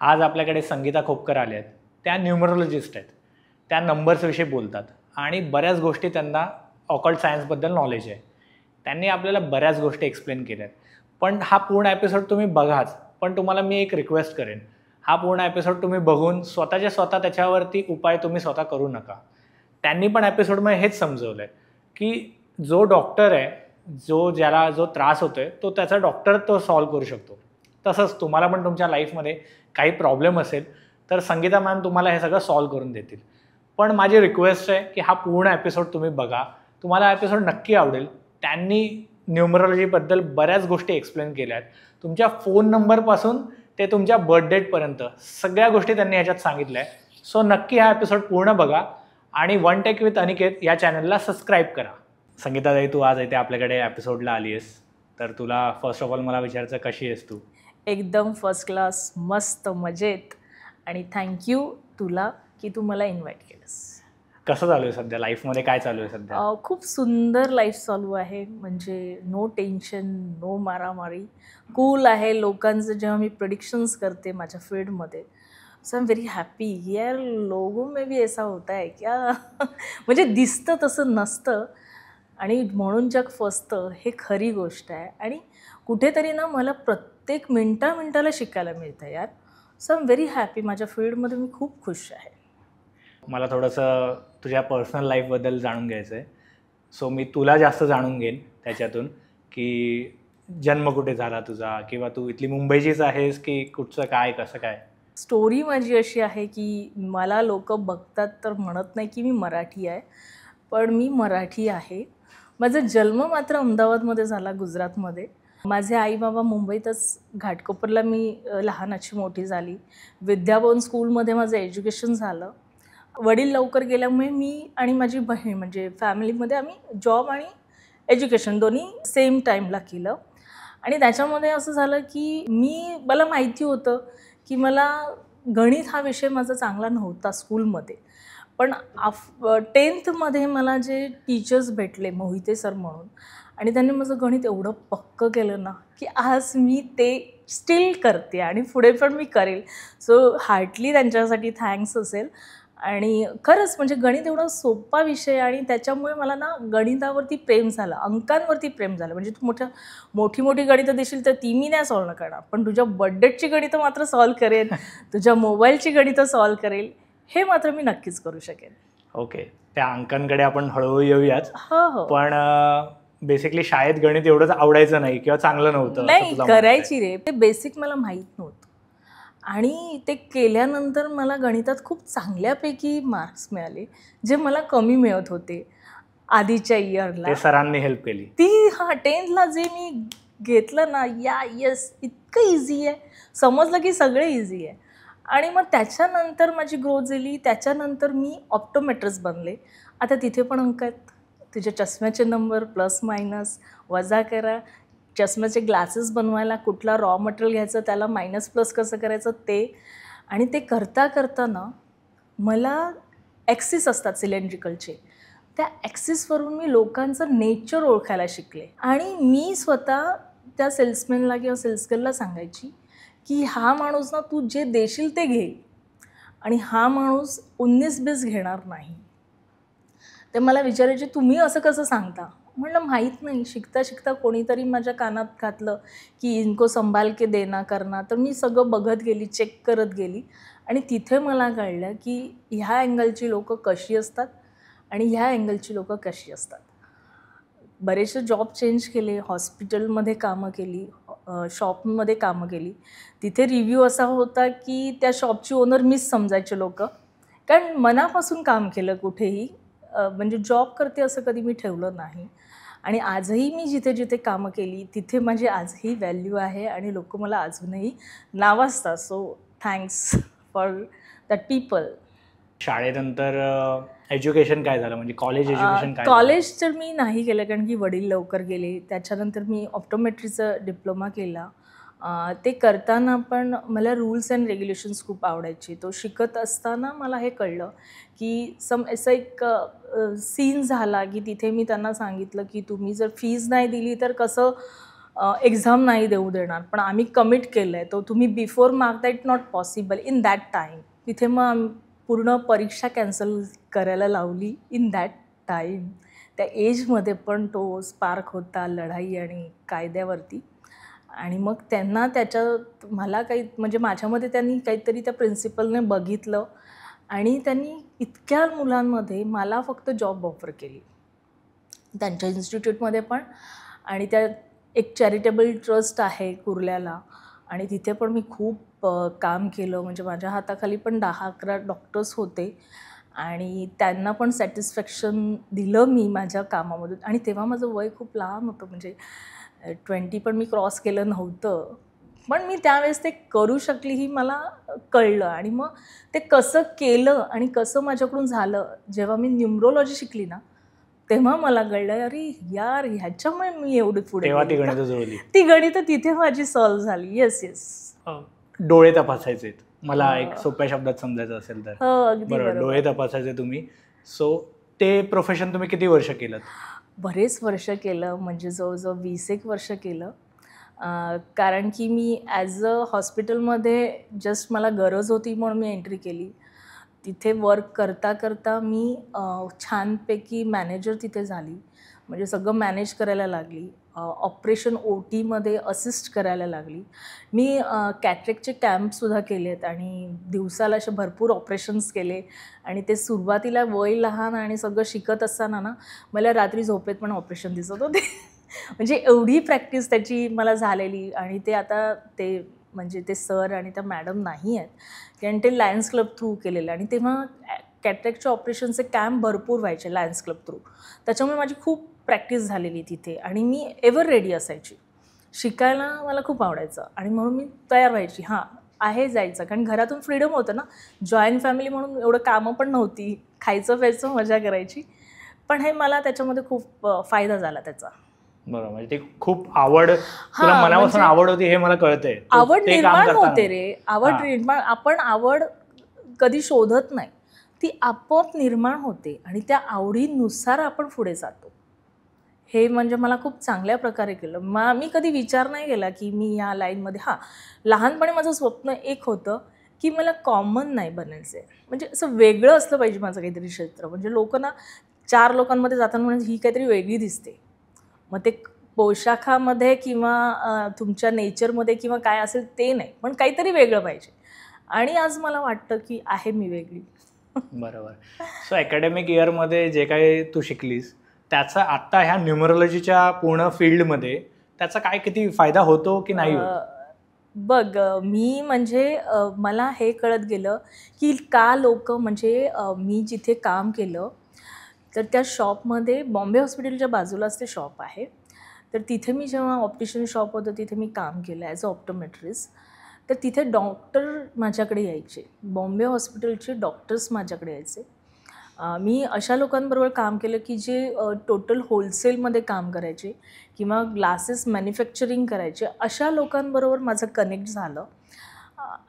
आज आपल्याकडे संगीता खोपकर आल्या आहेत. त्या न्यूमरोलॉजिस्ट आहेत. त्या नंबर्सविषयी बोलतात आणि बऱ्याच गोष्टी त्यांना ऑकल्ट सायन्सबद्दल नॉलेज आहे. त्यांनी आपल्याला बऱ्याच गोष्टी एक्सप्लेन केल्या आहेत. पण हा पूर्ण एपिसोड तुम्ही बघाच. पण तुम्हाला मी एक रिक्वेस्ट करेन, हा पूर्ण एपिसोड तुम्ही बघून स्वतःच्या स्वतः त्याच्यावरती उपाय तुम्ही स्वतः करू नका. त्यांनी पण एपिसोडमध्ये हेच समजवलं आहे की जो डॉक्टर आहे, ज्याला जो त्रास होतोय तो त्याचा डॉक्टर तो सॉल्व करू शकतो. तसंच तुम्हाला पण तुमच्या लाईफमध्ये काही प्रॉब्लेम असेल तर संगीता मॅम तुम्हाला हे सगळं सॉल्व करून देतील. पण माझी रिक्वेस्ट आहे की हा पूर्ण एपिसोड तुम्ही बघा. तुम्हाला एपिसोड नक्की आवडेल. त्यांनी न्यूमरोलॉजीबद्दल बऱ्याच गोष्टी एक्सप्लेन केल्या आहेत. तुमच्या फोन नंबरपासून ते तुमच्या बर्थ डेटपर्यंत सगळ्या गोष्टी त्यांनी ह्याच्यात सांगितल्या आहे. सो नक्की हा एपिसोड पूर्ण बघा आणि वन टेक विथ अनिकेत या चॅनलला सबस्क्राईब करा. संगीता ताई, तू आज इथे आपल्याकडे एपिसोडला आली आहेस, तर तुला फर्स्ट ऑफ ऑल मला विचारायचं, कशी आहेस तू? एकदम फर्स्ट क्लास, मस्त मजेत. आणि थँक्यू तुला की तू मला इन्व्हाइट केलंस. कसं चालू आहे सध्या लाईफमध्ये, काय चालू आहे सध्या? खूप सुंदर लाईफ चालू आहे. म्हणजे नो टेन्शन, नो मारामारी, कूल आहे. लोकांचं जेव्हा मी प्रेडिक्शन्स करते माझ्या फील्डमध्ये, so I am very happy. यार लोगों में भी ऐसा होता है क्या? म्हणजे दिसतं तसं नसतं आणि म्हणून जग फसतं, हे खरी गोष्ट आहे. आणि कुठेतरी ना मला प्रत्येक मिनटाला शिकायला मिळतं यार. So I am very happy. माझ्या फील्डमध्ये मी खूप खुश आहे. मला थोडंसं तुझ्या पर्सनल लाईफबद्दल जाणून घ्यायचं आहे. सो मी तुला जास्त जाणून घेईन त्याच्यातून, की जन्म कुठे झाला तुझा, किंवा तू इथली मुंबईचीच आहेस की कुठचं काय, कसं काय? स्टोरी माझी अशी आहे की मला लोक बघतात तर म्हणत नाही की मी मराठी आहे, पण मी मराठी आहे. माझा जन्म मात्र अहमदाबादमध्ये झाला, गुजरातमध्ये. माझे आई बाबा मुंबईतच, घाटकोपरला मी लहानाची मोठी झाली. विद्याभवन स्कूलमध्ये माझं एज्युकेशन झालं. वडील लवकर गेल्यामुळे मी आणि माझी बहीण म्हणजे फॅमिलीमध्ये आम्ही जॉब आणि एज्युकेशन दोन्ही सेम टाईमला केलं. आणि त्याच्यामध्ये असं झालं की मला माहिती होतं की मला गणित हा विषय माझा चांगला नव्हता स्कूलमध्ये. पण 10th मला जे टीचर्स भेटले, मोहिते सर म्हणून, आणि त्यांनी माझं गणित एवढं पक्कं केलं ना की आज मी ते स्टील करते आणि पुढे पण मी करेल. सो हार्टली त्यांच्यासाठी थँक्स असेल. आणि खरंच म्हणजे गणित एवढा सोपा विषय आणि त्याच्यामुळे मला ना गणितावरती प्रेम झालं, अंकांवरती प्रेम झालं. म्हणजे तू मोठी गणितं देशील तर ती मी नाही सॉल्व करणार, पण तुझ्या बर्थडेटची गणितं मात्र सॉल्व करेन, तुझ्या मोबाईलची गणितं सॉल्व करेल, हे मात्र मी नक्कीच करू शकेन. ओके, त्या अंकांकडे आपण हळूहळू येऊयाच. हो. पण बेसिकली शाळेत गणित एवढंच आवडायचं नाही किंवा चांगलं नव्हतं? नाही, करायची रे, ते बेसिक मला माहीत नव्हतं. आणि ते केल्यानंतर मला गणितात खूप चांगल्यापैकी मार्क्स मिळाले, जे मला कमी मिळत होते आधीच्या इयरला. ते सरांनी हेल्प केली ती 10th जे मी घेतलं ना, येस इतकं इझी आहे, समजलं की सगळे इझी आहे. आणि मग त्याच्यानंतर माझी ग्रोथ झाली. त्याच्यानंतर मी ऑप्टोमेट्रिस्ट बनले. आता तिथे पण अंक आहेत. तुझ्या चष्म्याचे नंबर प्लस मायनस वजा करा, चष्म्याचे ग्लासेस बनवायला कुठला रॉ मटेरियल घ्यायचं, त्याला मायनस प्लस कसं करायचं ते. आणि ते करता ना मला ॲक्सिस असतात सिलेंड्रिकलचे, त्या ॲक्सिसवरून मी लोकांचं नेचर ओळखायला शिकले. आणि मी स्वतः त्या सेल्समॅनला किंवा सेल्सगर्लला सांगायची की हा माणूस ना तू जे देशील ते घेईल आणि हा माणूस 19-20 घेणार नाही. ते मला विचारायचे, तुम्ही असं कसं सांगता? म्हणलं माहीत नाही. शिकता कोणीतरी माझ्या कानात घातलं की इनको संभाल के देना करना. तर मी सगळं बघत गेली, चेक करत गेली आणि तिथे मला कळलं की ह्या अँगलची लोकं कशी असतात आणि ह्या अँगलची लोकं कशी असतात. बरेचसे जॉब चेंज केले, हॉस्पिटलमध्ये कामं केली, शॉपमध्ये कामं केली. तिथे रिव्ह्यू असा होता की त्या शॉपची ओनर मीच समजायचे लोक, कारण मनापासून काम केलं कुठेही. म्हणजे जॉब करते असं कधी मी ठेवलं नाही. आणि आजही मी जिथे कामं केली तिथे माझी आजही व्हॅल्यू आहे आणि लोक मला अजूनही नावाजतात. So thanks for that people. शाळेनंतर एज्युकेशन काय झालं, म्हणजे कॉलेज एज्युकेशन काय? कॉलेज तर मी नाही केलं कारण की वडील लवकर गेले. त्याच्यानंतर मी ऑप्टोमेट्रीचा डिप्लोमा केला. ते करताना पण मला रूल्स अँड रेग्युलेशन्स खूप आवडायचे. तो शिकत असताना मला हे कळलं की असं एक सीन झाला की तिथे मी त्यांना सांगितलं की तुम्ही जर फीज नाही दिली तर कसं एक्झाम नाही देऊ देणार, पण आम्ही कमिट केलं आहे, तो तुम्ही बिफोर मागता it not possible in that time. तिथे मग पूर्ण परीक्षा कॅन्सल करायला लावली इन दॅट टाईम. त्या एजमध्ये पण तो स्पार्क होता लढाई आणि कायद्यावरती. आणि मग त्यांना त्याच्यात मला काही म्हणजे माझ्यामध्ये त्यांनी काहीतरी त्या प्रिन्सिपलने बघितलं आणि त्यांनी इतक्या मुलांमध्ये मला फक्त जॉब ऑफर केली त्यांच्या इन्स्टिट्यूटमध्ये पण. आणि त्या एक चॅरिटेबल ट्रस्ट आहे कुर्ल्याला आणि तिथे पण मी खूप काम केलं. म्हणजे माझ्या हाताखाली पण 10-11 डॉक्टर्स होते आणि त्यांना पण सॅटिस्फॅक्शन दिलं मी माझ्या कामामधून. आणि तेव्हा माझं वय खूप लहान होतं, म्हणजे 20 पण मी क्रॉस केलं नव्हतं, पण मी त्यावेळेस ते करू शकली ही मला कळलं. आणि मग ते कसं केलं आणि कसं माझ्याकडून झालं, जेव्हा मी न्यूमरोलॉजी शिकली ना तेव्हा मला कळलं अरे यार ह्याच्यामुळे मी एवढी पुढे तेव्हा ती गेली का? गणितं जुळली. ती गणितं तिथे माझी सॉल्व्ह झाली. Yes yes. डोळे तपासायचे मला एक सोप्या शब्दात समजायचं असेल तर. हो अगदी बरोबर, बरोबर. डोळे तपासायचे तुम्ही. सो ते प्रोफेशन तुम्ही किती वर्ष केलं? बरेच वर्ष केलं, म्हणजे जवळजवळ 20 वर्ष केलं. कारण की मी ॲज अ हॉस्पिटलमध्ये जस्ट मला गरज होती म्हणून मी एंट्री केली. तिथे वर्क करता करता मी छानपैकी मॅनेजर तिथे झाली. म्हणजे सगळं मॅनेज करायला लागली. ऑपरेशन OTमध्ये असिस्ट करायला लागली. मी कॅटरेक्टचे कॅम्पसुद्धा केले आहेत आणि दिवसाला असे भरपूर ऑपरेशन्स केले. आणि ते सुरुवातीला वय लहान आणि सगळं शिकत असताना ना मला रात्री झोपेत पण ऑपरेशन दिसत होते. म्हणजे एवढी प्रॅक्टिस त्याची मला झालेली. आणि ते आता ते म्हणजे ते सर आणि त्या मॅडम नाही आहेत, कारण ते लायन्स क्लब थ्रू केलेलं. आणि तेव्हा कॅटरेक्टचे ऑपरेशनचे कॅम्प भरपूर व्हायचे लायन्स क्लब थ्रू. त्याच्यामुळे माझी खूप प्रॅक्टिस झालेली तिथे आणि मी एव्हर रेडी असायची. शिकायला मला खूप आवडायचं आणि म्हणून मी तयार व्हायची. हां आहे जायचं, कारण घरातून फ्रीडम होतं ना. जॉईंट फॅमिली म्हणून एवढं कामं पण नव्हती, खायचं प्यायचं मजा करायची. पण हे मला त्याच्यामध्ये खूप फायदा झाला त्याचा. बरोबर, म्हणजे ते खूप आवड तुला हां, मनापासून म्हणजे आवड होती हे मला कळतंय. आवड ते काम निर्माण करताना. होते रे. आवड हां. निर्माण, आपण आवड कधी शोधत नाही, ती आपोआप निर्माण होते आणि त्या आवडीनुसार आपण पुढे जातो. हे म्हणजे मला खूप चांगल्या प्रकारे केलं. मी कधी विचार नाही केला की मी ह्या लाईनमध्ये. हां, लहानपणी माझं स्वप्न एक होतं की मला कॉमन नाही बनायचं आहे, म्हणजे असं वेगळं असलं पाहिजे माझं काहीतरी क्षेत्र. म्हणजे लोक ना 4 लोकांमध्ये जाताना म्हणजे ही काहीतरी वेगळी दिसते. मग ते पोशाखामध्ये किंवा तुमच्या नेचरमध्ये किंवा काय असेल ते नाही, पण काहीतरी वेगळं पाहिजे. आणि आज मला वाटतं की आहे मी वेगळी. बरोबर. सो अकॅडमिक इयरमध्ये जे काही तू शिकलीस त्याचा आत्ता ह्या न्यूमरोलॉजीच्या पूर्ण फील्डमध्ये त्याचा काय किती फायदा होतो की नाही होत? बघ मी म्हणजे मला हे कळत गेलं की का लोक म्हणजे मी जिथे काम केलं तर त्या शॉपमध्ये बॉम्बे हॉस्पिटलच्या बाजूलाच ते शॉप आहे. तर तिथे मी जेव्हा ऑप्टिशियन शॉप होतं तिथे मी काम केलं ॲज अ ऑप्टोमेट्रिस्ट. तर तिथे डॉक्टर माझ्याकडे यायचे, बॉम्बे हॉस्पिटलचे डॉक्टर्स माझ्याकडे यायचे. मी अशा लोकांबरोबर काम केलं की जे टोटल होलसेलमध्ये काम करायचे किंवा ग्लासेस मॅन्युफॅक्चरिंग करायचे, अशा लोकांबरोबर माझं कनेक्ट झालं.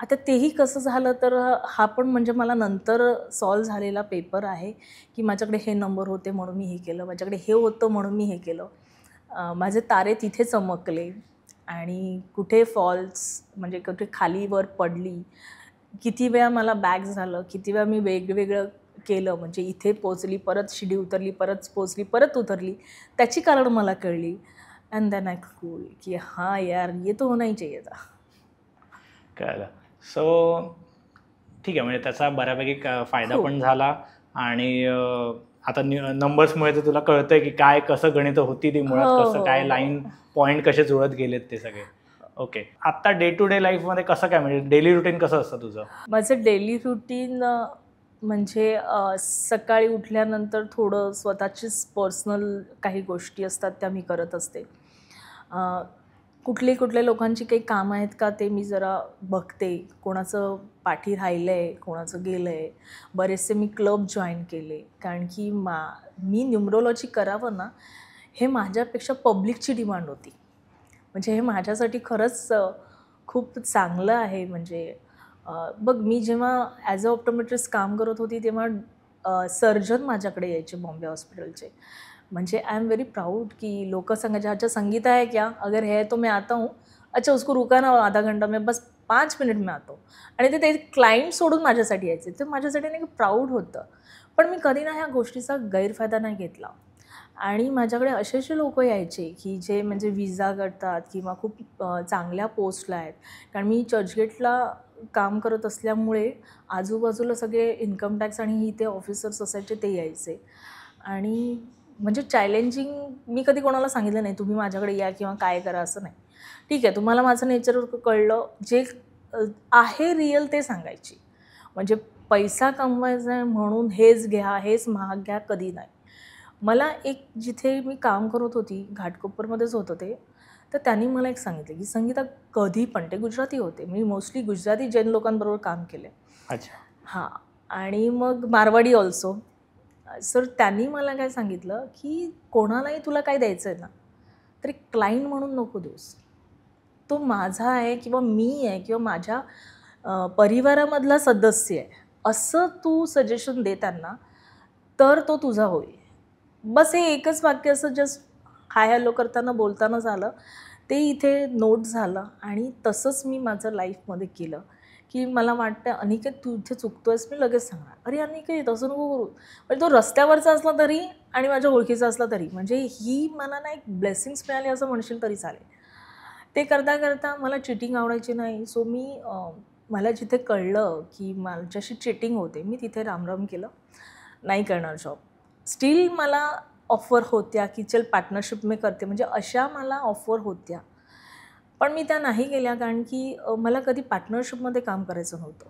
आता तेही कसं झालं तर हा पण म्हणजे मला नंतर सॉल्व झालेला पेपर आहे की माझ्याकडे हे नंबर होते म्हणून मी हे केलं, माझ्याकडे हे होतं म्हणून मी हे केलं. माझे तारे तिथे चमकले आणि कुठे फॉल्स म्हणजे कुठे खाली वर पडली, किती वेळा मला बॅक झालं, किती वेळा मी वेगवेगळं केलं, म्हणजे इथे पोचली, परत शिडी उतरली, परत पोचली, परत उतरली, त्याची कारण मला कळली. अँड देन आय कूल की हाँ यार ये तो होना ही चाहिए था. कळलं. सो ठीक आहे, म्हणजे त्याचा बऱ्यापैकी फायदा खूप. पण झाला आणि आता नंबर्समुळे तर तुला कळतंय की काय कसं गणितं होती ती मुळात, हो, कसं हो, काय हो. लाईन पॉईंट कसे जुळत गेलेत ते सगळे. ओके, आत्ता डे टू डे लाईफमध्ये कसं काय, म्हणजे डेली रुटीन कसं असतं तुझं? माझं डेली रुटीन म्हणजे सकाळी उठल्यानंतर थोडं स्वतःचीच पर्सनल काही गोष्टी असतात त्या मी करत असते. कुठले लोकांची काही कामं आहेत का ते मी जरा बघते. कोणाचं पाठी राहिलं आहे, कोणाचं गेलं आहे. बरेचसे मी क्लब जॉईन केले, कारण की मी न्यूमरोलॉजी करावं ना हे माझ्यापेक्षा पब्लिकची डिमांड होती. म्हणजे हे माझ्यासाठी खरंच खूप चांगलं आहे. म्हणजे बघ मी जेव्हा ॲज अ ऑप्टोमेट्रिस्ट काम करत होती तेव्हा सर्जन माझ्याकडे यायचे बॉम्बे हॉस्पिटलचे. म्हणजे आई एम वेरी प्राउड की लोक सांगायचे अच्छा संगीता है क्या, अगर है तो मैं आता हूँ, अच्छा उसको रुका ना आधा घंटा, मैं बस 5 मिनिट में आतो. आणि ते क्लायंट सोडून माझ्यासाठी यायचे. ते माझ्यासाठी नाही प्राऊड होतं. पण मी कधी ना ह्या गोष्टीचा गैरफायदा नाही घेतला. आणि माझ्याकडे असे लोक यायचे की जे म्हणजे विजा करतात किंवा खूप चांगल्या पोस्टला आहेत. कारण मी चर्चगेटला काम करत असल्यामुळे आजूबाजूला सगळे इन्कम टॅक्स आणि इथे ऑफिसर्स असायचे ते यायचे. आणि म्हणजे चॅलेंजिंग मी कधी कोणाला सांगितलं नाही तुम्ही माझ्याकडे या किंवा काय करा असं नाही. ठीक आहे तुम्हाला माझं नेचर कळलं, जे आहे रिअल ते सांगायची. म्हणजे पैसा कमवायचा आहे म्हणून हेच घ्या हेच महाग घ्या कधी नाही. मला एक जिथे मी काम करत होती घाटकोपरमध्येच होतं ते, तर त्यांनी मला एक सांगितलं की संगीता कधी पण, ते गुजराती होते, मी मोस्टली गुजराती जैन लोकांबरोबर काम केले. अच्छा. हां. आणि मग मारवाडी ऑल्सो. सर त्यांनी मला काय सांगितलं की कोणालाही तुला काय द्यायचं आहे ना तर एक क्लायंट म्हणून नको देऊस. तो माझा आहे किंवा मी आहे किंवा माझ्या परिवारामधला सदस्य आहे असं तू सजेशन दे त्यांना, तर तो तुझा होईल. बस हे एकच वाक्य असं जस्ट हाय हॅलो करताना बोलताना झालं. ते इथे नोट झालं आणि तसंच मी माझं लाईफमध्ये केलं की मला वाटतं अनिकेत तू इथे चुकतो आहेस, मी लगेच सांगणार अरे अनिकेत असं नको करू. म्हणजे तो रस्त्यावरचा असला तरी आणि माझ्या ओळखीचा असला तरी, म्हणजे ही मला ना एक ब्लेसिंग्स मिळाली असं म्हणशील तरी चालेल. ते करता करता मला चिटिंग आवडायची नाही. सो मी मला जिथे कळलं की माझ्याशी चिटिंग होते मी तिथे रामराम केलं, नाही करणार जॉब. स्टील मला ऑफर होत्या की चल पार्टनरशिप मी करते, म्हणजे अशा मला ऑफर होत्या. पण मी त्या नाही केल्या कारण की मला कधी पार्टनरशिपमध्ये काम करायचं नव्हतं.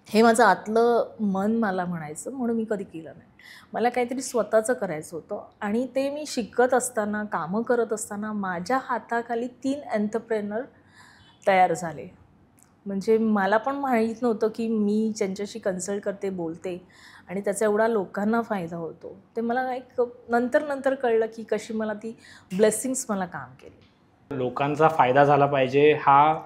हे माझं आतलं मन मला म्हणायचं, म्हणून मी कधी केलं नाही. मला काहीतरी स्वतःचं करायचं होतं आणि ते मी शिकत असताना कामं करत असताना माझ्या हाताखाली 3 एंटरप्रेनर तयार झाले. म्हणजे मला पण माहीत नव्हतं की मी ज्यांच्याशी कन्सल्ट करते बोलते आणि त्याचा एवढा लोकांना फायदा होतो. ते मला एक नंतर कळलं की कशी मला ती ब्लेसिंग्स मला काम केली. लोकांचा फायदा झाला पाहिजे हा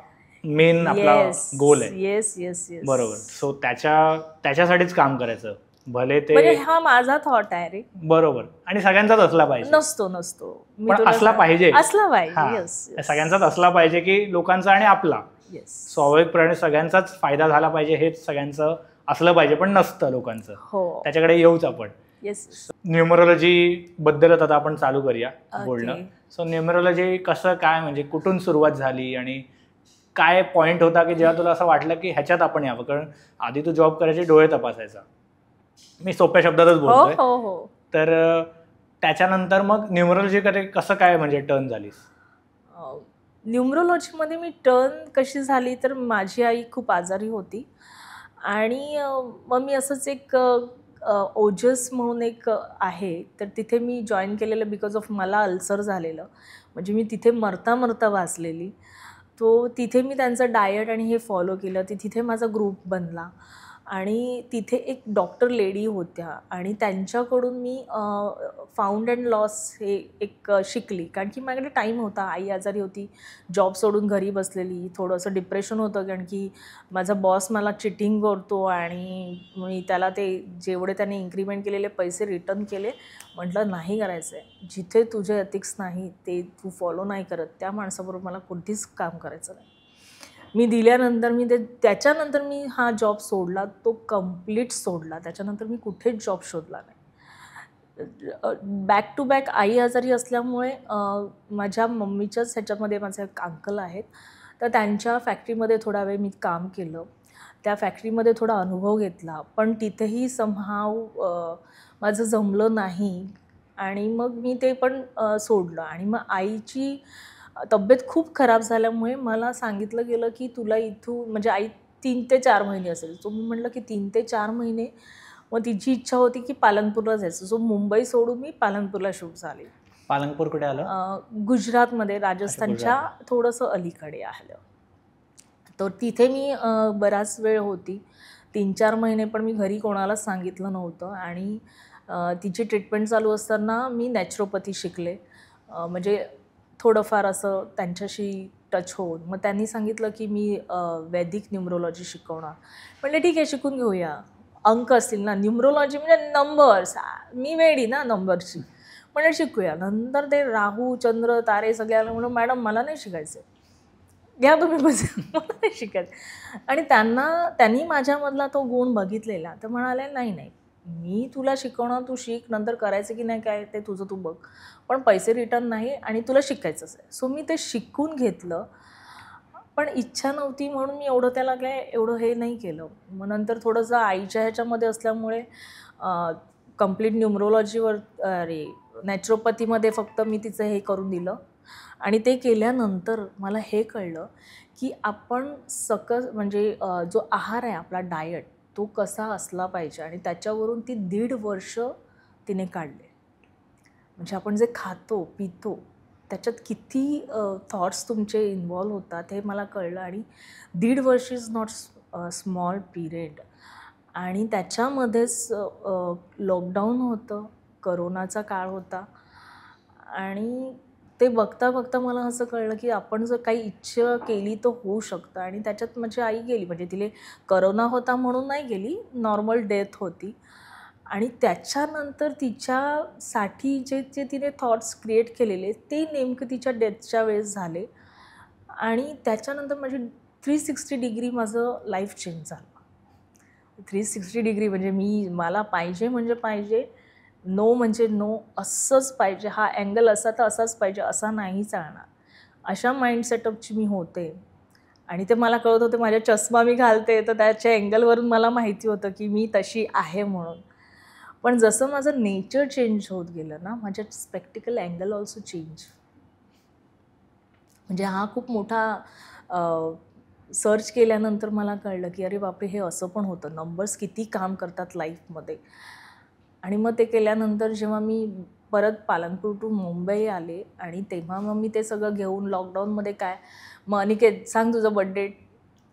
मेन आपला गोल आहे. येस येस येस बरोबर. सो त्याच्यासाठीच काम करायचं, भले ते म्हणजे हा माझा थॉट आहे रे. बरोबर. आणि सगळ्यांचाच असला पाहिजे. नसतो पण असला पाहिजे. हां. येस. सगळ्यांचाच असला पाहिजे की लोकांचा आणि आपला स्वाभाविकपणे सगळ्यांचाच फायदा झाला पाहिजे हेच सगळ्यांचं असलं पाहिजे, पण नसतं लोकांचं. हो. त्याच्याकडे येऊच आपण. येस. न्यूमरोलॉजी बद्दलच आता आपण चालू करूया बोलणं. सो न्यूमरोलॉजी कसं काय, म्हणजे कुठून सुरुवात झाली आणि काय पॉईंट होता की जेव्हा तुला असं वाटलं की ह्याच्यात आपण यावं? कारण आधी तू जॉब करायची, डोळे तपासायचा, मी सोप्या शब्दातच बोलतोय. हो. तर त्याच्यानंतर मग न्यूमरोलॉजीकडे कसं काय म्हणजे टर्न झालीस? न्यूमरोलॉजीमध्ये मी टर्न कशी झाली तर माझी आई खूप आजारी होती आणि मग मी असंच एक ओजस म्हणून एक आहे तर तिथे मी जॉईन केलेलं बिकॉज ऑफ मला अल्सर झालेलं. म्हणजे मी तिथे मरता वाचलेली. तो तिथे मी त्यांचं डायट आणि हे फॉलो केलं. तिथे माझा ग्रुप बनला आणि तिथे एक डॉक्टर लेडी होत्या आणि त्यांच्याकडून मी फाउंड अँड लॉस हे एक शिकली. कारण की माझ्याकडे टाईम होता, आई आजारी होती, जॉब सोडून घरी बसलेली, थोडंसं डिप्रेशन होतं कारण की माझा बॉस मला चिटिंग करतो आणि मी त्याला ते जेवढे त्याने इन्क्रीमेंट केलेले पैसे रिटर्न केले. म्हटलं नाही करायचं आहे, जिथे तुझे एथिक्स नाही ते तू फॉलो नाही करत त्या माणसाबरोबर मला कोणतीच काम करायचं नाही. मी दिल्यानंतर त्याच्यानंतर मी हा जॉब सोडला, तो कंप्लीट सोडला. त्याच्यानंतर मी कुठेच जॉब शोधला नाही. बॅक टू बॅक आई आजारी असल्यामुळे माझ्या मम्मीच्याच ह्याच्यामध्ये माझे एक अंकल आहेत, तर त्यांच्या फॅक्टरीमध्ये थोडा वेळ मी काम केलं. त्या फॅक्टरीमध्ये थोडा अनुभव घेतला, पण तिथेही समहाव माझं जमलं नाही आणि मग मी ते पण सोडलं. आणि मग आईची तब्येत खूप खराब झाल्यामुळे मला सांगितलं गेलं की तुला इथून, म्हणजे आई 3 ते 4 महिने असेल. सो मी म्हटलं की 3 ते 4 महिने. मग तिची इच्छा होती की पालनपूरला जायचं. सो मुंबई सोडून मी पालनपूरला शिफ्ट झाले. पालनपूर कुठे आलं? गुजरातमध्ये, राजस्थानच्या थोडंसं अलीकडे आलं. तर तिथे मी बराच वेळ होती, 3-4 महिने. पण मी घरी कोणालाच सांगितलं नव्हतं. आणि तिची ट्रीटमेंट चालू असताना मी नॅचरोपॅथी शिकले. म्हणजे थोडंफार असं त्यांच्याशी टच होऊन मग त्यांनी सांगितलं की मी वैदिक न्यूमरोलॉजी शिकवणार. म्हटलं ठीक आहे शिकून घेऊया. अंक असतील ना, न्यूमरोलॉजी म्हणजे नंबर्स, मी वेडी ना नंबरची. म्हणजे शिकूया. नंतर ते राहू चंद्र तारे सगळे आले म्हणून मॅडम मला नाही शिकायचं, घ्या तुम्ही बस मला नाही शिकायचं. आणि त्यांनी माझ्यामधला तो गुण बघितलेला, तर म्हणाले नाही नाही मी तुला शिकवणार, तू शिक, नंतर करायचं की नाही काय ते तुझं तू बघ, पण पैसे रिटर्न नाही आणि तुला शिकायचंच आहे. सो मी ते शिकून घेतलं, पण इच्छा नव्हती म्हणून मी एवढं त्याला काय एवढं हे नाही केलं. मग नंतर थोडंसं आईच्या ह्याच्यामध्ये असल्यामुळे कंप्लीट न्यूमरोलॉजीवर अरे नॅचरोपॅथीमध्ये फक्त मी तिचं हे करून दिलं. आणि ते केल्यानंतर मला हे कळलं की आपण म्हणजे जो आहार आहे आपला डायट तो कसा असला पाहिजे, आणि त्याच्यावरून ती 1.5 वर्ष तिने काढले. म्हणजे आपण जे खातो पितो त्याच्यात किती थॉट्स तुमचे इन्व्हॉल्व होतात हे मला कळलं. आणि 1.5 वर्ष इज नॉट स्मॉल पिरियड. आणि त्याच्यामध्येच लॉकडाऊन होतं, करोनाचा काळ होता, आणि ते बघता बघता मला असं कळलं की आपण जर काही इच्छा केली तर होऊ शकतं. आणि त्याच्यात माझी आई गेली, म्हणजे तिला करोना होता म्हणून नाही गेली, नॉर्मल डेथ होती. आणि त्याच्यानंतर तिच्यासाठी जे जे तिने थॉट्स क्रिएट केलेले ते नेमकं तिच्या डेथच्या वेळेस झाले. आणि त्याच्यानंतर माझी 360 डिग्री माझं लाईफ चेंज झालं. 360 डिग्री म्हणजे मला पाहिजे म्हणजे पाहिजे, नो म्हणजे नो, असंच पाहिजे, हा अँगल असा तर असाच पाहिजे, असा नाही चालणार, अशा माइंड सेटअपची मी होते. आणि ते मला कळत होते, माझ्या चष्मा मी घालते तर त्याच्या अँगलवरून मला माहिती होतं की मी तशी आहे म्हणून. पण जसं माझं नेचर चेंज होत गेलं ना, माझ्या स्पेक्टिकल अँगल ऑल्सो चेंज. म्हणजे हा खूप मोठा सर्च केल्यानंतर मला कळलं की अरे बापरे, हे असं पण होतं, नंबर्स किती काम करतात लाईफमध्ये. आणि मग ते केल्यानंतर जेव्हा मी परत पालनपूर टू मुंबई आले, आणि तेव्हा मग मी ते सगळं घेऊन लॉकडाऊनमध्ये काय, मग अनिकेत सांग तुझं बड्डे,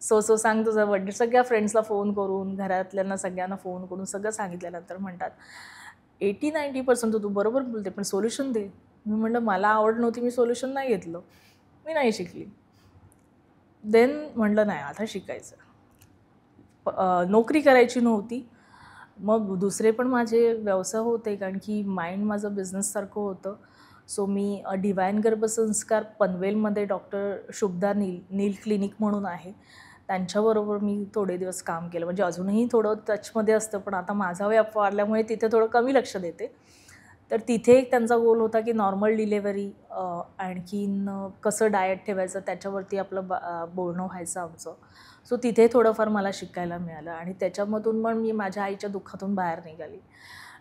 सो सांग तुझं बड्डे, सगळ्या फ्रेंड्सला फोन करून, घरातल्यांना सगळ्यांना फोन करून सगळं सांगितल्यानंतर म्हणतात 80-90% तू बरोबर बोलते, पण सोल्युशन दे. मी म्हटलं मला आवड नव्हती, मी सोल्युशन नाही घेतलं, मी नाही शिकली. देन म्हटलं नाही आता शिकायचं. नोकरी करायची नव्हती. मग दुसरे पण माझे व्यवसाय होते, कारण की माइंड माझं बिझनेससारखं होतं. सो मी डिवाइन गर्भसंस्कार पनवेलमध्ये डॉक्टर शुभदा नील क्लिनिक म्हणून आहे, त्यांच्याबरोबर मी थोडे दिवस काम केलं. म्हणजे अजूनही थोडं टचमध्ये असतं, पण आता माझा वय वाढल्यामुळे तिथे थोडं कमी लक्ष देते. तर तिथे एक त्यांचा गोल होता की नॉर्मल डिलेवरी, आणखीन कसं डाएट ठेवायचं त्याच्यावरती आपलं बोलणं व्हायचं आमचं. सो तिथे थोडंफार मला शिकायला मिळालं, आणि त्याच्यामधून पण मी माझ्या आईच्या दुःखातून बाहेर निघाली.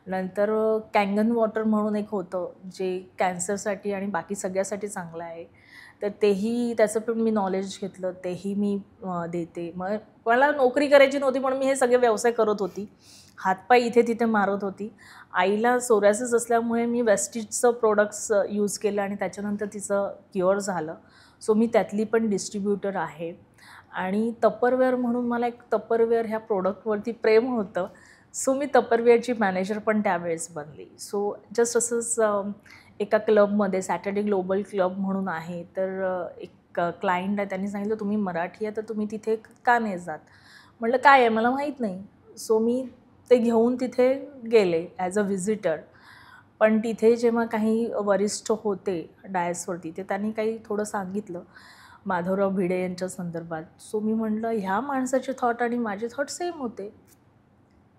नंतर कँगन वॉटर म्हणून एक होतं जे कॅन्सरसाठी आणि बाकी सगळ्यासाठी चांगलं आहे, तर त्याचं पण मी नॉलेज घेतलं, तेही मी देते. मग मला नोकरी करायची नव्हती, पण मी हे सगळे व्यवसाय करत होती, हातपाय इथे तिथे मारत होती. आईला सोरायसिस असल्यामुळे मी वेस्टिजचं प्रोडक्ट्स यूज केलं, आणि त्याच्यानंतर तिचं क्युअर झालं. सो मी त्यातली पण डिस्ट्रीब्युटर आहे. आणि टपरवेअर म्हणून मला एक टपरवेअर ह्या प्रोडक्टवरती प्रेम होतं, सो मी टपरवेअरची मॅनेजर पण त्यावेळेस बनली. सो जस्ट असंच एका क्लबमध्ये, सॅटर्डे ग्लोबल क्लब म्हणून आहे, तर एक क्लायंट आहे, त्यांनी सांगितलं तुम्ही मराठी आहे तर तुम्ही तिथे का नाही जात. म्हटलं काय आहे मला माहीत नाही. सो मी ते घेऊन तिथे गेले ॲज अ व्हिजिटर. पण तिथे जेव्हा काही वरिष्ठ होते डायसवरती, ते त्यांनी काही थोडं सांगितलं माधवराव भिडे यांच्या संदर्भात. सो मी म्हटलं ह्या माणसाचे थॉट आणि माझे थॉट सेम होते.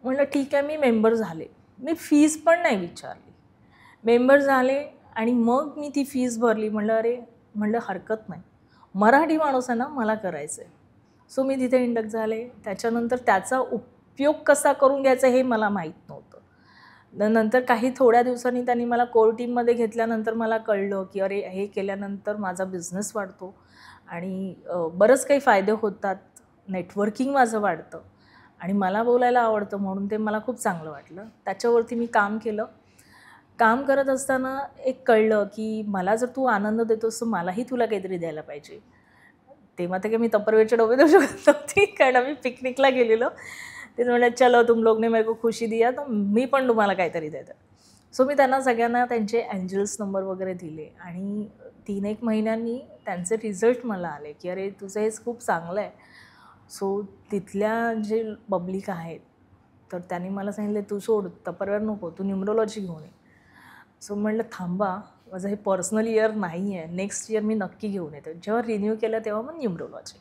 म्हटलं ठीक आहे, मी मेंबर झाले. मी फीज पण नाही विचारली, मेंबर झाले, आणि मग मी ती फीज भरली. म्हटलं हरकत नाही, मराठी माणूस आहे ना, मला करायचं आहे. सो मी तिथे इंडक्ट झाले. त्याच्यानंतर त्याचा उपयोग कसा करून घ्यायचा हे मला माहीत नव्हतं. नंतर काही थोड्या दिवसांनी त्यांनी मला कोर टीममध्ये घेतल्यानंतर मला कळलं की अरे हे केल्यानंतर माझा बिझनेस वाढतो, आणि बरंच काही फायदे होतात, नेटवर्किंग माझं वाढतं, आणि मला बोलायला आवडतं, म्हणून ते मला खूप चांगलं वाटलं. त्याच्यावरती मी काम केलं. काम करत असताना एक कळलं की मला जर तू आनंद देतोस तर मलाही तुला काहीतरी द्यायला पाहिजे. तेव्हा तर काही मी टपरवेअरचे डबे देऊ शकत नव्हती, कारण आम्ही पिकनिकला गेलेलो. ते म्हणाले चलो तुम लोग ने मेरे को खुशी दिया तो मी पण तुम्हाला काहीतरी देतं. सो मी त्यांना सगळ्यांना त्यांचे एंजल्स नंबर वगैरे दिले, आणि 3-1 महिन्यांनी त्यांचे रिझल्ट मला आले की अरे तुझं हेच खूप चांगलं आहे. सो तिथल्या जे पब्लिक आहेत तर त्यांनी मला सांगितले तू सोड टपरवेअर नको, तू न्यूमरोलॉजी घेऊन ये. सो म्हणलं थांबा, माझं हे पर्सनल इयर नाही आहे, नेक्स्ट इयर मी नक्की घेऊन येते. जेव्हा रिन्यू केलं तेव्हा मग न्यूमरोलॉजी.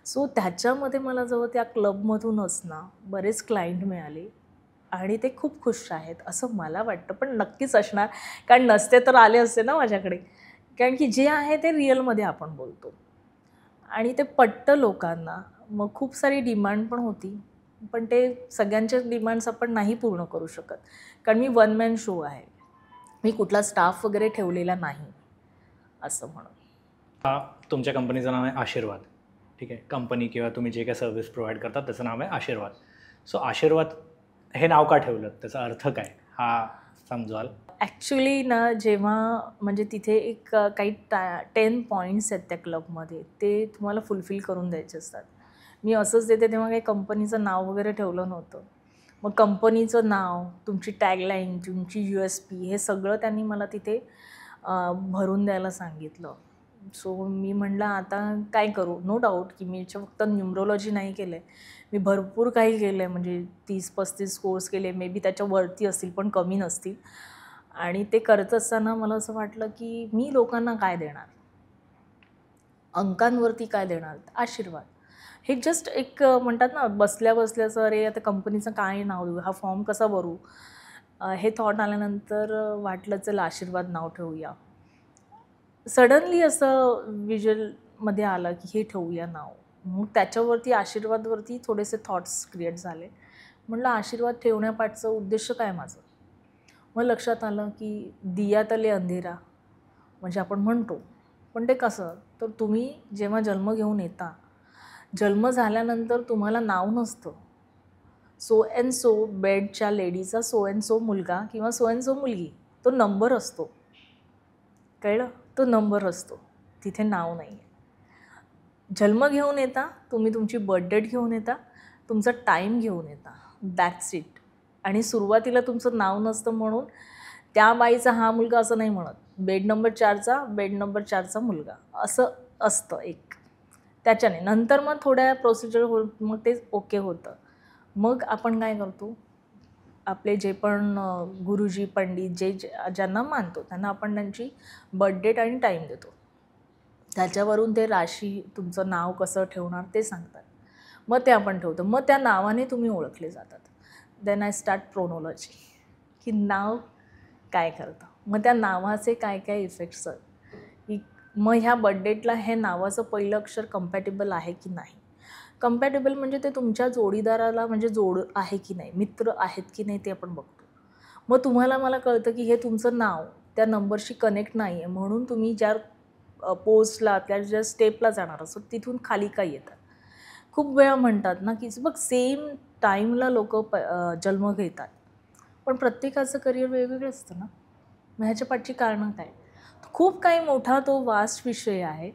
सो त्याच्यामध्ये मला जवळ त्या क्लबमधूनच ना बरेच क्लायंट मिळाले आणि ते खूप खुश आहेत असं मला वाटतं. पण नक्कीच असणार, कारण नसते तर आले असते ना माझ्याकडे. कारण की जे आहे ते रिअलमध्ये आपण बोलतो आणि ते पटतं लोकांना. मग खूप सारी डिमांड पण होती, पण ते सगळ्यांचे डिमांड्स आपण नाही पूर्ण करू शकत, कारण मी वन मॅन शो आहे. मी कुठला स्टाफ वगैरे ठेवलेला नाही असं म्हणून. तुमच्या कंपनीचं नाव आहे आशीर्वाद, ठीक आहे. कंपनी किंवा तुम्ही जे काही सर्व्हिस प्रोव्हाइड करतात त्याचं नाव आहे आशीर्वाद. सो आशीर्वाद हे नाव का ठेवलं, त्याचा अर्थ काय हा समजवाल? ॲक्च्युली ना जेव्हा म्हणजे तिथे एक काही 10 पॉईंट्स आहेत त्या क्लबमध्ये, ते तुम्हाला फुलफिल करून द्यायचे असतात. मी असंच देते तेव्हा काही कंपनीचं नाव वगैरे ठेवलं नव्हतं. मग कंपनीचं नाव, तुमची टॅगलाईन, तुमची USP हे सगळं त्यांनी मला तिथे भरून द्यायला सांगितलं. सो मी म्हटलं आता काय करू. नो डाऊट की मी फक्त न्यूमरोलॉजी नाही केलं आहे, मी भरपूर काही केलं आहे. म्हणजे 30-35 कोर्स केले, मे बी त्याच्यावरती असतील पण कमी नसतील. आणि ते करत असताना मला असं वाटलं की मी लोकांना काय देणार, अंकांवरती काय देणार. आशीर्वाद हे जस्ट एक म्हणतात ना बसल्या बसल्याचं अरे आता कंपनीचं काय नाव देऊ, हा फॉर्म कसा भरू, हे थॉट आल्यानंतर वाटलं चल आशीर्वाद नाव ठेवूया. सडनली असं विज्युअलमध्ये आलं की हे ठेवूया नाव. मग त्याच्यावरती आशीर्वादवरती थोडेसे थॉट्स क्रिएट झाले. म्हटलं आशीर्वाद ठेवण्यापाठचं उद्देश काय माझं. मग लक्षात आलं की दिया तले अंधेरा म्हणजे आपण म्हणतो, पण ते कसं, तर तुम्ही जेव्हा जन्म घेऊन येता, जन्म झाल्यानंतर तुम्हाला नाव नसतं. सो अँड सो बेडच्या लेडीचा सो अँड सो मुलगा किंवा सो अँड सो मुलगी, तो नंबर असतो. कळलं, तो नंबर असतो, तिथे नाव नाही आहे. जन्म घेऊन येता तुम्ही, तुमची बर्थ डेट घेऊन येता, तुमचा टाईम घेऊन येता, दॅट्स इट. आणि सुरुवातीला तुमचं नाव नसतं म्हणून त्या बाईचा हा मुलगा असं नाही म्हणत, बेड नंबर 4चा मुलगा असं असतं एक. त्याच्याने नंतर मग थोड्या प्रोसिजर मग ते ओके होतं. मग आपण काय करतो, आपले जे पण गुरुजी पंडित जे ज्यांना मानतो त्यांना आपण त्यांची बर्थ डेट आणि टाईम देतो. त्याच्यावरून ते राशी तुमचं नाव कसं ठेवणार ते सांगतात. मग ते आपण ठेवतो. मग त्या नावाने तुम्ही ओळखले जातात. देन आय स्टार्ट प्रोनॉलॉजी की नाव काय करतं, मग त्या नावाचे काय काय इफेक्ट्स आहेत, की मग ह्या बर्थ डेटला हे नावाचं पहिलं अक्षर कम्पॅटेबल आहे की नाही. कम्पॅटेबल म्हणजे ते तुमच्या जोडीदाराला म्हणजे जोड आहे की नाही, मित्र आहेत की नाही ते आपण बघतो. मग तुम्हाला मला कळतं की हे तुमचं नाव त्या नंबरशी कनेक्ट नाही आहे, म्हणून तुम्ही ज्या पोस्टला त्या ज्या स्टेपला जाणार असो तिथून खाली काय येतात. खूप वेळा म्हणतात ना की बघ सेम टाईमला लोक जन्म घेतात, पण प्रत्येकाचं करिअर वेगवेगळं असतं ना. मग ह्याच्या पाठची कारणं काय. खूप काही मोठा तो वास्ट विषय आहे.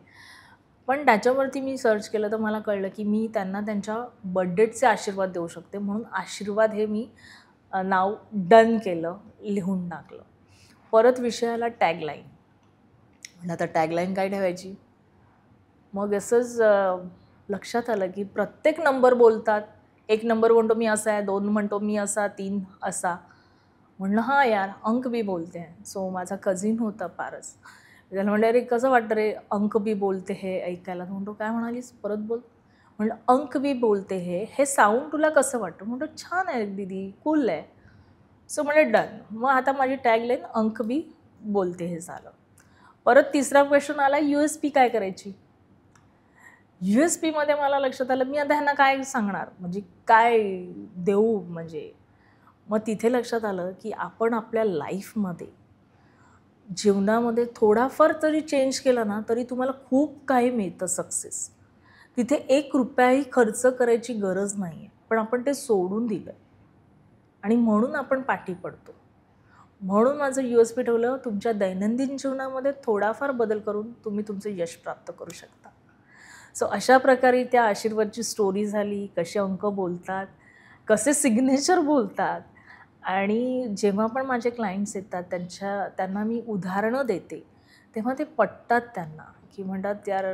पण त्याच्यावरती मी सर्च केलं तर मला कळलं की मी त्यांना त्यांच्या बर्थ डेटचे आशीर्वाद देऊ शकते. म्हणून आशीर्वाद हे मी नाव डन केलं, लिहून टाकलं. परत विषयाला टॅगलाईन. म्हणलं आता टॅगलाईन काय ठेवायची. मग असंच लक्षात आलं की प्रत्येक नंबर बोलतात. 1 नंबर म्हणतो मी असा आहे, 2 म्हणतो मी असा, 3 असा. म्हणलं हां यार अंक बी बोलते आहे. सो माझा कझिन होता पारस, त्याला म्हणलं अरे कसं वाटतं रे अंक बी बोलते हे ऐकायला. म्हणतो काय म्हणालीस परत बोल. म्हणलं अंक बी बोलते हे साऊंड तुला कसं वाटतं. म्हणतो छान आहे दीदी, कूल आहे. सो म्हणलं डन. मग आता माझी टॅगलाईन अंक बी बोलते हे झालं. परत तिसरा क्वेश्चन आला, USP काय करायची. USPमध्ये मला लक्षात आलं मी आता ह्यांना काय सांगणार, म्हणजे काय देऊ म्हणजे. मग तिथे लक्षात आलं की आपण आपल्या लाईफमध्ये जीवनामध्ये थोडाफार तरी चेंज केला ना तरी तुम्हाला खूप काही मिळतं सक्सेस. तिथे 1 रुपयाही खर्च करायची गरज नाही आहे, पण आपण ते सोडून दिलं आणि म्हणून आपण पाठी पडतो. म्हणून माझं USP ठेवलं, तुमच्या दैनंदिन जीवनामध्ये थोडाफार बदल करून तुम्ही तुमचं यश प्राप्त करू शकता. सो अशा प्रकारे त्या आशीर्वादची स्टोरी झाली, कसे अंक बोलतात, कसे सिग्नेचर बोलतात. आणि जेव्हा पण माझे क्लायंट्स येतात त्यांना मी उदाहरणं देते तेव्हा ते पटतात त्यांना, की म्हणतात यार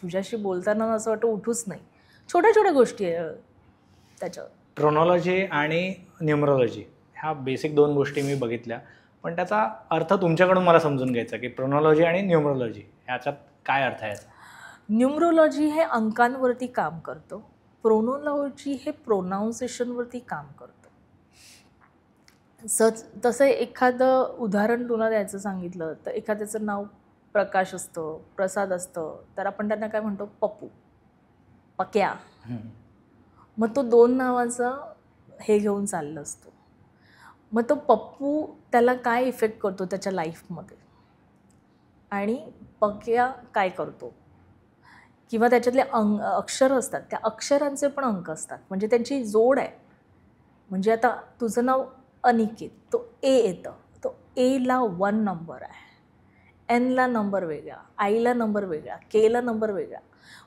तुझ्याशी बोलताना असं वाटतं उठूच नाही. छोट्या छोट्या गोष्टी आहे त्याच्यावर. प्रोनॉलॉजी आणि न्यूमरोलॉजी ह्या बेसिक 2 गोष्टी मी बघितल्या. पण त्याचा अर्थ तुमच्याकडून मला समजून घ्यायचा की प्रोनॉलॉजी आणि न्यूमरोलॉजी ह्याच्यात काय अर्थ आहे याचा. न्यूमरोलॉजी हे अंकांवरती काम करतं, प्रोनोलॉजी हे प्रोनाऊन्सेशनवरती काम करतं. तसं एखादं उदाहरण तुला द्यायचं सांगितलं तर एखाद्याचं नाव प्रकाश असतं, प्रसाद असतं, तर आपण त्यांना काय म्हणतो, पप्पू, पक्या. मग तो 2 नावाचं हे घेऊन चाललं असतो. मग तो पप्पू त्याला काय इफेक्ट करतो त्याच्या लाईफमध्ये आणि पक्या काय करतो, किंवा त्याच्यातले अक्षर असतात, त्या अक्षरांचे पण अंक असतात, म्हणजे त्यांची जोड आहे. म्हणजे आता तुझं नाव अनिकेत, तो ए येतं, तो एला 1 नंबर आहे, एनला नंबर वेगळा, आईला नंबर वेगळा, केला नंबर वेगळा.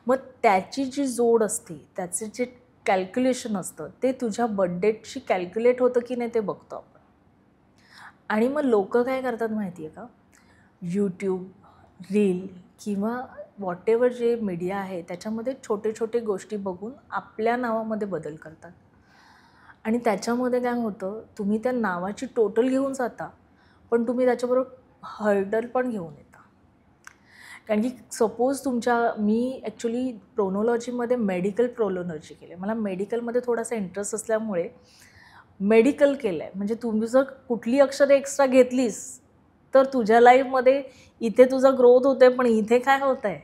मग त्याची जी जोड असते, त्याचे जे कॅल्क्युलेशन असतं ते तुझ्या बर्थडेटशी कॅल्क्युलेट होतं की नाही ते बघतो आपण. आणि मग लोक काय करतात माहिती आहे का, यूट्यूब, रील किंवा व्हॉटेवर जे मीडिया आहे त्याच्यामध्ये छोटे छोटे गोष्टी बघून आपल्या नावामध्ये बदल करतात. आणि त्याच्यामध्ये काय होतं, तुम्ही त्या नावाची टोटल घेऊन जाता, पण तुम्ही त्याच्याबरोबर हर्डल पण घेऊन येता. कारण की सपोज मी ॲक्च्युली प्रोनोलॉजीमध्ये मेडिकल प्रोनोलॉजी केली. मला मेडिकलमध्ये थोडासा इंटरेस्ट असल्यामुळे मेडिकल केलं आहे. म्हणजे तुम्ही जर कुठली अक्षरे एक्स्ट्रा घेतलीस तर तुझ्या लाईफमध्ये इथे तुझा ग्रोथ होते, पण इथे काय होतं आहे,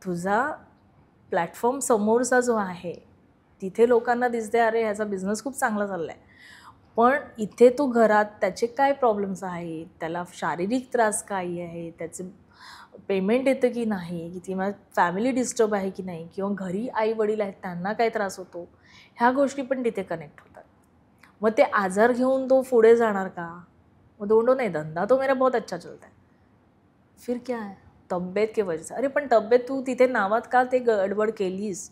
तुझा प्लॅटफॉर्म समोरचा जो आहे तिथे लोकांना दिसते अरे ह्याचा बिझनेस खूप चांगला चालला आहे, पण इथे तू घरात त्याचे काय प्रॉब्लेम्स आहेत, त्याला शारीरिक त्रास काय आहे, त्याचे पेमेंट येतं की नाही, किंवा फॅमिली डिस्टर्ब आहे की नाही, किंवा घरी आई वडील आहेत त्यांना काय त्रास होतो, ह्या गोष्टी पण तिथे कनेक्ट होतात. मग ते आजार घेऊन तो पुढे जाणार का, मग दोंडो नाही, धंदा तो मेरा बहुत अच्छा चलता है, फिर क्या है, तब्येत के वजह से. अरे पण तब्येत तू तिथे नावात का ते गडबड केलीस,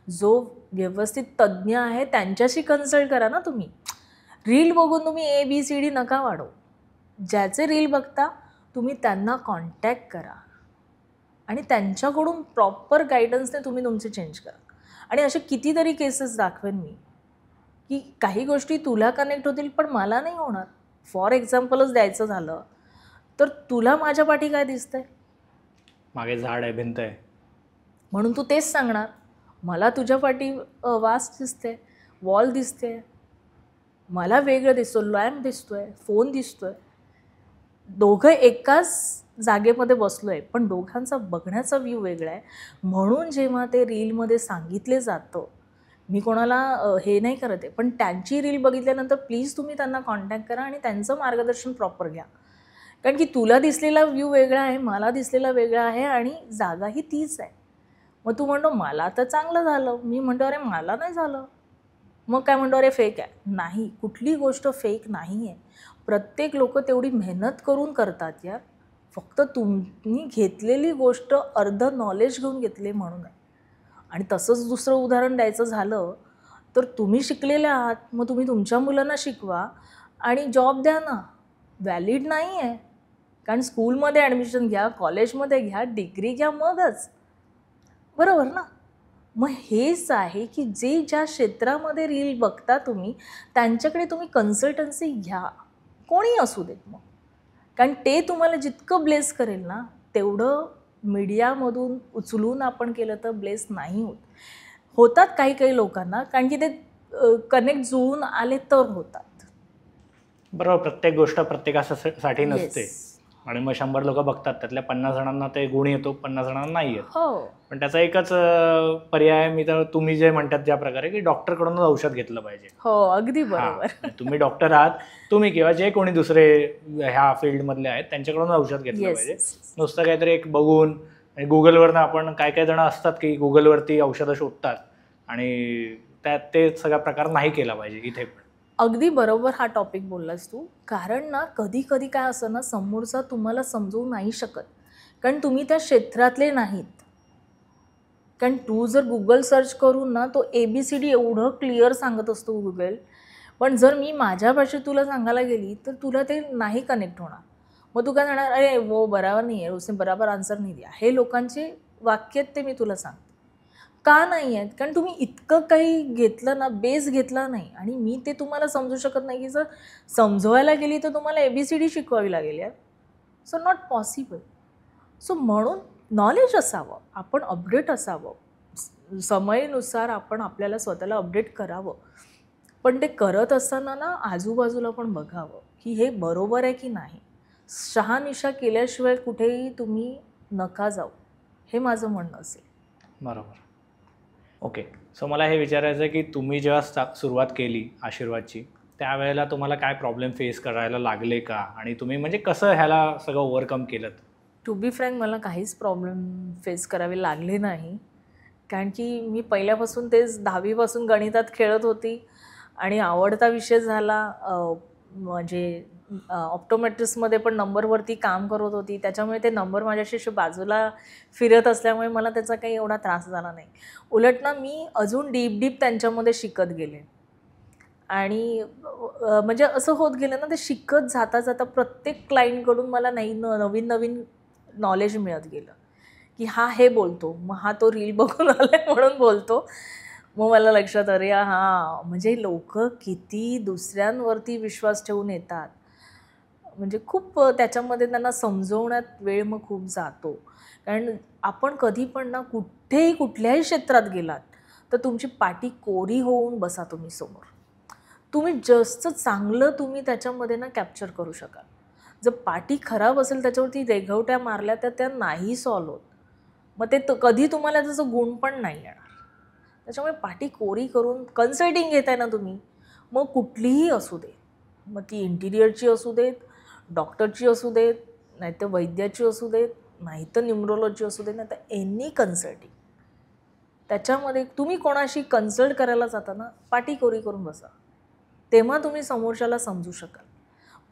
जो व्यवस्थित तज्ज्ञ आहे त्यांच्याशी कन्सल्ट करा ना तुम्ही. रील बघून तुम्ही ABCD नका वाढव. ज्याचे रील बघता तुम्ही त्यांना कॉन्टॅक्ट करा आणि त्यांच्याकडून प्रॉपर गायडन्सने तुम्ही तुमचे चेंज करा. आणि असे कितीतरी केसेस दाखवेन मी की काही गोष्टी तुला कनेक्ट होतील पण मला नाही होणार. फॉर एक्झाम्पलच द्यायचं झालं तर तुला माझ्या पाठी काय दिसतंय, मागे झाड आहे, भिंत आहे, म्हणून तू तेच सांगणार. मला तुझ्या पाठी वास दिसते, वॉल दिसते, मला वेगळं दिसतो, लॅम्प दिसतोय, फोन दिसतोय. दोघं एकाच जागेमध्ये बसलो आहे पण दोघांचा बघण्याचा व्ह्यू वेगळा आहे. म्हणून जेव्हा ते रीलमध्ये सांगितले जातं, मी कोणाला हे नाही करत आहे, पण त्यांची रील बघितल्यानंतर प्लीज तुम्ही त्यांना कॉन्टॅक्ट करा आणि त्यांचं मार्गदर्शन प्रॉपर घ्या. कारण की तुला दिसलेला व्ह्यू वेगळा आहे, मला दिसलेला वेगळा आहे आणि जागाही तीच आहे. मग तू म्हणतो मला तर चांगलं झालं, मी म्हणतो अरे मला नाही झालं. मग काय म्हणतो अरे फेक आहे. नाही, कुठली गोष्ट फेक नाही आहे. प्रत्येक लोक तेवढी मेहनत करून करतात यार. फक्त तुम्ही घेतलेली गोष्ट अर्ध नॉलेज घेऊन घेतले म्हणून आहे. आणि तसंच दुसरं उदाहरण द्यायचं झालं तर तुम्ही शिकलेले आहात, मग तुम्ही तुमच्या मुलांना शिकवा आणि जॉब द्या ना. व्हॅलिड नाही आहे, कारण स्कूलमध्ये ॲडमिशन घ्या, कॉलेजमध्ये घ्या, डिग्री घ्या, मगच बरोबर ना. मग हेच आहे की जे ज्या क्षेत्रामध्ये रील बघता तुम्ही त्यांच्याकडे तुम्ही कन्सल्टन्सी घ्या, कोणी असू देत. मग कारण ते तुम्हाला जितकं ब्लेस करेल ना तेवढं मीडियामधून उचलून आपण केलं तर ब्लेस नाही होत. होतात काही काही लोकांना, कारण की ते कनेक्ट जुळून आले तर होतात. बरोबर. प्रत्येक गोष्ट प्रत्येकासाठी नसते. आणि मग 100 लोक बघतात, त्यातल्या 50 जणांना ते गुण येतो, 50 जणांना नाही येत. पण त्याचा एकच पर्याय मी तर तुम्ही जे म्हणतात ज्या प्रकारे की डॉक्टरकडूनच औषध घेतलं पाहिजे. हो, अगदी बरोबर. तुम्ही डॉक्टर आहात, तुम्ही किंवा जे कोणी दुसरे ह्या फील्डमधले आहेत त्यांच्याकडून औषध घेतलं पाहिजे. नुसतं काहीतरी एक बघून, गुगलवरनं आपण काय काय जण असतात की गुगलवरती औषधं शोधतात आणि त्यात ते सगळा प्रकार नाही केला पाहिजे इथे पण. अगदी बरोबर हा टॉपिक बोललास तू. कारण ना कधी कधी काय असं ना, समोरचा तुम्हाला समजवू नाही शकत कारण तुम्ही त्या क्षेत्रातले नाहीत. कारण तू जर गुगल सर्च करून ना तो ABCD एवढं क्लिअर सांगत असतो गुगल, पण जर मी माझ्या भाषेत तुला सांगायला गेली तर तुला ते नाही कनेक्ट होणार. मग तू काय म्हणणार, अरे वो बराबर नाही आहे, उसने बराबर आन्सर नाही दिया. हे लोकांचे वाक्यात ते मी तुला सांगते. का नाही आहेत? कारण तुम्ही इतकं काही घेतलं ना, बेस घेतला नाही. आणि मी ते तुम्हाला समजू शकत नाही, की जर समजवायला गेली तर तुम्हाला ABCD शिकवावी लागेल यार. So not possible. सो म्हणून नॉलेज असावं, आपण अपडेट असावं. समयीनुसार आपण आपल्याला स्वतःला अपडेट करावं. पण ते करत असताना ना आजूबाजूला पण बघावं, की हे बरोबर आहे की नाही. शहानिशा केल्याशिवाय कुठेही तुम्ही नका जाऊ, हे माझं म्हणणं असेल. बरोबर. ओके. सो मला हे विचारायचं आहे की तुम्ही जेव्हा सुरुवात केली आशीर्वादची, त्यावेळेला तुम्हाला काय प्रॉब्लेम फेस करायला लागले का? आणि तुम्ही म्हणजे कसं ह्याला सगळं ओव्हरकम केलंत? टू बी फ्रँक मला काहीच प्रॉब्लेम फेस करावे लागले नाही. कारण की मी पहिल्यापासून तेच 10वी गणितात खेळत होती आणि आवडता विषय झाला. म्हणजे ऑप्टोमेट्रिक्समध्ये पण नंबरवरती काम करत होती. त्याच्यामुळे ते नंबर माझ्याशी असे बाजूला फिरत असल्यामुळे मला त्याचा काही एवढा त्रास झाला नाही. उलट ना मी अजून डीप त्यांच्यामध्ये शिकत गेले. आणि म्हणजे असं होत गेलं ना, ते शिकत जाता प्रत्येक क्लायंटकडून मला नवीन नॉलेज मिळत गेलं, की हा हे बोलतो, मग हा तो रील बघून आलाय म्हणून बोलतो. मग मला लक्षात अरे हां, म्हणजे लोकं किती दुसऱ्यांवरती विश्वास ठेवून येतात. म्हणजे खूप त्याच्यामध्ये त्यांना समजवण्यात वेळ मग खूप जातो. कारण आपण कधी पण ना कुठेही कुठल्याही क्षेत्रात गेलात, तर तुमची पाठी कोरी होऊन बसा तुम्ही समोर. तुम्ही जास्त चांगलं तुम्ही त्याच्यामध्ये ना कॅप्चर करू शकाल. जर पाटी खराब असेल त्याच्यावरती रेघवट्या मारल्या तर त्या नाही सॉल्व्ह होत. मग ते कधी तुम्हाला त्याचं गुण पण नाही येणार. त्याच्यामुळे पाटी कोरी करून कन्सल्टिंग घेताय ना तुम्ही, मग कुठलीही असू दे. मग ती इंटिरियरची असू देत, डॉक्टरची असू देत, नाहीतर वैद्याची असू देत, नाहीतर न्यूमरोलॉजी असू देत, नाहीतर एनी कन्सल्टिंग. त्याच्यामध्ये तुम्ही कोणाशी कन्सल्ट करायला जाता ना, पाटी कोरी करून बसा. तेव्हा तुम्ही समोरच्याला समजू शकाल.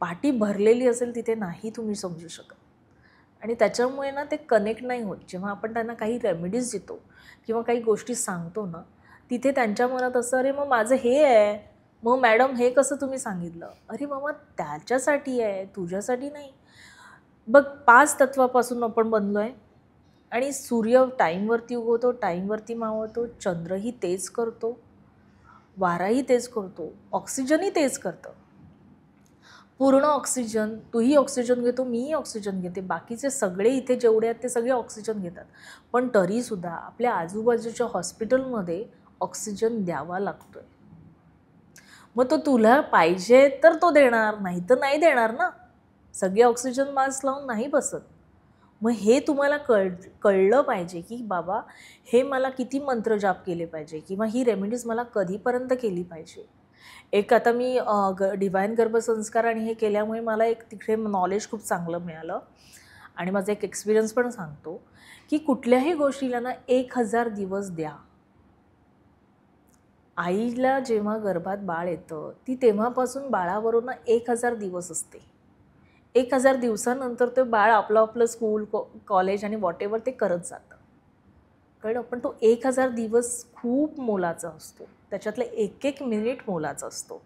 पाटी भरलेली असेल तिथे नाही तुम्ही समजू शकत. आणि त्याच्यामुळे ना ते कनेक्ट नाही होत. जेव्हा आपण त्यांना काही रेमेडीज देतो किंवा काही गोष्टी सांगतो ना, तिथे त्यांच्या मनात असं अरे मग माझं हे आहे, मग मॅडम हे कसं तुम्ही सांगितलं? अरे बाबा त्याच्यासाठी आहे, तुझ्यासाठी नाही. बघ 5 तत्वापासून आपण बनलो आहे. आणि सूर्य टाईमवरती उगवतो, टाईमवरती मावळतो, चंद्रही तेच करतो, वाराही तेच करतो, ऑक्सिजनही तेच करतं. पूर्ण ऑक्सिजन, तूही ऑक्सिजन घेतो, मीही ऑक्सिजन घेते, बाकीचे सगळे इथे जेवढे आहेत ते सगळे ऑक्सिजन घेतात. पण तरीसुद्धा आपल्या आजूबाजूच्या हॉस्पिटलमध्ये ऑक्सिजन द्यावा लागतोय. मग तो तुला पाहिजे तर तो देणार, नाही तर नाही देणार ना. सगळे ऑक्सिजन मास्क लावून नाही बसत. मग हे तुम्हाला कळलं पाहिजे की बाबा हे मला किती मंत्रजाप केले पाहिजे किंवा ही रेमेडीज मला कधीपर्यंत केली पाहिजे. एक आता मी डिवाइन गर्भसंस्कार आणि हे केल्यामुळे मला एक तिकडे नॉलेज खूप चांगलं मिळालं. आणि माझा एक एक्सपिरियन्स पण सांगतो की कुठल्याही गोष्टीला ना 1000 दिवस द्या. आईला जेव्हा गर्भात बाळ येतं ती तेव्हापासून बाळाबरोबर ना 1000 दिवस असते. 1000 दिवसानंतर ते बाळ आपलं स्कूल कॉलेज आणि व्हॉटेवर ते करत जातं. कळलं. पण तो 1000 दिवस खूप मोलाचा असतो. त्याच्यातलं एक मिनिट मोलाचा असतो.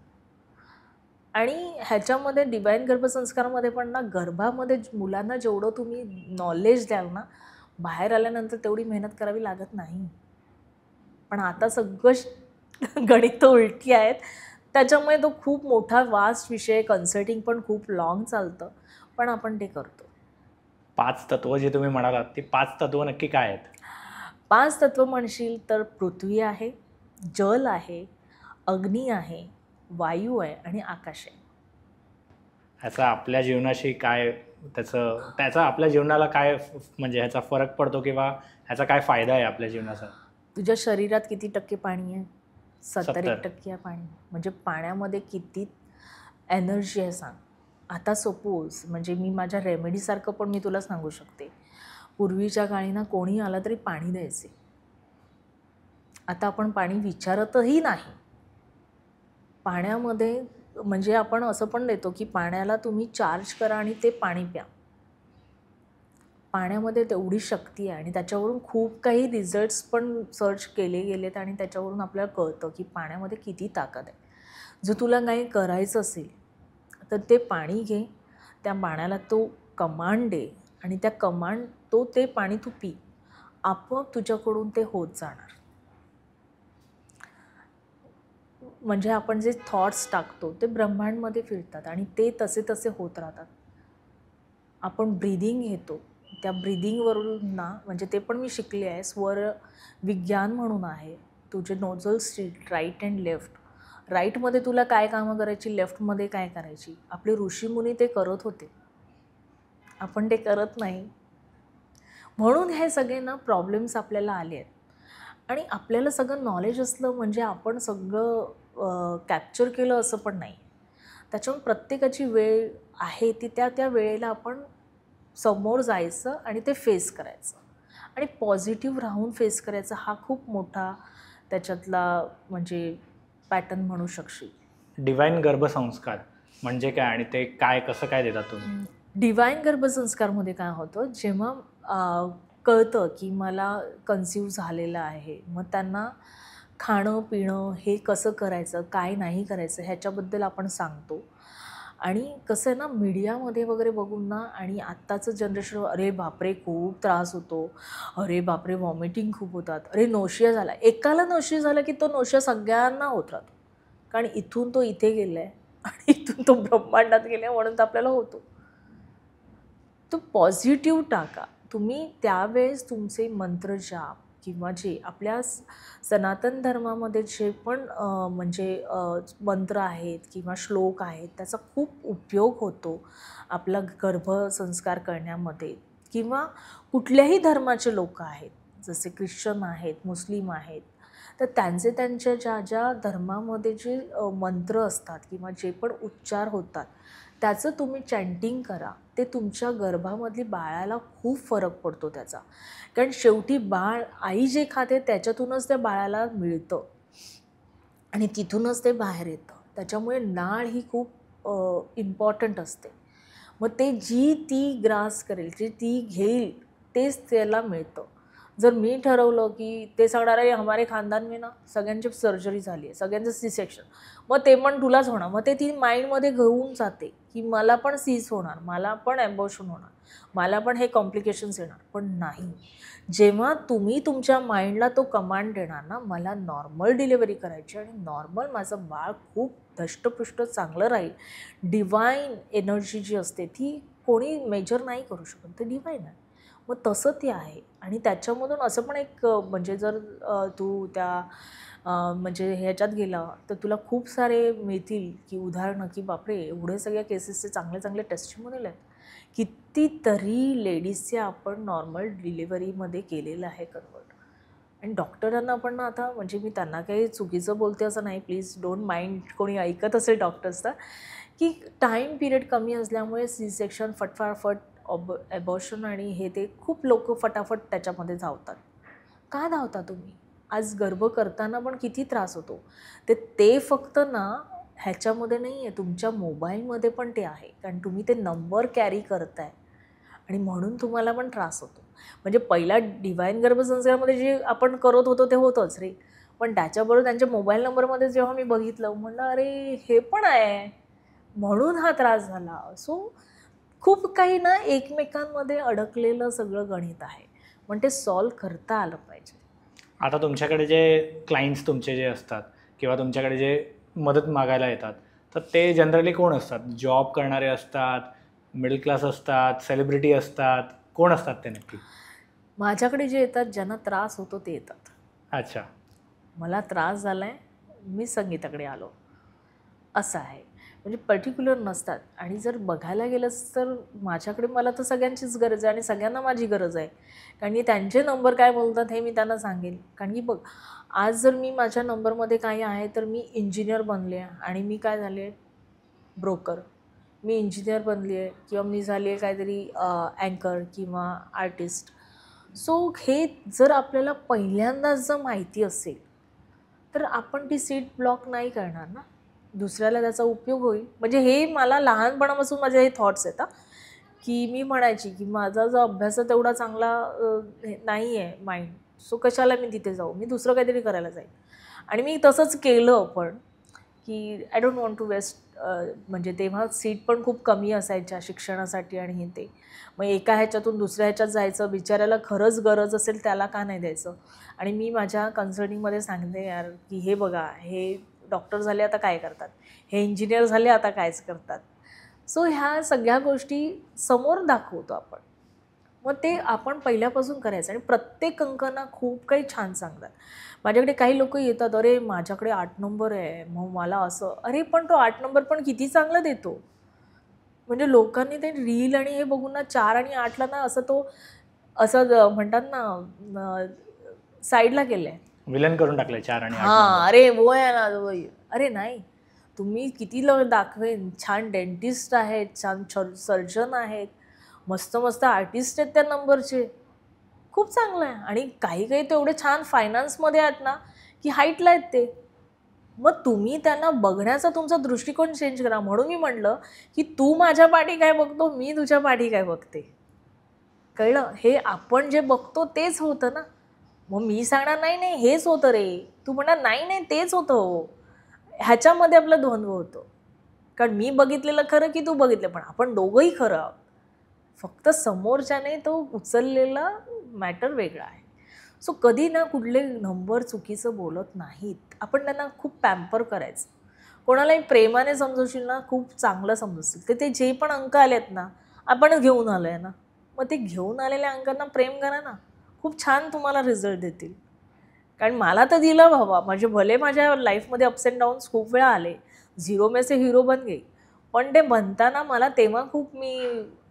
आणि ह्याच्यामध्ये डिवाइन गर्भसंस्कारामध्ये पण ना गर्भामध्ये मुलांना जेवढं तुम्ही नॉलेज द्याल ना, बाहेर आल्यानंतर तेवढी मेहनत करावी लागत नाही. पण आता सगळं गणितं उलटी आहेत. त्याच्यामुळे तो खूप मोठा वास्ट विषय, कन्सल्टिंग पण खूप लाँग चालतं. पण आपण ते करतो. 5 तत्व जे तुम्ही म्हणालात, ती 5 तत्व नक्की काय आहेत? 5 तत्व म्हणशील तर पृथ्वी आहे, जल आहे, अग्नी आहे, वायू आहे आणि आकाश आहे. ह्याचा आपल्या जीवनाशी काय त्याचा आपल्या जीवनाला काय म्हणजे ह्याचा फरक पडतो किंवा ह्याचा काय फायदा आहे आपल्या जीवनाचा? तुझ्या शरीरात किती टक्के पाणी आहे? 70% 70. आहे पाणी. म्हणजे पाण्यामध्ये किती एनर्जी आहे सांग. आता सपोज म्हणजे मी माझ्या रेमेडीसारखं पण मी तुला सांगू शकते. पूर्वीच्या काळी ना कोणी आलं तरी पाणी द्यायचे. आता आपण पाणी विचारतही नाही. पाण्यामध्ये म्हणजे आपण असं पण देतो की पाण्याला तुम्ही चार्ज करा आणि ते पाणी प्या. पाण्यामध्ये तेवढी शक्ती आहे आणि त्याच्यावरून खूप काही रिझल्ट्स पण सर्च केले गेलेत आणि त्याच्यावरून आपल्याला कळतं की पाण्यामध्ये किती ताकद आहे. जर तुला काही करायचं असेल तर ते पाणी घे, त्या पाण्याला तो कमांड दे आणि त्या ते पाणी तू पी. आपोआप तुझ्याकडून ते होत जाणार. म्हणजे आपण जे थॉट्स टाकतो ते ब्रह्मांडमध्ये फिरतात आणि ते तसे तसे होत राहतात. आपण ब्रीदिंग घेतो, त्या ब्रीदिंगवरून ना, म्हणजे ते पण मी शिकले आहे, स्वर विज्ञान म्हणून आहे. तुझे nozzle street right and left, राईटमध्ये तुला काय कामं करायची, लेफ्टमध्ये काय करायची. आपले ऋषीमुनी ते करत होते, आपण ते करत नाही. म्हणून हे सगळे ना प्रॉब्लेम्स आपल्याला आले आहेत. आणि आपल्याला सगळं नॉलेज असलं म्हणजे आपण सगळं कॅप्चर केलं असं पण नाही. त्याच्यामुळे प्रत्येकाची वेळ आहे ती त्या त्या वेळेला आपण समोर जायचं आणि ते फेस करायचं आणि पॉझिटिव्ह राहून फेस करायचा. हा खूप मोठा त्याच्यातला म्हणजे पॅटर्न म्हणू शकशील. डिवाइन गर्भसंस्कार म्हणजे काय आणि ते काय कसं काय देतात तुम्ही? डिवाइन गर्भसंस्कारमध्ये काय होतं, जेव्हा कळतं की मला कन्सिव्ह झालेलं आहे, मग त्यांना खाणं पिणं हे कसं करायचं, काय नाही करायचं ह्याच्याबद्दल आपण सांगतो. आणि कसं आहे ना, मीडियामध्ये वगैरे बघून ना, आणि आत्ताचं जनरेशन, अरे बापरे खूप त्रास होतो, अरे बापरे वॉमिटिंग खूप होतात, अरे नोशिया झाला. एकाला नोशिया झाला की तो नोशिया सगळ्यांना होत राहतो, कारण इथून तो इथे गेला आहे आणि इथून तो ब्रह्मांडात गेला आहे म्हणून तर आपल्याला होतो. तो पॉझिटिव्ह टाका तुम्ही. त्यावेळेस तुमचे मंत्र जाप किंवा जे आपल्या सनातन धर्मामध्ये जे पण म्हणजे मंत्र आहेत किंवा श्लोक आहेत त्याचा खूप उपयोग होतो आपला गर्भसंस्कार करण्यामध्ये. किंवा कुठल्याही धर्माचे लोक आहेत, जसे ख्रिश्चन आहेत, मुस्लिम आहेत, तर त्यांच्या ज्या ज्या धर्मामध्ये जे मंत्र असतात किंवा जे पण उच्चार होतात त्याचं तुम्ही चॅन्टिंग करा. ते तुमच्या गर्भामधली बाळाला खूप फरक पडतो त्याचा. कारण शेवटी बाळ आई जे खाते त्याच्यातूनच त्या बाळाला मिळतं आणि तिथूनच ते बाहेर येतं. त्याच्यामुळे नाळ ही खूप इम्पॉर्टंट असते. मग ते जी ती ग्रास करेल, जी ती घेईल तेच त्याला मिळतं. जर मी ठरवलं की ते सांगणार आहे हमारे खानदान में ना सगळ्यांची सर्जरी झाली आहे, सगळ्यांचं सी सेक्शन, मग ते पण तुलाच होणार. मग ते ती माइंडमध्ये घेऊन जाते की मला पण सीज होणार, मला पण ॲबॉर्शन होणार, मला पण हे कॉम्प्लिकेशन्स येणार. पण नाही, जेव्हा तुम्ही तुमच्या माइंडला तो कमांड देणार ना, मला नॉर्मल डिलिव्हरी करायची आणि नॉर्मल माझं बाळ खूप धष्टपुष्ट चांगलं राहील, डिवाईन एनर्जी जी असते ती कोणी मेजर नाही करू शकत, ते डिवाईन आहे. मग तसं ते आहे. आणि त्याच्यामधून असं पण एक म्हणजे जर तू त्या म्हणजे ह्याच्यात गेला तर तुला खूप सारे मिळतील की उदाहरणं की बापरे एवढे सगळ्या केसेसचे चांगले चांगले टेस्टिमोनियल आहेत. कितीतरी लेडीजचे आपण नॉर्मल डिलिव्हरीमध्ये केलेलं आहे कन्वर्ट. आणि डॉक्टरांना पण ना आता, म्हणजे मी त्यांना काही चुकीचं बोलते असं नाही, प्लीज डोंट माइंड कोणी ऐकत असेल डॉक्टर्सचा, की टाईम पिरियड कमी असल्यामुळे सी सेक्शन फटफाफट ॲबॉर्शन आणि हे ते खूप लोक फटाफट त्याच्यामध्ये धावतात. का धावता तुम्ही? आज गर्भ करताना पण किती त्रास होतो. ते फक्त ना ह्याच्यामध्ये नाही आहे, तुमच्या मोबाईलमध्ये पण ते आहे. कारण तुम्ही ते नंबर कॅरी करताय आणि म्हणून तुम्हाला पण त्रास होतो. म्हणजे पहिला डिवाईन गर्भसंस्कारमध्ये जे आपण करत होतो ते होतंच रे, पण त्याच्याबरोबर त्यांच्या मोबाईल नंबरमध्ये जेव्हा मी बघितलं म्हणलं अरे हे पण आहे, म्हणून हा त्रास झाला. सो खूप काही ना एकमेकांमध्ये अडकलेलं सगळं गणित आहे, पण ते सॉल्व करता आलं पाहिजे. आता तुमच्याकडे जे क्लायंट्स तुमचे जे असतात किंवा तुमच्याकडे जे मदत मागायला येतात, तर ते जनरली कोण असतात? जॉब करणारे असतात, मिडल क्लास असतात, सेलिब्रिटी असतात, कोण असतात ते नक्की? माझ्याकडे जे येतात, ज्यांना त्रास होतो ते येतात. अच्छा. मला त्रास झाला आहे, मी संगीताकडे आलो, असं आहे. म्हणजे पर्टिक्युलर नसतात. आणि जर बघायला गेलंच तर माझ्याकडे मला तर सगळ्यांचीच गरज आहे आणि सगळ्यांना माझी गरज आहे. कारण की त्यांचे नंबर काय बोलतात हे मी त्यांना सांगेल. कारण की बघ, आज जर मी माझ्या नंबरमध्ये काही आहे तर मी इंजिनियर बनले आहे आणि मी काय झाले ब्रोकर, मी इंजिनियर बनली आहे किंवा मी झाली आहे काहीतरी अँकर किंवा आर्टिस्ट. सो हे जर आपल्याला पहिल्यांदाच जर माहिती असेल तर आपण ती सीट ब्लॉक नाही करणार ना, दुसऱ्याला त्याचा उपयोग होईल. म्हणजे हे मला लहानपणापासून माझे हे थॉट्स आहेत की मी म्हणायची की माझा जो अभ्यास तेवढा चांगला नाही आहे माइंड, सो कशाला मी तिथे जाऊ, मी दुसरं काहीतरी करायला जाईल. आणि मी तसंच केलं पण, की I don't want to waste. म्हणजे तेव्हा सीट पण खूप कमी असायच्या शिक्षणासाठी आणि हे ते. मग एका ह्याच्यातून दुसऱ्या ह्याच्यात जायचं, बिचाऱ्याला खरंच गरज असेल त्याला का नाही द्यायचं. आणि मी माझ्या कन्सल्टिंगमध्ये सांगते यार की हे बघा, हे डॉक्टर झाले आता काय करतात, हे इंजिनियर झाले आता कायच करतात. सो ह्या सगळ्या गोष्टी समोर दाखवतो आपण. मग ते आपण पहिल्यापासून करायचं. आणि प्रत्येक अंकांना खूप काही छान सांगतात. माझ्याकडे काही लोक येतात, अरे माझ्याकडे 8 नंबर आहे, मग मला असं. अरे पण तो 8 नंबर पण किती चांगला देतो. म्हणजे लोकांनी ते रील आणि हे बघून ना 4 आणि 8ला ना असं तो असं म्हणतात ना साईडला केलंय. विलन करून टाकलंय 4 आणि 8 हां, अरे वो आहे ना वही. अरे नाही, तुम्ही किती दाखवेन, छान डेंटिस्ट आहेत, छान सर्जन आहेत, मस्त मस्त आर्टिस्ट आहेत त्या नंबरचे. खूप चांगलं आहे. आणि काही काही तेवढे छान फायनान्समध्ये आहेत ना की हाईटला आहेत ते. मग तुम्ही त्यांना बघण्याचा तुमचा दृष्टिकोन चेंज करा. म्हणून मी म्हटलं की तू माझ्या पाठी काय बघतो, मी तुझ्या पाठी काय बघते. कळलं? हे आपण जे बघतो तेच होतं ना. मग मी सांगणार नाही नाही हेच होतं रे, तू म्हणणार नाही नाही तेच होतं हो. ह्याच्यामध्ये आपला द्वंद्व होतो. कारण मी बघितलेलं खरं की तू बघितलं, पण आपण दोघंही खरं आहोत. फक्त समोरच्याने तो उचललेला मॅटर वेगळा आहे. सो कधी ना कुठले नंबर चुकीचं बोलत नाहीत. आपण त्यांना खूप पॅम्पर करायचं. कोणालाही प्रेमाने समजवशील ना खूप चांगलं समजतील. ते जे पण अंक आलेत ना आपणच घेऊन आलो आहे ना, मग ते घेऊन आलेल्या अंकांना प्रेम करा ना, खूप छान तुम्हाला रिझल्ट देतील. कारण मला तर दिलं बाबा. म्हणजे भले माझ्या लाईफमध्ये अप्स अँड डाऊन्स खूप वेळा आले, झिरो में से हिरो बन गई, पण ते बनताना मला तेव्हा खूप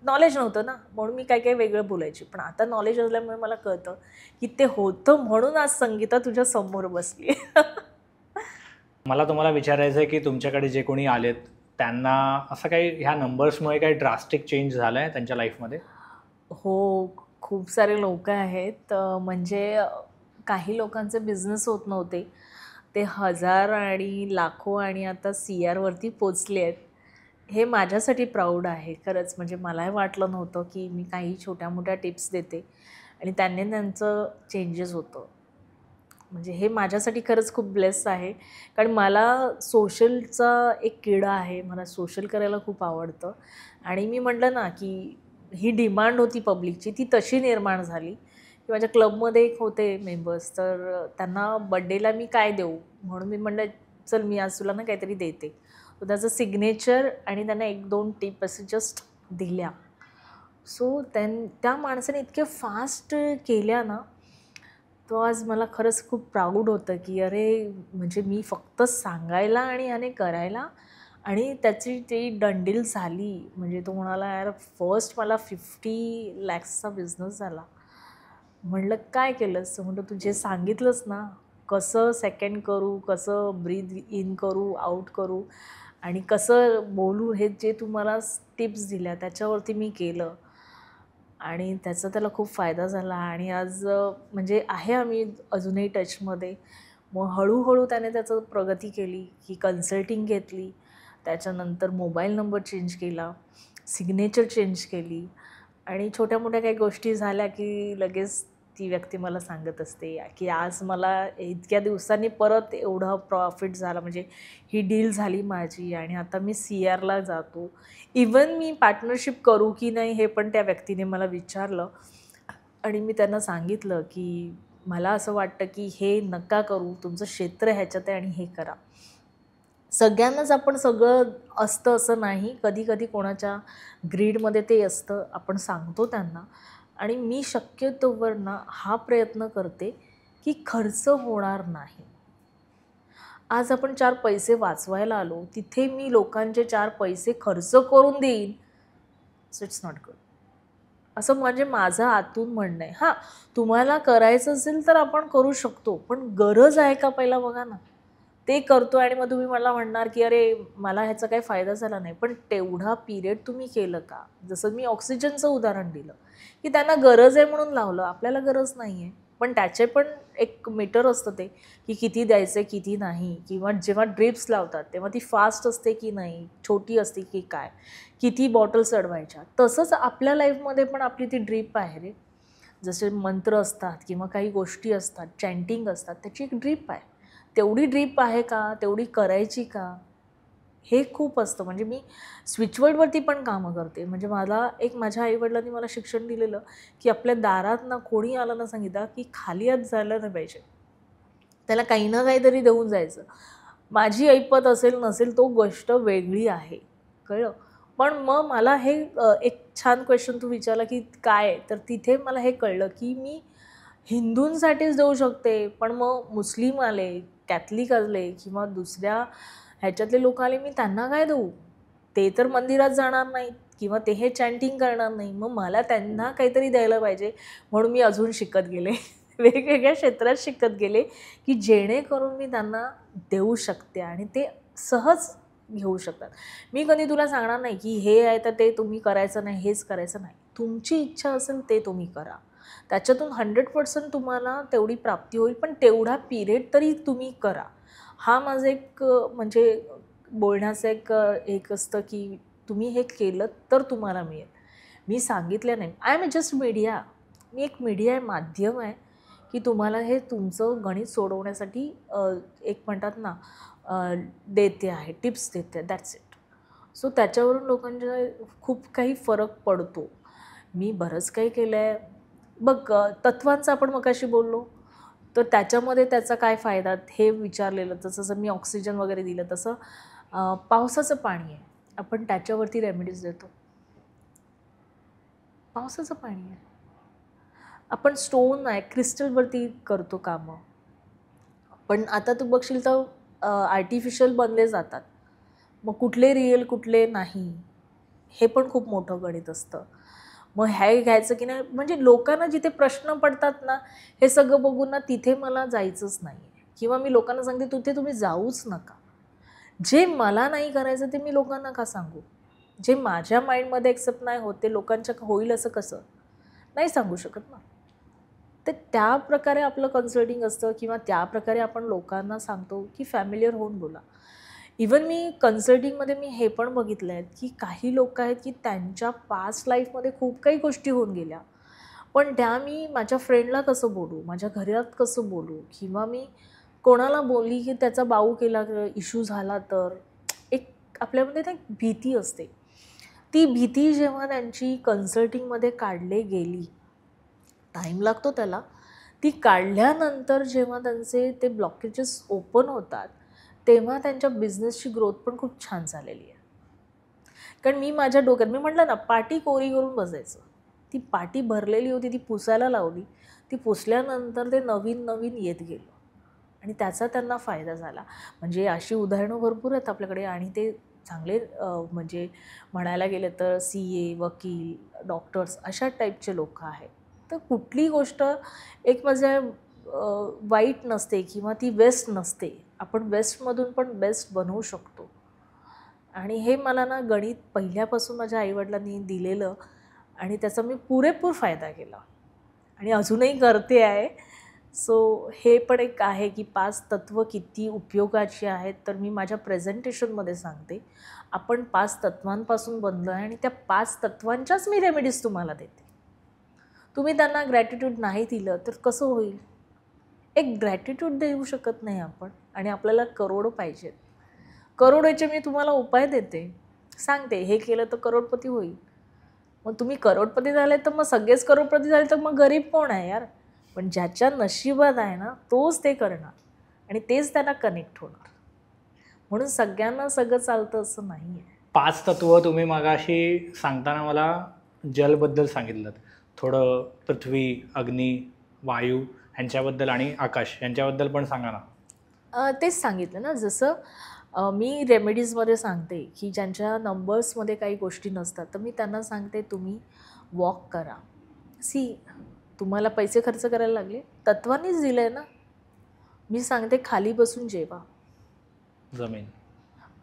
नॉलेज नव्हतं ना, म्हणून मी काही काही वेगळं बोलायची. पण आता नॉलेज असल्यामुळे मला कळतं की ते होतं, म्हणून आज संगीता तुझ्या समोर बसली. मला तुम्हाला विचारायचं आहे की तुमच्याकडे जे कोणी आलेत त्यांना असं काही ह्या नंबर्समुळे काही ड्रास्टिक चेंज झाला आहे त्यांच्या लाईफमध्ये? हो, खूप सारे लोक आहेत. म्हणजे काही लोकांचे बिझनेस होत नव्हते, ते 1000 आणि लाखो आणि आता CR वरती पोचले आहेत. हे माझ्यासाठी प्राऊड आहे खरंच. म्हणजे मलाही वाटलं नव्हतं की मी काही छोट्या मोठ्या टिप्स देते आणि त्यांनी त्यांचं चेंजेस होतं. म्हणजे हे माझ्यासाठी खरंच खूप ब्लेस आहे. कारण मला सोशलचा एक किडा आहे. मला सोशल करायला खूप आवडतं. आणि मी म्हटलं ना की ही डिमांड होती पब्लिकची, ती तशी निर्माण झाली की माझ्या क्लबमध्ये एक होते मेंबर्स, तर त्यांना बड्डेला मी काय देऊ, म्हणून मी म्हटलं चल मी आज तुला ना काहीतरी देते. तर त्याचं सिग्नेचर आणि त्यांना 1-2 टिप असे जस्ट दिल्या. सो त्या माणसाने इतक्या फास्ट केल्या ना, तो आज मला खरंच खूप प्राऊड होतं की अरे म्हणजे मी फक्त सांगायला आणि याने करायला, आणि त्याची ती डंडील झाली. म्हणजे तो म्हणाला यार फर्स्ट मला 50 लॅक्सचा बिझनेस झाला. म्हणलं काय केलंस? म्हटलं तू जे सांगितलंस ना, कसं सेकंड करू, कसं ब्रीथ इन करू, आऊट करू आणि कसं बोलू, हे जे तू मला टिप्स दिल्या त्याच्यावरती मी केलं आणि त्याचा त्याला खूप फायदा झाला. आणि आज म्हणजे आहे आम्ही अजूनही टचमध्ये. मग हळूहळू त्याने त्याचं प्रगती केली की कन्सल्टिंग घेतली, त्याच्यानंतर मोबाईल नंबर चेंज केला, सिग्नेचर चेंज केली आणि छोट्या मोठ्या काही गोष्टी झाल्या की लगेच ती व्यक्ती मला सांगत असते की आज मला इतक्या दिवसांनी परत एवढा प्रॉफिट झाला, म्हणजे ही डील झाली माझी आणि आता मी CRला जातो. इवन मी पार्टनरशिप करू की नाही हे पण त्या व्यक्तीने मला विचारलं आणि मी त्यांना सांगितलं की मला असं वाटतं की हे नका करू, तुमचं क्षेत्र ह्याच्यात आहे आणि हे करा. सगळ्यांनाच आपण सगळं असतं असं नाही, कधी कधी कोणाच्या ग्रीडमध्ये ते असतं, आपण सांगतो त्यांना. आणि मी शक्यतोवर ना हा प्रयत्न करते की खर्च होणार नाही. आज आपण 4 पैसे वाचवायला आलो, तिथे मी लोकांचे 4 पैसे खर्च करून देईन, सो इट्स नॉट गुड. असं म्हणजे माझं आतून म्हणणं आहे. हां, तुम्हाला करायचं असेल तर आपण करू शकतो, पण गरज आहे का पहिला बघा ना. ते करतो आणि मग तुम्ही मला म्हणणार की अरे मला ह्याचा काही फायदा झाला नाही, पण तेवढा पिरियड तुम्ही केलं का? जसं मी ऑक्सिजनचं उदाहरण दिलं की त्यांना गरज आहे म्हणून लावलं, आपल्याला गरज नाही आहे, पण त्याचे पण एक मीटर असतं ते की किती द्यायचं किती नाही. किंवा जेव्हा ड्रिप्स लावतात तेव्हा ती फास्ट असते की नाही, छोटी असते की काय, किती बॉटल्स अडवायच्या. तसंच आपल्या लाईफमध्ये पण आपली ती ड्रीप आहे रे. जसे मंत्र असतात किंवा काही गोष्टी असतात, चॅन्टिंग असतात, त्याची एक ड्रीप आहे. तेवढी ड्रीप आहे का, तेवढी करायची का, हे खूप असतं. म्हणजे मी स्विचवर्डवरती पण कामं करते. म्हणजे मला एक माझ्या आईवडिलांनी मला शिक्षण दिलेलं की आपल्या दारात ना कोणी आलं ना सांगितलं की खाली हात जायला नाही पाहिजे, त्याला काही ना काहीतरी देऊन जायचं. माझी ऐपत असेल नसेल तो गोष्ट वेगळी आहे, कळलं. पण मग मला हे एक छान क्वेश्चन तू विचारला की काय, तर तिथे मला हे कळलं की मी हिंदूंसाठीच देऊ शकते, पण मग मुस्लिम आले, कॅथलिक आले किंवा दुसऱ्या ह्याच्यातले लोक आले, मी त्यांना काय देऊ? ते तर मंदिरात जाणार नाहीत किंवा ते हे चॅन्टिंग करणार नाही, मग मला त्यांना काहीतरी द्यायला पाहिजे. म्हणून मी अजून शिकत गेले वेगवेगळ्या क्षेत्रात शिकत गेले की जेणेकरून मी त्यांना देऊ शकते आणि ते सहज घेऊ शकतात. मी कधी तुला सांगणार नाही की हे आहे तर ते तुम्ही करायचं नाही, हेच करायचं नाही. तुमची इच्छा असेल ते तुम्ही करा, त्याच्यातून 100% तुम्हाला तेवढी प्राप्ती होईल, पण तेवढा पिरियड तरी तुम्ही करा. हा माझा एक म्हणजे बोलण्याचं एक असतं की तुम्ही हे केलं तर तुम्हाला मिळेल. मी सांगितलं नाही. I am just media. मी एक मीडिया आहे, माध्यम आहे की तुम्हाला हे तुमचं गणित सोडवण्यासाठी एक म्हणतात ना देते आहे, टिप्स देते, दॅट्स इट. सो त्याच्यावरून लोकांच्या खूप काही फरक पडतो. मी बरंच काही केलं आहे बघ. तत्वांचं आपण मगाशी बोललो, तर त्याच्यामध्ये त्याचा काय फायदा हे विचारलेलं. तसं जर मी ऑक्सिजन वगैरे दिलं, तसं पावसाचं पाणी आहे, आपण त्याच्यावरती रेमेडीज देतो. पावसाचं पाणी आहे, आपण स्टोन आहे क्रिस्टलवरती करतो कामं. पण आता तू बघशील तर आर्टिफिशियल बनले जातात, मग कुठले रिअल कुठले नाही हे पण खूप मोठं गणित असतं. मग हे घ्यायचं की नाही, म्हणजे लोकांना जिथे प्रश्न पडतात ना, हे सगळं बघून ना तिथे मला जायचंच नाही आहे. किंवा मी लोकांना सांगते तिथे तुम्ही जाऊच नका. जे मला नाही करायचं ते मी लोकांना का सांगू? जे माझ्या माइंडमध्ये एक्सेप्ट नाही होत ते लोकांच्या होईल असं कसं? नाही सांगू शकत ना. तर त्या प्रकारे आपलं कन्सल्टिंग असतं किंवा त्या प्रकारे आपण लोकांना सांगतो की फॅमिलियर होऊन बोला. इवन मी कन्सल्टिंगमध्ये मी हे पण बघितलं आहे की काही लोक आहेत की त्यांच्या पास्ट लाईफमध्ये खूप काही गोष्टी होऊन गेल्या, पण त्या मी माझ्या फ्रेंडला कसं बोलू, माझ्या घरात कसं बोलू, किंवा मी कोणाला बोलली की त्याचा बाऊ केला, इश्यू झाला तर एक आपल्यामध्ये ना एक भीती असते. ती भीती जेव्हा त्यांची कन्सल्टिंगमध्ये काढली गेली, टाईम लागतो त्याला, ती काढल्यानंतर जेव्हा त्यांचे ते ब्लॉकेजेस ओपन होतात तेव्हा त्यांच्या बिझनेसची ग्रोथ पण खूप छान झालेली आहे. कारण मी माझ्या डोक्यात मी म्हटलं ना, पाटी कोरी करून बसायचं. ती पाटी भरलेली होती, ती पुसायला लावली. ती पुसल्यानंतर ते नवीन नवीन येत गेलं आणि त्याचा त्यांना फायदा झाला. म्हणजे अशी उदाहरणं भरपूर आहेत आपल्याकडे आणि ते चांगले म्हणजे म्हणायला गेलं तर CA, वकील, डॉक्टर्स अशा टाईपचे लोक आहेत. तर कुठली गोष्ट एक म्हणजे वाईट नसते किंवा ती वेस्ट नसते. आपण वेस्टमधून पण बेस्ट बनवू शकतो. आणि हे मला ना गणित पहिल्यापासून माझ्या आईवडिलांनी दिलेलं आणि त्याचा मी पुरेपूर फायदा केला आणि अजूनही करते आहे. सो हे पण एक आहे की 5 तत्त्व किती उपयोगाची आहेत. तर मी माझ्या प्रेझेंटेशनमध्ये सांगते आपण 5 तत्वांपासून बनलो आहे आणि त्या 5 तत्वांच्याच मी रेमेडीज तुम्हाला देते. तुम्ही त्यांना ग्रॅटिट्यूड नाही दिलं तर कसं होईल? एक ग्रॅटिट्यूड देऊ शकत नाही आपण आणि आपल्याला करोडो पाहिजेत. करोडोचे मी तुम्हाला उपाय देते, सांगते हे केलं तर करोडपती होईल. मग तुम्ही करोडपती झाले तर मग सगळेच करोडपती झाले तर मग गरीब कोण आहे यार? पण ज्याच्या नशिबात आहे ना तोच ते करणार आणि तेच त्यांना कनेक्ट होणार. म्हणून सगळ्यांना सगळं चालतं असं नाही आहे. 5 तत्व तुम्ही मगाशी सांगताना मला जलबद्दल सांगितलं, थोडं पृथ्वी, अग्नी, वायू ह्यांच्याबद्दल आणि आकाश यांच्याबद्दल पण सांगा ना. तेच सांगितलं ना, जसं मी रेमेडीजमध्ये सांगते की ज्यांच्या नंबर्समध्ये काही गोष्टी नसतात तर मी त्यांना सांगते तुम्ही वॉक करा. तुम्हाला पैसे खर्च करायला लागले, तत्वांनीच दिलं आहे ना. मी सांगते खाली बसून जेवा. जमीन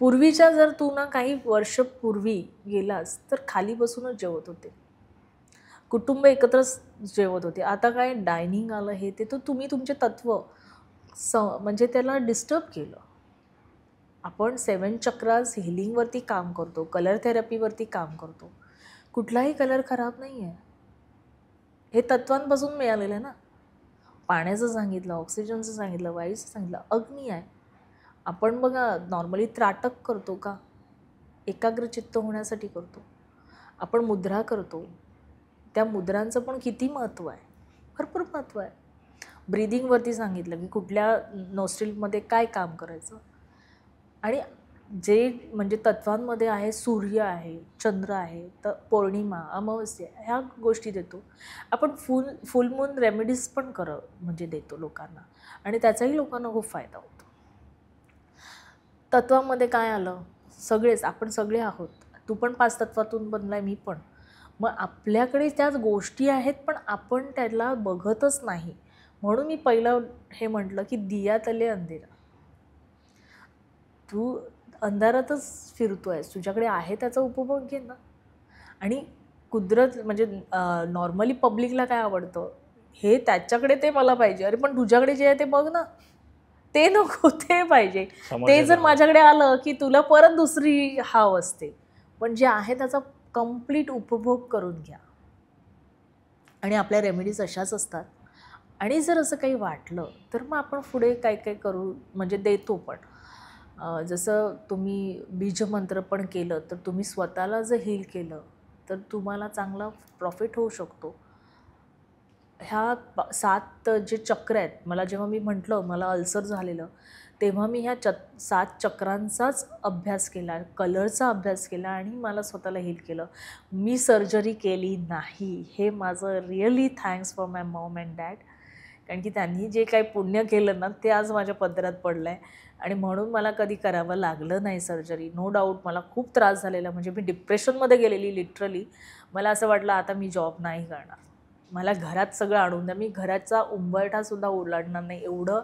पूर्वीच्या जर तू ना काही वर्ष पूर्वी गेलास तर खाली बसूनच जेवत होते, कुटुंब एकत्रच जेवत होते. आता काय डायनिंग आलं हे ते, तर तुम्ही तुमचे तत्व म्हणजे त्याला डिस्टर्ब केलं. आपण 7 चक्रास हिलिंगवरती काम करतो, कलर थेरपीवरती काम करतो. कुठलाही कलर खराब नाही आहे, हे तत्वांपासून मिळालेलं आहे ना. पाण्याचं सांगितलं, ऑक्सिजनचं सांगितलं, वायूचं सांगितलं, अग्नी आहे. आपण बघा नॉर्मली त्राटक करतो का? एकाग्रचित्त होण्यासाठी करतो. आपण मुद्रा करतो, त्या मुद्रांचं पण किती महत्त्व आहे, भरपूर महत्त्व आहे. ब्रीदिंगवरती सांगितलं की कुठल्या नोस्ट्रिलमध्ये काय काम करायचं. आणि जे म्हणजे तत्वांमध्ये आहे, सूर्य आहे, चंद्र आहे, तर पौर्णिमा, अमावस्या ह्या गोष्टी देतो. आपण फुल मून रेमेडीज पण म्हणजे देतो लोकांना, आणि त्याचाही लोकांना खूप फायदा होतो. तत्वामध्ये काय आलं, सगळेच आपण सगळे आहोत. तू पण 5 तत्वातून बनलाय, मी पण. मग आपल्याकडे त्याच गोष्टी आहेत, पण आपण त्याला बघतच नाही. म्हणून मी पहिलं हे म्हटलं की दिया तले अंधेरा. तू अंधारातच फिरतोयस, तुझ्याकडे आहे त्याचा उपभोग घे ना. आणि कुदरत म्हणजे नॉर्मली पब्लिकला काय आवडतं, हे त्याच्याकडे ते मला पाहिजे. अरे पण तुझ्याकडे जे आहे ते बघ ना, ते नको, ते पाहिजे. ते जर माझ्याकडे आलं की तुला परत दुसरी हाव असते. पण जे आहे त्याचा कम्प्लीट उपभोग करून घ्या. आणि आपल्या रेमेडीज अशाच असतात. आणि जर असं काही वाटलं तर मग आपण पुढे काय काय करू म्हणजे देतो पण. जसं तुम्ही बीजमंत्र पण केलं तर तुम्ही स्वतःला जर हील केलं तर तुम्हाला चांगला प्रॉफिट होऊ शकतो. ह्या 7 जे चक्र आहेत, मला जेव्हा मी म्हटलं मला अल्सर झालेलं, तेव्हा मी ह्या 7 चक्रांचाच अभ्यास केला, कलरचा अभ्यास केला आणि मला स्वतःला हील केलं. मी सर्जरी केली नाही. हे माझं really thanks for my Maugham and dad. कारण की त्यांनी जे काही पुण्य केलं ना, ते आज माझ्या पदरात पडलं आहे. आणि म्हणून मला कधी करावं लागलं नाही सर्जरी. नो डाऊट मला खूप त्रास झालेला. म्हणजे मी डिप्रेशनमध्ये गेलेली लिटरली. मला असं वाटलं आता मी जॉब नाही करणार. मला घरात सगळं आणून द्या, मी घराचा उंबरठासुद्धा ओलांडणार नाही, एवढं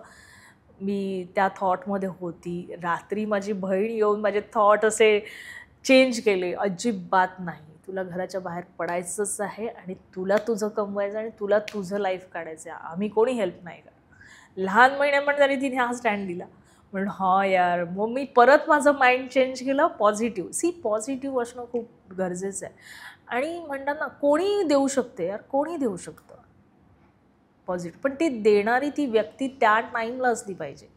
मी त्या थॉटमध्ये होती. रात्री माझी बहीण येऊन माझे थॉट असे चेंज केले. अजिबात नाही, तुला घराच्या बाहेर पडायचंच आहे आणि तुला तुझं कमवायचं आणि तुला तुझं लाईफ काढायचं आहे. आम्ही कोणी हेल्प नाही करत. लहान महिन्यापण तरी तिने हा स्टँड दिला. म्हणून हां यार, मग मी परत माझं माइंड चेंज केलं. पॉझिटिव्ह पॉझिटिव्ह असणं खूप गरजेचं आहे. आणि म्हणतात ना, कोणी देऊ शकते यार, कोणी देऊ शकतं पॉझिटिव्ह, पण ती देणारी ती व्यक्ती त्या टाईमला असली पाहिजे.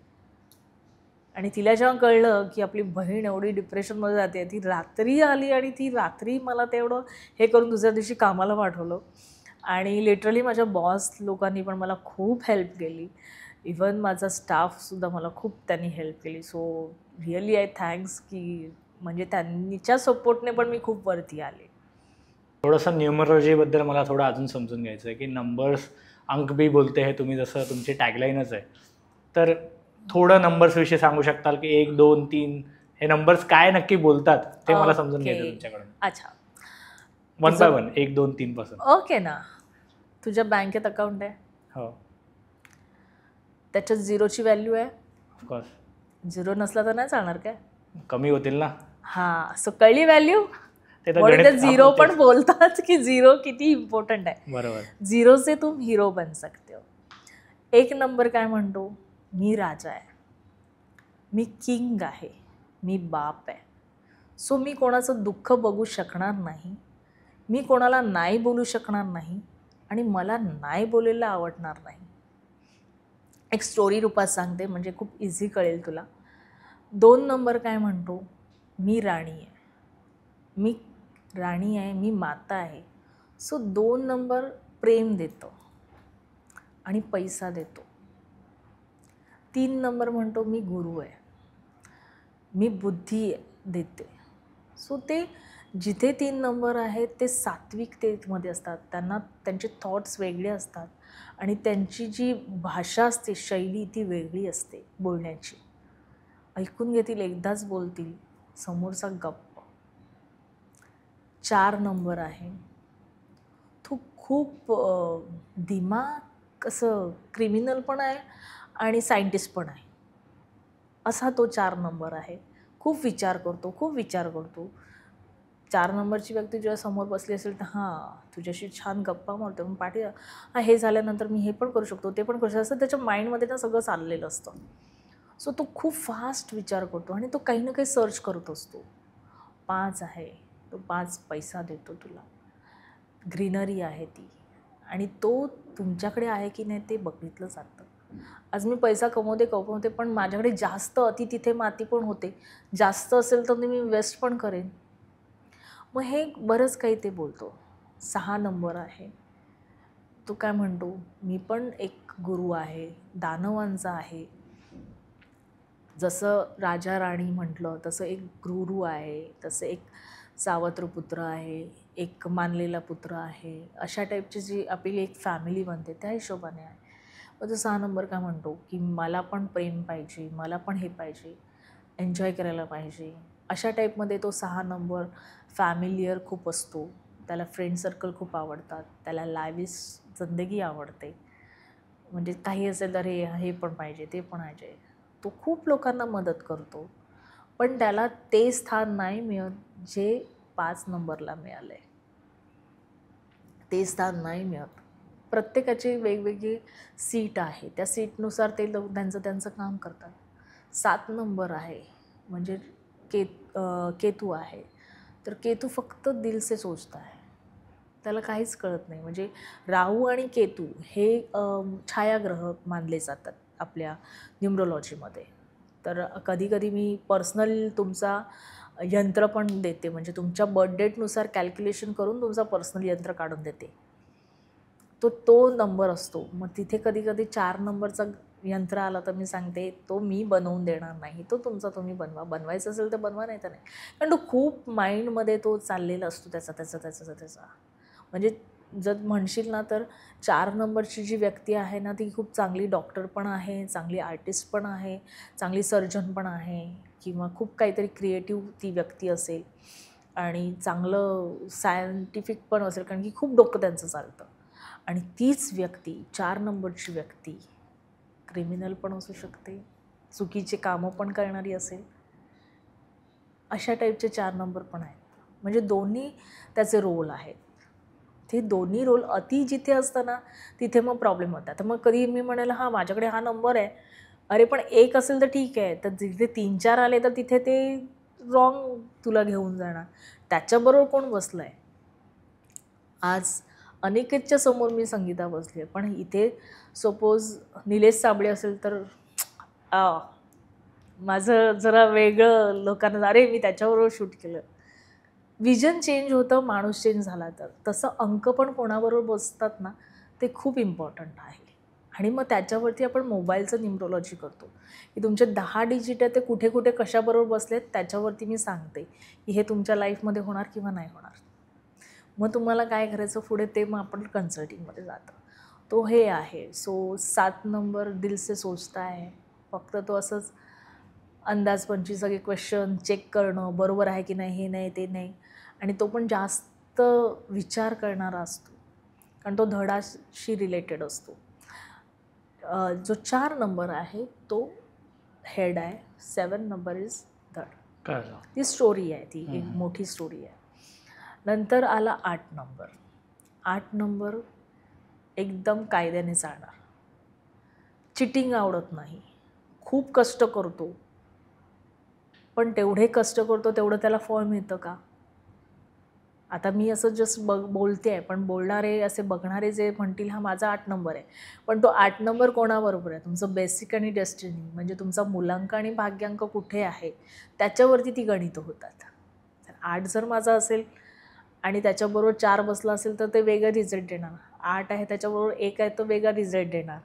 आणि तिला जेव्हा कळलं की आपली बहीण एवढी डिप्रेशनमध्ये जाते, ती रात्री आली आणि ती रात्री मला तेवढं हे करून दुसऱ्या दिवशी कामाला पाठवलं. आणि लिटरली माझ्या बॉस लोकांनी पण मला खूप हेल्प केली. इवन माझा स्टाफसुद्धा मला खूप त्यांनी हेल्प केली. सो रिअली आय थँक्स की म्हणजे त्यांच्या सपोर्टने पण मी खूप वरती आले. थोडंसं न्यूमरोलॉजीबद्दल मला थोडं अजून समजून घ्यायचं आहे की नंबर्स अंक बी बोलते, हे तुम्ही जसं तुमची टॅगलाईनच आहे. तर थोडं नंबर्सविषयी सांगू शकताल की 1, 2, 3 हे नंबर्स काय नक्की बोलतात ते मला समजून घ्यायचं तुमच्याकडून. अच्छा, 1 बाय 1, 1, 2, 3 पासून. ओके ना. तुझ्या बँकेत अकाउंट आहे, हो, त्याच्यात 0ची व्हॅल्यू आहे. ऑफकोर्स. 0 नसला तर नाही चालणार काय? कमी होतील ना. हां, सो कळली व्हॅल्यू. ते तर म्हणून ते गणित 0 पण बोलतात की 0 किती इम्पॉर्टंट आहे. बरोबर. 0 से तुम हीरो बन सकते हो. 1 नंबर काय म्हणतो, मी राजा आहे, मी किंग आहे, मी बाप आहे. सो मी कोणाचं दुःख बघू शकणार नाही, मी कोणाला नाही बोलू शकणार नाही आणि मला नाही बोलायला आवडणार नाही. एक स्टोरी रूपात सांगते म्हणजे खूप इझी कळेल तुला. 2 नंबर काय म्हणतो, मी राणी आहे, मी राणी आहे, मी माता आहे. सो 2 नंबर प्रेम देतो आणि पैसा देतो. 3 नंबर म्हणतो, मी गुरु आहे, मी बुद्धी देते. सो ते जिथे 3 नंबर आहेत ते सात्विकतेमध्ये असतात. त्यांना त्यांचे थॉट्स वेगळे असतात आणि त्यांची जी भाषा असते, शैली ती वेगळी असते बोलण्याची. ऐकून घेतील, एकदाच बोलतील, समोरचा गप्प. 4 नंबर आहे, तो खूप दिमाग असं क्रिमिनल पण आहे आणि सायंटिस्ट पण आहे, असा तो 4 नंबर आहे. खूप विचार करतो, खूप विचार करतो. 4 नंबरची व्यक्ती जेव्हा समोर बसली असेल तर हां, तुझ्याशी छान गप्पा मारतो, मग पाठी हां, हे झाल्यानंतर मी हे पण करू शकतो, ते पण करू शकतो, असं त्याच्या माइंडमध्ये ना सगळं चाललेलं असतं. सो तो खूप फास्ट विचार करतो आणि तो काही ना काही सर्च करत असतो. 5 आहे, तो 5 पैसा देतो तुला, ग्रीनरी आहे ती, आणि तो तुमच्याकडे आहे की नाही ते बघितलं जातं. आज मी पैसा कमवते पण माझ्याकडे जास्त अति तिथे माती पण होते. जास्त असेल तर मी वेस्ट पण करेन. मग हे बरंच काही ते बोलतो. 6 नंबर आहे, तो काय म्हणतो, मी पण एक गुरु आहे, दानवांचा आहे, जसं राजा राणी म्हटलं तसं एक गुरु आहे, तसं एक सावत्र पुत्र आहे, एक मानलेला पुत्र आहे, अशा टाईपची जी आपली एक फॅमिली बनते त्या हिशोबाने आहे. मग तो 6 नंबर काय म्हणतो की मला पण प्रेम पाहिजे, मला पण हे पाहिजे, एन्जॉय करायला पाहिजे. अशा टाईपमध्ये तो 6 नंबर फॅमिलियर खूप असतो. त्याला फ्रेंड सर्कल खूप आवडतात, त्याला लाविश जिंदगी आवडते. म्हणजे काही असेल तर हे पण पाहिजे, ते पण पाहिजे. तो खूप लोकांना मदत करतो, पण त्याला ते स्थान नाही मिळत जे 5 नंबरला मिळालं आहे. ते स्थान नाही मिळत. प्रत्येकाची वेगवेगळी सीट आहे, त्या सीटनुसार ते लोक त्यांचं काम करतात. 7 नंबर आहे म्हणजे केतू आहे. तर केतू फक्त दिल से सोचता है, त्याला काहीच कळत नाही. म्हणजे राहू आणि केतू हे छायाग्रह मानले जातात आपल्या न्यूमरोलॉजीमध्ये. तर कधी कधी मी पर्सनल तुमचा यंत्र पण देते, म्हणजे तुमच्या बर्थ डेटनुसार कॅल्क्युलेशन करून तुमचा पर्सनल यंत्र काढून देते. तो नंबर असतो. मग तिथे कधी कधी 4 नंबरचा यंत्र आला तर मी सांगते तो मी बनवून देणार नाही, तो तुमचा तुम्ही बनवा. बनवायचं असेल तर बनवा, नाही तर नाही. कारण तो खूप माइंडमध्ये तो चाललेला असतो त्याचा. म्हणजे जर म्हणशील ना तर 4 नंबरची जी व्यक्ती आहे ना ती खूप चांगली डॉक्टर पण आहे, चांगली आर्टिस्ट पण आहे, चांगली सर्जन पण आहे, किंवा खूप काहीतरी क्रिएटिव्ह ती व्यक्ती असेल आणि चांगलं सायंटिफिक पण असेल, कारण की खूप डोकं त्यांचं चालतं. आणि तीच व्यक्ती 4 नंबरची व्यक्ती क्रिमिनल पण असू शकते, चुकीचे कामं पण करणारी असेल. अशा टाईपचे 4 नंबर पण आहेत. म्हणजे दोन्ही त्याचे रोल आहेत. ते दोन्ही रोल अति जिथे असतं ना तिथे मग प्रॉब्लेम होतात. तर मग कधी मी म्हणाल हां माझ्याकडे हा नंबर आहे, अरे पण एक असेल तर ठीक आहे, तर जिथे 3-4 आले तर तिथे ते रॉंग तुला घेऊन जाणार. त्याच्याबरोबर कोण बसलं आहे? आज अनिकेतच्या समोर मी संगीता बसली आहे, पण इथे सपोज निलेश साबळे असेल तर माझं जरा वेगळं लोकांना, अरे मी त्याच्याबरोबर शूट केलं. विजन चेंज होतं माणूस चेंज झाला तर. तसं अंक पण कोणाबरोबर बसतात ना ते खूप इम्पॉर्टंट आहे. आणि मग त्याच्यावरती आपण मोबाईलचं न्यूमरोलॉजी करतो की तुमचे 10 डिजिट आहे ते कुठे कुठे कशाबरोबर बसलेत त्याच्यावरती मी सांगते की हे तुमच्या लाईफमध्ये होणार किंवा नाही होणार. मग तुम्हाला काय करायचं पुढे ते मग आपण कन्सल्टिंगमध्ये जातं. तो हे आहे. सो 7 नंबर दिल से सोचता है. फक्त तो असंच अंदाजपंची सगळे क्वेश्चन चेक करणं, बरोबर आहे की नाही, हे नाही ते नाही. आणि तो पण जास्त विचार करणारा असतो, कारण तो धडाशी रिलेटेड असतो. जो 4 नंबर आहे तो हेड आहे. 7 नंबर इज धड. ती स्टोरी आहे, ती एक मोठी स्टोरी आहे. नंतर आला 8 नंबर. 8 नंबर एकदम कायद्याने चालणार, चिटिंग आवडत नाही, खूप कष्ट करतो, पण तेवढे कष्ट करतो तेवढं त्याला फळ मिळतं का? आता मी असं जस्ट बोलते आहे, पण बोलणारे असे बघणारे जे म्हणतील हा माझा 8 नंबर आहे, पण तो 8 नंबर कोणाबरोबर आहे? तुमचं बेसिक आणि डेस्टिनी, म्हणजे तुमचा मूलांक आणि भाग्यांक कुठे आहे त्याच्यावरती ती गणितं होतात. 8 जर माझा असेल आणि त्याच्याबरोबर 4 बसला असेल तर ते वेगळं रिझल्ट देणार. 8 आहे त्याच्याबरोबर 1 आहे तो वेगळा रिझल्ट देणार.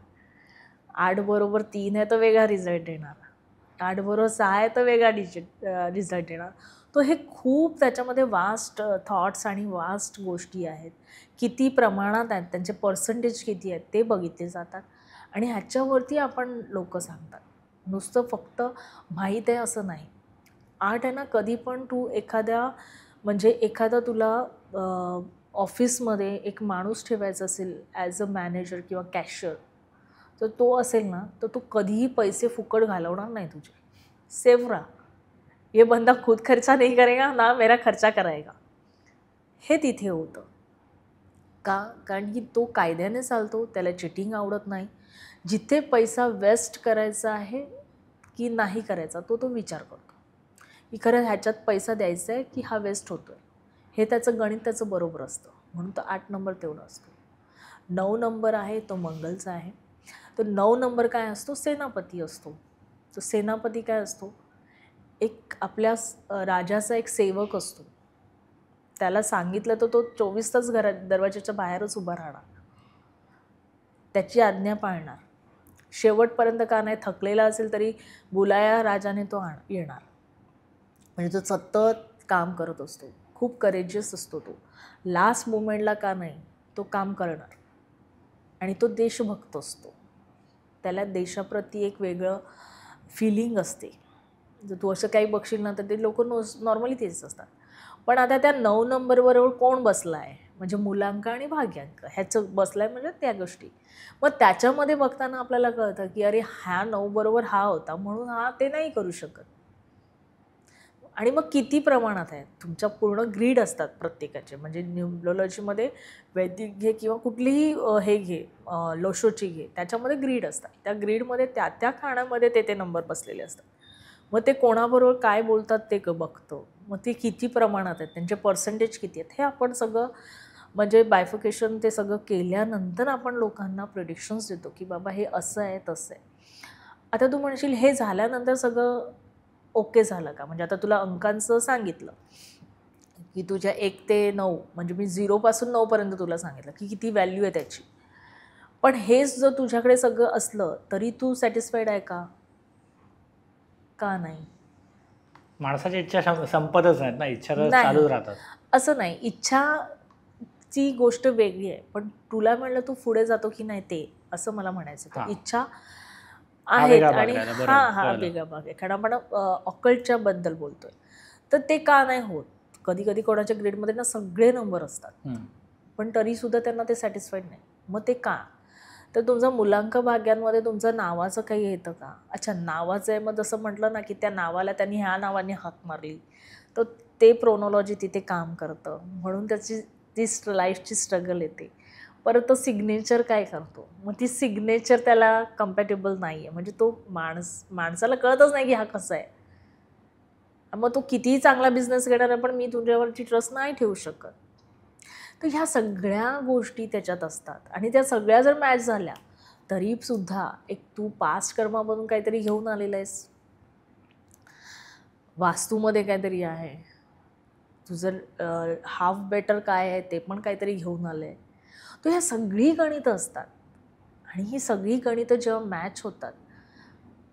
8 बरोबर 3 आहे तो वेगळा रिझल्ट देणार. 8 बरोबर 6 आहे तर वेगळा रिझल्ट येणार. तो हे खूप त्याच्यामध्ये वास्ट थॉट्स आणि वास्ट गोष्टी आहेत. किती प्रमाणात आहेत, त्यांचे पर्सेंटेज किती आहेत ते बघितले जातात आणि ह्याच्यावरती आपण लोक सांगतात. नुसतं फक्त माहीत आहे असं नाही. 8 आहे ना, कधी पण तू एखादा तुला ऑफिसमध्ये एक माणूस ठेवायचा असेल ॲज अ मॅनेजर किंवा कॅशियर, तर तो असेल ना तर तू कधीही पैसे फुकट घालवणार नाही तुझे. सेफ रहा, ये बंदा खुद खर्चा नहीं करेगा ना मेरा खर्चा कराएगा. हे तिथे होतं का? कारण की तो कायद्याने चालतो, त्याला चिटिंग आवडत नाही. जिथे पैसा वेस्ट करायचा आहे की नाही करायचा तो विचार करतो की खरं ह्याच्यात पैसा द्यायचा आहे की हा वेस्ट होतो आहे, हे त्याचं गणित त्याचं बरोबर असतं. म्हणून तो 8 नंबर तेवढा असतो. 9 नंबर आहे तो मंगलचा आहे. तर 9 नंबर काय असतो? सेनापती असतो. तो सेनापती काय असतो? एक आपल्या राजाचा एक सेवक असतो. त्याला सांगितलं तर तो 24 तास घरात दरवाजाच्या बाहेरच उभा राहणार, त्याची आज्ञा पाळणार. शेवटपर्यंत का नाही, थकलेला असेल तरी बुलाया राजाने तो येणार. म्हणजे तो सतत काम करत असतो, खूप करेजियस असतो तो. लास्ट मोमेंटला का नाही तो काम करणार. आणि तो देशभक्त असतो, त्याला देशाप्रती एक वेगळं फिलिंग असते. जर तू असं काही बघशील ना तर ते लोक नॉर्मली तेच असतात. पण आता त्या 9 नंबरबरोबर कोण बसला आहे, म्हणजे मूलांक आणि भाग्यांक ह्याचं बसला आहे, म्हणजे त्या गोष्टी. मग त्याच्यामध्ये बघताना आपल्याला कळतं की अरे ह्या 9 बरोबर हा होता म्हणून हा ते नाही करू शकत. आणि मग किती प्रमाणात आहे, तुमच्या पूर्ण ग्रीड असतात प्रत्येकाचे. म्हणजे न्यूमरोलॉजीमध्ये वैदिक घे किंवा कुठलीही हे घे, लोशोची घे, त्याच्यामध्ये ग्रीड असतात. त्या ग्रीडमध्ये त्या त्या खाण्यामध्ये ते नंबर बसलेले असतात. मग ते कोणाबरोबर काय बोलतात ते बघतो. मग ते किती प्रमाणात आहेत, त्यांचे पर्सेंटेज किती आहेत, हे आपण सगळं म्हणजे बायफिकेशन ते सगळं केल्यानंतर आपण लोकांना प्रिडिक्शन्स देतो की बाबा हे असं आहे तसं आहे. आता तू म्हणशील हे झाल्यानंतर सगळं ओके झालं का? म्हणजे आता तुला अंकांचं सांगितलं की तुझ्या 1 ते 9, म्हणजे मी 0पासून 9पर्यंत तुला सांगितलं की किती व्हॅल्यू आहे त्याची. पण हेच जर तुझ्याकडे सगळं असलं तरी तू सॅटिस्फाईड आहे का? का नाही? माणसाच्या इच्छा संपतच नाहीत ना, इच्छा तर नाही, चालूच राहतात. असं नाही. इच्छाची गोष्ट वेगळी आहे, पण तुला म्हणलं तू पुढे जातो की नाही ते असं मला म्हणायचं. तर इच्छा आहेत वेगळा भाग आणि राहिला, बरोबर, हा कळलं. वेगळा भाग आहे. कारण आपण ऑकल्टच्या बद्दल बोलतोय. तर ते का नाही होत? कधी कधी कोणाच्या ग्रेडमध्ये ना सगळे नंबर असतात, पण तरीसुद्धा त्यांना ते सॅटिस्फाईड नाही. मग ते का? तर तुमचा मूलांक भाग्यांमध्ये तुमचं नावाचं काही येतं का? अच्छा, नावाचं आहे, मग जसं म्हटलं ना की त्या नावाला त्यांनी ह्या नावाने हाक मारली, तर ते प्रोनॉलॉजी तिथे काम करतं, म्हणून त्याची ती लाईफची स्ट्रगल येते. परत तो सिग्नेचर काय करतो, मग ती सिग्नेचर त्याला कम्पॅटेबल नाही आहे. म्हणजे तो माणसाला कळतच नाही की हा कसा आहे. मग तो कितीही चांगला बिझनेस घेणार आहे, पण मी तुझ्यावरची ट्रस्ट नाही ठेवू शकत. तर ह्या सगळ्या गोष्टी त्याच्यात असतात आणि त्या सगळ्या जर मॅच झाल्या तरीसुद्धा एक तू पास्ट कर्मामधून काहीतरी घेऊन आलेला आहेस, वास्तूमध्ये काहीतरी आहे, तुझं हाफ बेटर काय आहे ते पण काहीतरी घेऊन आलं आहे. तर ह्या सगळी गणितं असतात आणि ही सगळी गणितं जेव्हा मॅच होतात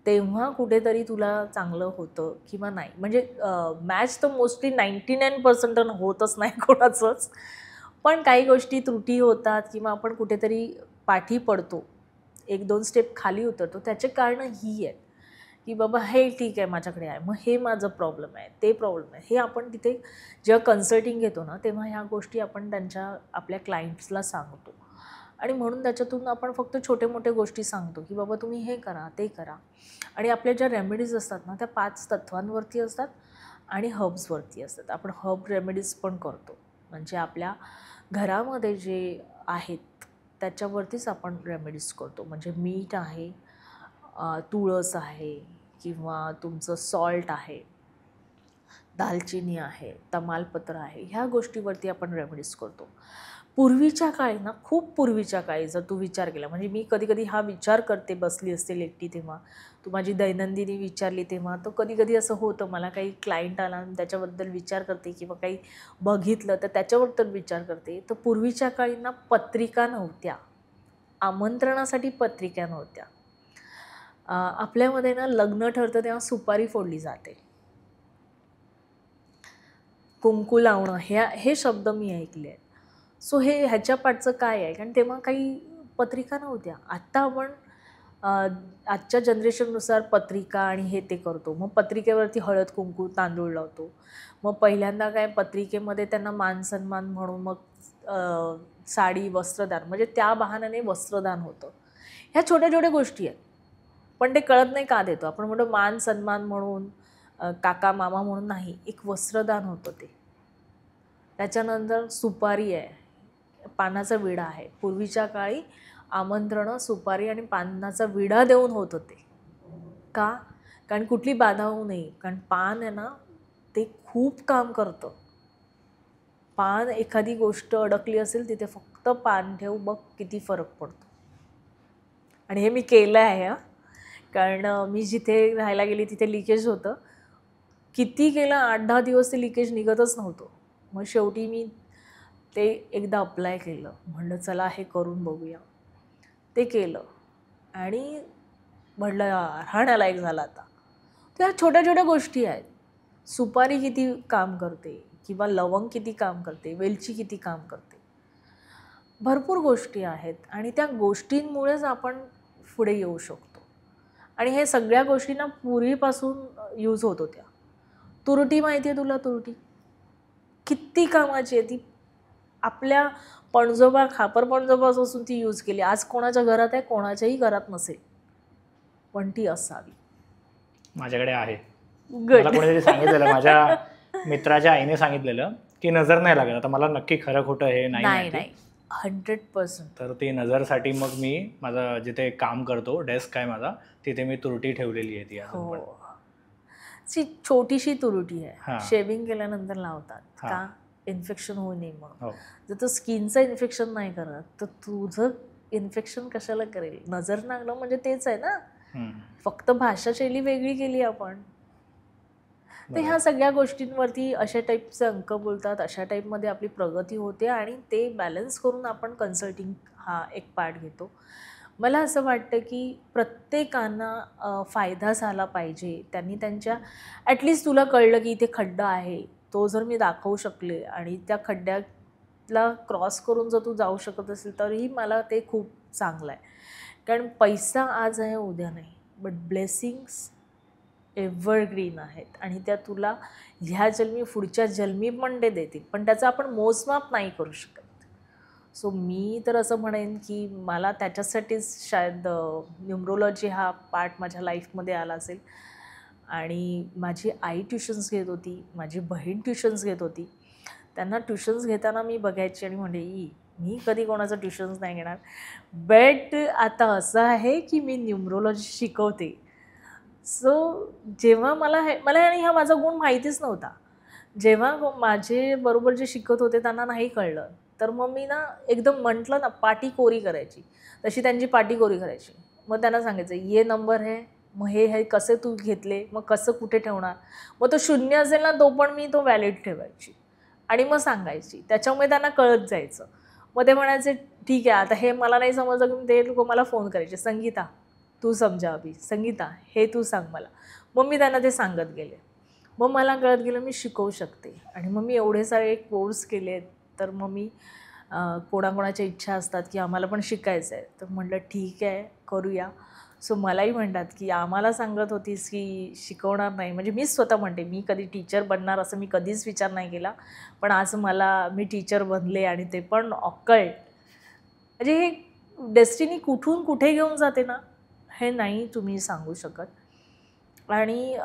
तेव्हा कुठेतरी तुला चांगलं होतं किंवा नाही. म्हणजे मॅच तर मोस्टली 99% होतच नाही कोणाचंच, पण काही गोष्टी त्रुटी होतात किंवा आपण कुठेतरी पाठी पडतो, 1-2 स्टेप खाली उतरतो. त्याचे कारणं ही आहेत की बाबा हे ठीक आहे माझ्याकडे आहे, मग हे माझं प्रॉब्लेम आहे, ते प्रॉब्लेम आहे. हे आपण तिथे जेव्हा कन्सल्टिंग घेतो ना तेव्हा ह्या गोष्टी आपण आपल्या क्लायंट्सला सांगतो. आणि म्हणून त्याच्यातून आपण फक्त छोटे मोठे गोष्टी सांगतो की बाबा तुम्ही हे करा, ते करा. आणि आपल्या ज्या रेमेडीज असतात ना त्या 5 तत्वांवरती असतात आणि हर्ब्सवरती असतात. आपण हर्ब रेमेडीज पण करतो, म्हणजे आपल्या घरामध्ये जे आहेत त्याच्यावरतीच आपण रेमेडीज करतो. म्हणजे मीठ आहे, तुळस आहे किंवा तुमचं सॉल्ट आहे, दालचिनी आहे, तमालपत्र आहे, ह्या गोष्टीवरती आपण रेमेडीज करतो. पूर्वीच्या काळी ना, खूप पूर्वीच्या काळी जर तू विचार केला, म्हणजे मी कधी कधी हा विचार करते, बसली असते एकटी तेव्हा, तू माझी दैनंदिनी विचारली तेव्हा, तर कधी कधी असं होतं मला काही क्लायंट आला आणि त्याच्याबद्दल विचार करते किंवा काही बघितलं तर त्याच्याबद्दल विचार करते. तर पूर्वीच्या काळी ना पत्रिका नव्हत्या, आमंत्रणासाठी पत्रिका नव्हत्या. आपल्यामध्ये ना लग्न ठरतं तेव्हा सुपारी फोडली जाते, कुंकू लावणं, हे शब्द मी ऐकले आहेत. सो ह्याच्या पाठचं काय आहे, कारण तेव्हा काही पत्रिका नव्हत्या. आत्ता आपण आजच्या जनरेशननुसार पत्रिका आणि हे ते करतो. मग पत्रिकेवरती हळद कुंकू तांदूळ लावतो. मग पहिल्यांदा काय पत्रिकेमध्ये त्यांना मान सन्मान म्हणून मग साडी, वस्त्रदान, म्हणजे त्या बहाण्याने वस्त्रदान होतं. ह्या छोट्या छोट्या गोष्टी आहेत, पण ते कळत नाही का देतो आपण. म्हणतो मान सन्मान म्हणून, काका मामा म्हणून नाही, एक वस्त्रदान होतं ते. त्याच्यानंतर सुपारी आहे, पानाचा विडा आहे. पूर्वीच्या काळी आमंत्रणं सुपारी आणि पानाचा विडा देऊन होत होते. का? कारण कुठली बाधा होऊ नये. कारण पान आहे ना ते खूप काम करतं. पान, एखादी गोष्ट अडकली असेल तिथे फक्त पान ठेव, बघ किती फरक पडतो. आणि हे मी केलं आहे हां, कारण मी जिथे राहायला गेली तिथे लिकेज होतं. किती केलं, 8-10 दिवस ते लिकेज निघतच नव्हतं. मग शेवटी मी ते एकदा अप्लाय केलं, म्हणलं चला हे करून बघूया. ते केलं आणि म्हटलं यार हा नालायक झाला आता. त्या छोट्या छोट्या गोष्टी आहेत. सुपारी किती काम करते किंवा लवंग किती काम करते, वेलची किती काम करते, भरपूर गोष्टी आहेत आणि त्या गोष्टींमुळेच आपण पुढे येऊ शकतो. आणि हे सगळ्या गोष्टींना पूर्वीपासून यूज होत होत्या. तुरटी माहिती आहे तुला? तुरटी किती कामाची आहे ती. आपल्या पणजोबा खापर पणजोबापासून ती यूज केली. आज कोणाच्या घरात आहे? कोणाच्याही घरात नसेल, पण ती असावी. माझ्याकडे आहे. गुड. मला कोणीतरी सांगितलेलं, माझ्या मित्राच्या आईने सांगितलेलं की नजर नाही लागत. आता मला नक्की खरं खोटं हे नाही नाही माहिती. 100%. तर ती नजरसाठी मग मी माझं जिथे काम करतो, डेस्क आहे माझा, तिथे मी तुरटी ठेवलेली आहे ती अजून हो. पण. ती छोटीशी तुरटी आहे. हां. शेविंग केल्यानंतर लावतात. हां. का? इन्फेक्शन होऊ नये म्हणून. हो. जर तो स्किनचं इन्फेक्शन नाही करत तर तुझं इन्फेक्शन कशाला करेल? नजर लागणं म्हणजे तेच आहे ना. फक्त भाषा शैली वेगळी केली आपण. तर ह्या सगळ्या गोष्टींवरती अशा टाईपचे अंक बोलतात, अशा टाईपमध्ये आपली प्रगती होते आणि ते बॅलन्स करून आपण कन्सल्टिंग हा एक पार्ट घेतो. मला असं वाटतं की प्रत्येकांना फायदा झाला पाहिजे. त्यांनी त्यांच्या ॲटलिस्ट तुला कळलं की इथे खड्डा आहे, तो जर मी दाखवू शकले आणि त्या खड्ड्याला क्रॉस करून जर तू जाऊ शकत असेल तरीही मला ते खूप चांगलं आहे. कारण पैसा आज आहे उद्या नाही, बट ब्लेसिंग्स एव्हरग्रीन आहेत आणि त्या तुला ह्या जन्मी पुढच्या जन्मी पण ते देतील, पण त्याचं आपण मोजमाप नाही करू शकत. सो मी तर असं म्हणेन की मला त्याच्यासाठीच शायद न्यूमरोलॉजी हा पार्ट माझ्या लाईफमध्ये आला असेल. आणि माझी आई ट्युशन्स घेत होती, माझी बहीण ट्युशन्स घेत होती. त्यांना ट्युशन्स घेताना मी बघायची आणि म्हणजे मी कधी कोणाचं ट्युशन्स नाही घेणार. बट आता असं आहे की मी न्यूमरोलॉजी शिकवते. सो जेव्हा मला आणि हा माझा गुण माहितीच नव्हता. जेव्हा माझे बरोबर जे शिकत होते त्यांना नाही कळलं, तर मग मी ना एकदम म्हटलं ना पाटी कोरी करायची, तशी त्यांची पाटी कोरी करायची. मग त्यांना सांगायचं ये नंबर है, मग हे कसे तू घेतले, मग कसं कुठे ठेवणार, मग तो शून्य असेल ना तो पण मी तो व्हॅलिड ठेवायची आणि मग सांगायची. त्याच्यामुळे त्यांना कळत जायचं. मग ते म्हणायचे ठीक आहे आता हे मला नाही समजलं की ते लोक मला फोन करायचे, संगीता तू समजा अभि, संगीता हे तू सांग मला. मग मी त्यांना ते सांगत गेले. मग मला कळत गेलं मी शिकवू शकते आणि मग मी एवढे सारे कोर्स केले. तर मग मी कोणाकोणाच्या इच्छा असतात की आम्हाला पण शिकायचं आहे, तर म्हटलं ठीक आहे करूया. सो मलाही म्हणतात की आम्हाला सांगत होतीस की शिकवणार नाही, म्हणजे मीच स्वतः म्हणते मी कधी टीचर बनणार असं मी कधीच विचार नाही केला, पण आज मी टीचर बनले आणि ते पण ऑकल्ट. म्हणजे हे डेस्टिनी कुठून कुठे घेऊन जाते ना हे नाही तुम्ही सांगू शकत. आणि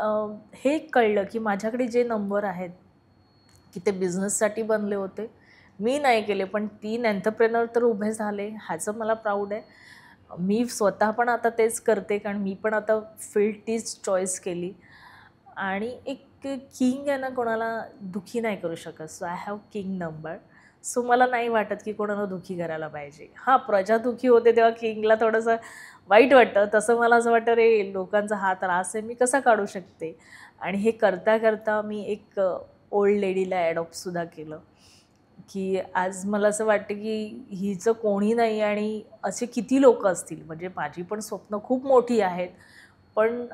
हे कळलं की माझ्याकडे जे नंबर आहेत की ते बिझनेससाठी बनले होते, मी नाही केले, पण 3 एंटरप्रेनर तर उभे झाले, ह्याचं मला प्राऊड आहे. मी स्वतः पण आता तेच करते, कारण मी पण आता फील्ड तीच चॉईस केली. आणि एक किंग आहे ना कोणाला दुःखी नाही करू शकत. So I have king number. So मला नाही वाटत की कोणाला दुःखी करायला पाहिजे. हां, प्रजा दुःखी होते तेव्हा किंगला थोडंसं वाईट वाटतं. तसं मला असं वाटतं रे लोकांचा हा त्रास आहे मी कसा काढू शकते. आणि हे करता करता मी एक ओल्ड लेडीला ॲडॉप्टसुद्धा केलं की आज मला असं वाटतं की हिचं कोणी नाही आणि असे किती लोक असतील. म्हणजे माझी पण स्वप्न खूप मोठी आहेत, पण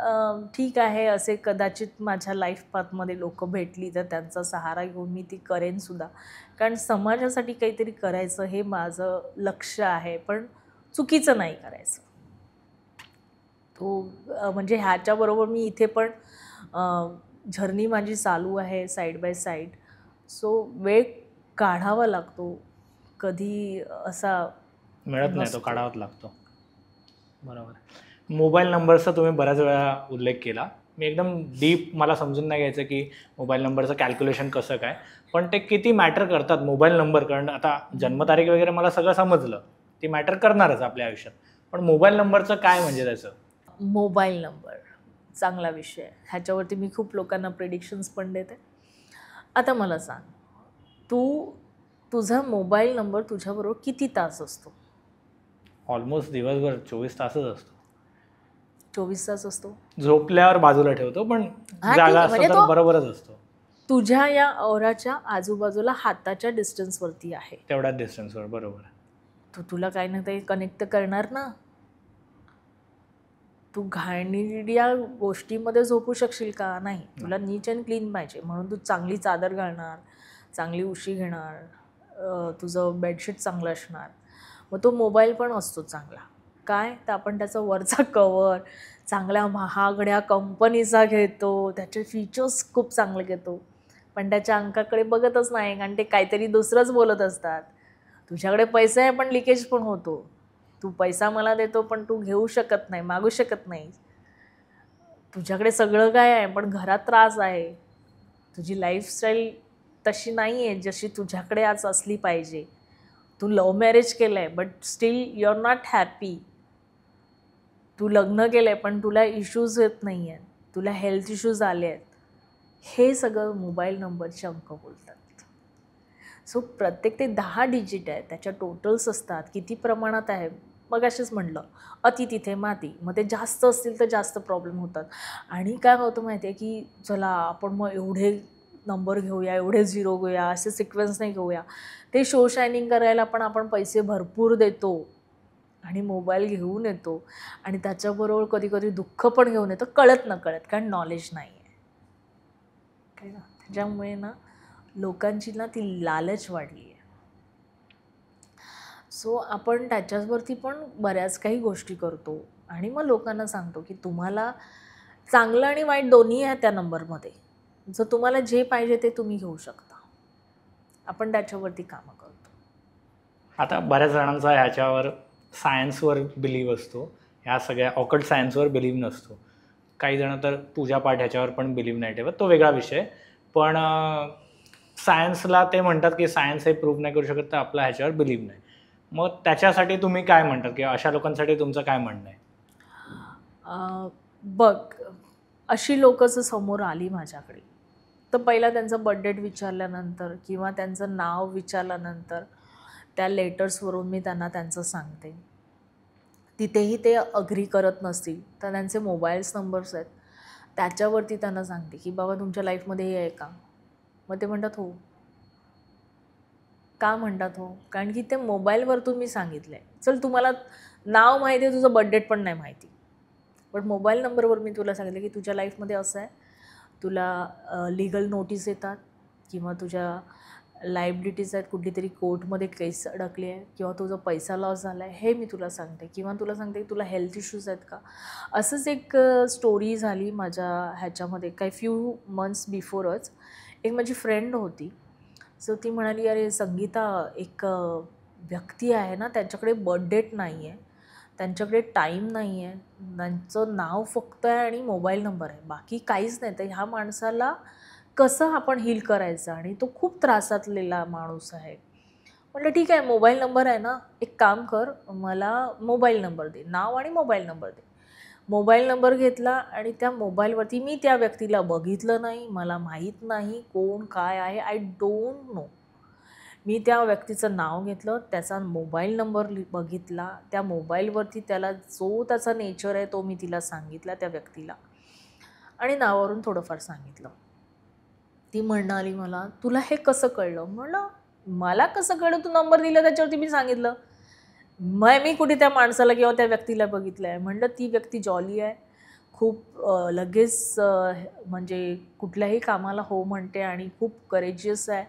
ठीक आहे असे कदाचित माझ्या लाईफ पाथमध्ये लोक भेटली तर त्यांचा सहारा घेऊन मी ती करेनसुद्धा. कारण समाजासाठी काहीतरी करायचं हे माझं लक्ष आहे, पण चुकीचं नाही करायचं. तो म्हणजे ह्याच्याबरोबर मी इथे पण जर्नी माझी चालू आहे साईड बाय साईड. सो वेळ काढावा लागतो, कधी असा मिळत नाही, तो काढावाच लागतो. बरोबर. मोबाईल नंबरचा तुम्ही बऱ्याच वेळा उल्लेख केला. मी एकदम डीप मला समजून नाही घ्यायचं की मोबाईल नंबरचं कॅल्क्युलेशन कसं काय, पण ते किती मॅटर करतात मोबाईल नंबर. कारण आता जन्मतारीख वगैरे मला सगळं समजलं, ती मॅटर करणारच आपल्या आयुष्यात, पण मोबाईल नंबरचं काय म्हणजे त्याचं? मोबाईल नंबर चांगला विषय आहे. ह्याच्यावरती मी खूप लोकांना प्रेडिक्शन्स पण देते. आता मला सांग, तुझा मोबाईल नंबर तुझ्याबरोबर किती तास असतो? ऑलमोस्ट दिवसभर 24 तासच असतो. 24 तास असतो. झोपल्यावर बाजूला ठेवतो, पण जागा म्हणजे असतो तर बरोबरच असतो. तुझ्या या औराच्या आजूबाजूला हाताच्या डिस्टन्सवरती आहे, तेवढ्याच डिस्टन्सवर. बरोबर. तुला काही ना काही कनेक्ट करणार ना. तू घाणेरड्या गोष्टीमध्ये झोपू शकशील का? नाही. तुला नीट अँड क्लीन पाहिजे म्हणून तू चांगली चादर घालणार, चांगली उशी घेणार, तुझं बेडशीट चांगलं असणार. मग तो मोबाईल पण असतो चांगला. काय तर आपण त्याचा वरचा कवर चांगल्या महागड्या कंपनीचा घेतो, त्याचे फीचर्स खूप चांगले घेतो, पण त्याच्या अंकाकडे बघतच नाही कारण ते काहीतरी दुसरंच बोलत असतात. तुझ्याकडे पैसा आहे पण लिकेज पण होतो. तू पैसा मला देतो पण तू घेऊ शकत नाही, मागू शकत नाही. तुझ्याकडे सगळं काय आहे पण घरात त्रास आहे. तुझी लाईफस्टाईल तशी नाही आहे जशी तुझ्याकडे आज असली पाहिजे. तू लव्ह मॅरेज केलं आहे but still you are not happy. तू लग्न केलं आहे पण तुला इश्यूज येत नाही आहेत, तुला हेल्थ इश्यूज आले आहेत. हे सगळं मोबाईल नंबरचे अंक बोलतात. सो प्रत्येक ते 10 डिजिट आहे, त्याच्या टोटल्स असतात, किती प्रमाणात आहे. मग असेच म्हटलं अति तिथे माती. मग ते जास्त असतील तर जास्त प्रॉब्लेम होतात. आणि काय होतं माहिती आहे की चला आपण मग एवढे नंबर घेऊया, एवढे झिरो घेऊया, असे सिक्वेन्स नाही घेऊया. ते शो शायनिंग करायला पण आपण पैसे भरपूर देतो आणि मोबाईल घेऊन येतो आणि त्याच्याबरोबर कधी कधी दुःख पण घेऊन येतो, कळत नकळत, कारण नॉलेज नाही आहे काय ना. त्याच्यामुळे ना लोकांची ना ती लालच वाढली आहे. सो आपण त्याच्यावरती पण बऱ्याच काही गोष्टी करतो आणि मग लोकांना सांगतो की तुम्हाला चांगलं आणि वाईट दोन्ही आहे त्या नंबरमध्ये. जर तुम्हाला जे पाहिजे ते तुम्ही घेऊ शकता. आपण त्याच्यावरती कामं करतो. आता बऱ्याच जणांचा ह्याच्यावर सायन्सवर बिलीव्ह असतो, ह्या सगळ्या ऑकल्ट सायन्सवर बिलीव्ह नसतो. काही जण तर पूजापाठ ह्याच्यावर पण बिलीव्ह नाही ठेवत, तो वेगळा विषय. पण सायन्सला ते म्हणतात की सायन्स हे प्रूव्ह नाही करू शकत, तर आपला ह्याच्यावर बिलीव्ह नाही. मग त्याच्यासाठी तुम्ही काय म्हणतात किंवा अशा लोकांसाठी तुमचं काय म्हणणं आहे? बघ, अशी लोकं जर समोर आली माझ्याकडे तर पहिला त्यांचा बर्थडेट विचारल्यानंतर किंवा त्यांचं नाव विचारल्यानंतर त्या लेटर्सवरून मी त्यांना त्यांचं सांगते. तिथेही ते अग्री करत नसतील तर त्यांचे मोबाईल्स नंबर्स आहेत, त्याच्यावरती त्यांना सांगते की बाबा तुमच्या लाईफमध्ये हे आहे का? मग ते म्हणतात हो. का म्हणतात हो? कारण की ते मोबाईलवर तुम्ही सांगितलं आहे. चल तुम्हाला नाव माहिती आहे, तुझं बर्थडेट पण नाही माहिती, पण मोबाईल नंबरवर मी तुला सांगितलं की तुझ्या लाईफमध्ये असं आहे, तुला लीगल नोटीस येतात किंवा तुझ्या लायबिलिटीज आहेत, कुठली तरी कोर्टमध्ये केस अडकली आहे किंवा तुझा पैसा लॉस झाला आहे, हे मी तुला सांगते. किंवा तुला सांगते की तुला हेल्थ इश्यूज आहेत का. असंच एक स्टोरी झाली माझ्या ह्याच्यामध्ये काही फ्यू मंथ्स बिफोरच. एक माझी फ्रेंड होती. सो ती म्हणाली अरे संगीता, एक व्यक्ती आहे ना, त्यांच्याकडे बर्थडेट नाही आहे, त्यांच्याकडे टाईम नाही आहे, त्यांचं नाव फक्त आहे आणि मोबाईल नंबर आहे, बाकी काहीच नाही. तर ह्या माणसाला कसं आपण हील करायचं, आणि तो खूप त्रासातलेला माणूस आहे. म्हटलं ठीक आहे, मोबाईल नंबर आहे ना, एक काम कर, मला मोबाईल नंबर दे, नाव आणि मोबाईल नंबर दे. मोबाईल नंबर घेतला आणि त्या मोबाईलवरती मी त्या व्यक्तीला बघितलं नाही, मला माहीत नाही कोण काय आहे, आय डोंट नो. मी त्या व्यक्तीचं नाव घेतलं, त्याचा मोबाईल नंबर बघितला, त्या मोबाईलवरती त्याला जो त्याचा नेचर आहे तो मी तिला सांगितला त्या व्यक्तीला, आणि नावावरून थोडंफार सांगितलं. ती म्हणाली मला, तुला हे कसं कळलं? म्हणलं मला कसं कळलं, तू नंबर दिला त्याच्यावरती मी सांगितलं. मग मी कुठे त्या माणसाला किंवा त्या व्यक्तीला बघितलं आहे. म्हणलं ती व्यक्ती जॉली आहे, खूप लगेच म्हणजे कुठल्याही कामाला हो म्हणते आणि खूप करेजियस आहे.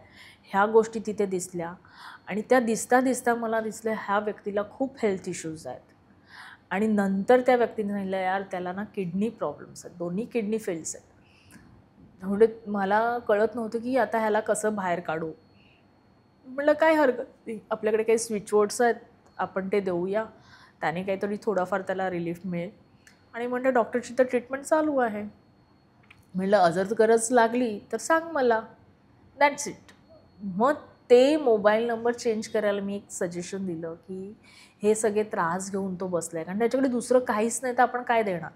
ह्या गोष्टी तिथे दिसल्या आणि त्या दिसता दिसता मला दिसलं ह्या व्यक्तीला खूप हेल्थ इश्यूज आहेत. आणि नंतर त्या व्यक्तीने सांगितलं यार त्याला ना किडनी प्रॉब्लेम्स आहेत, दोन्ही किडनी फेल्स आहेत. म्हणजे मला कळत नव्हतं की आता ह्याला कसं बाहेर काढू. म्हटलं काय हरकत नाही, आपल्याकडे काही स्विचवर्ड्स आहेत, आपण ते देऊया, त्याने काहीतरी थोडाफार त्याला रिलीफ मिळेल. आणि म्हणलं डॉक्टरची तर ट्रीटमेंट चालू आहे. म्हटलं जर गरज लागली तर सांग मला, दॅट्स इट. मग ते मोबाईल नंबर चेंज करायला मी एक सजेशन दिलं की हे सगळे त्रास घेऊन तो बसला आहे, कारण त्याच्याकडे दुसरं काहीच नाही तर आपण काय देणार.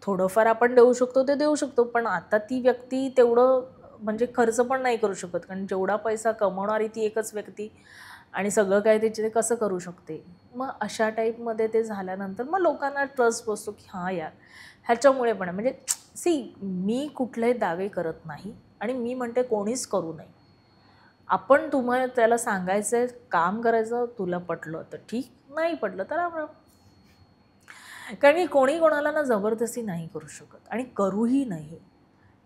थोडंफार आपण देऊ शकतो ते देऊ शकतो, पण आता ती व्यक्ती तेवढं म्हणजे खर्च पण नाही करू शकत, कारण जेवढा पैसा कमवणारी ती एकच व्यक्ती आणि सगळं काय ते कसं करू शकते. मग अशा टाईपमध्ये ते झाल्यानंतर मग लोकांना ट्रस्ट बसतो की हां यार ह्याच्यामुळे पण म्हणजे मी कुठलेही दावे करत नाही आणि मी म्हणते कोणीच करू नये. आपण तुम्हाला त्याला सांगायचं आहे, काम करायचं, तुला पटलं तर ठीक, नाही पटलं तर आपण कारण की कोणी कोणाला ना जबरदस्ती नाही करू शकत आणि करूही नाही.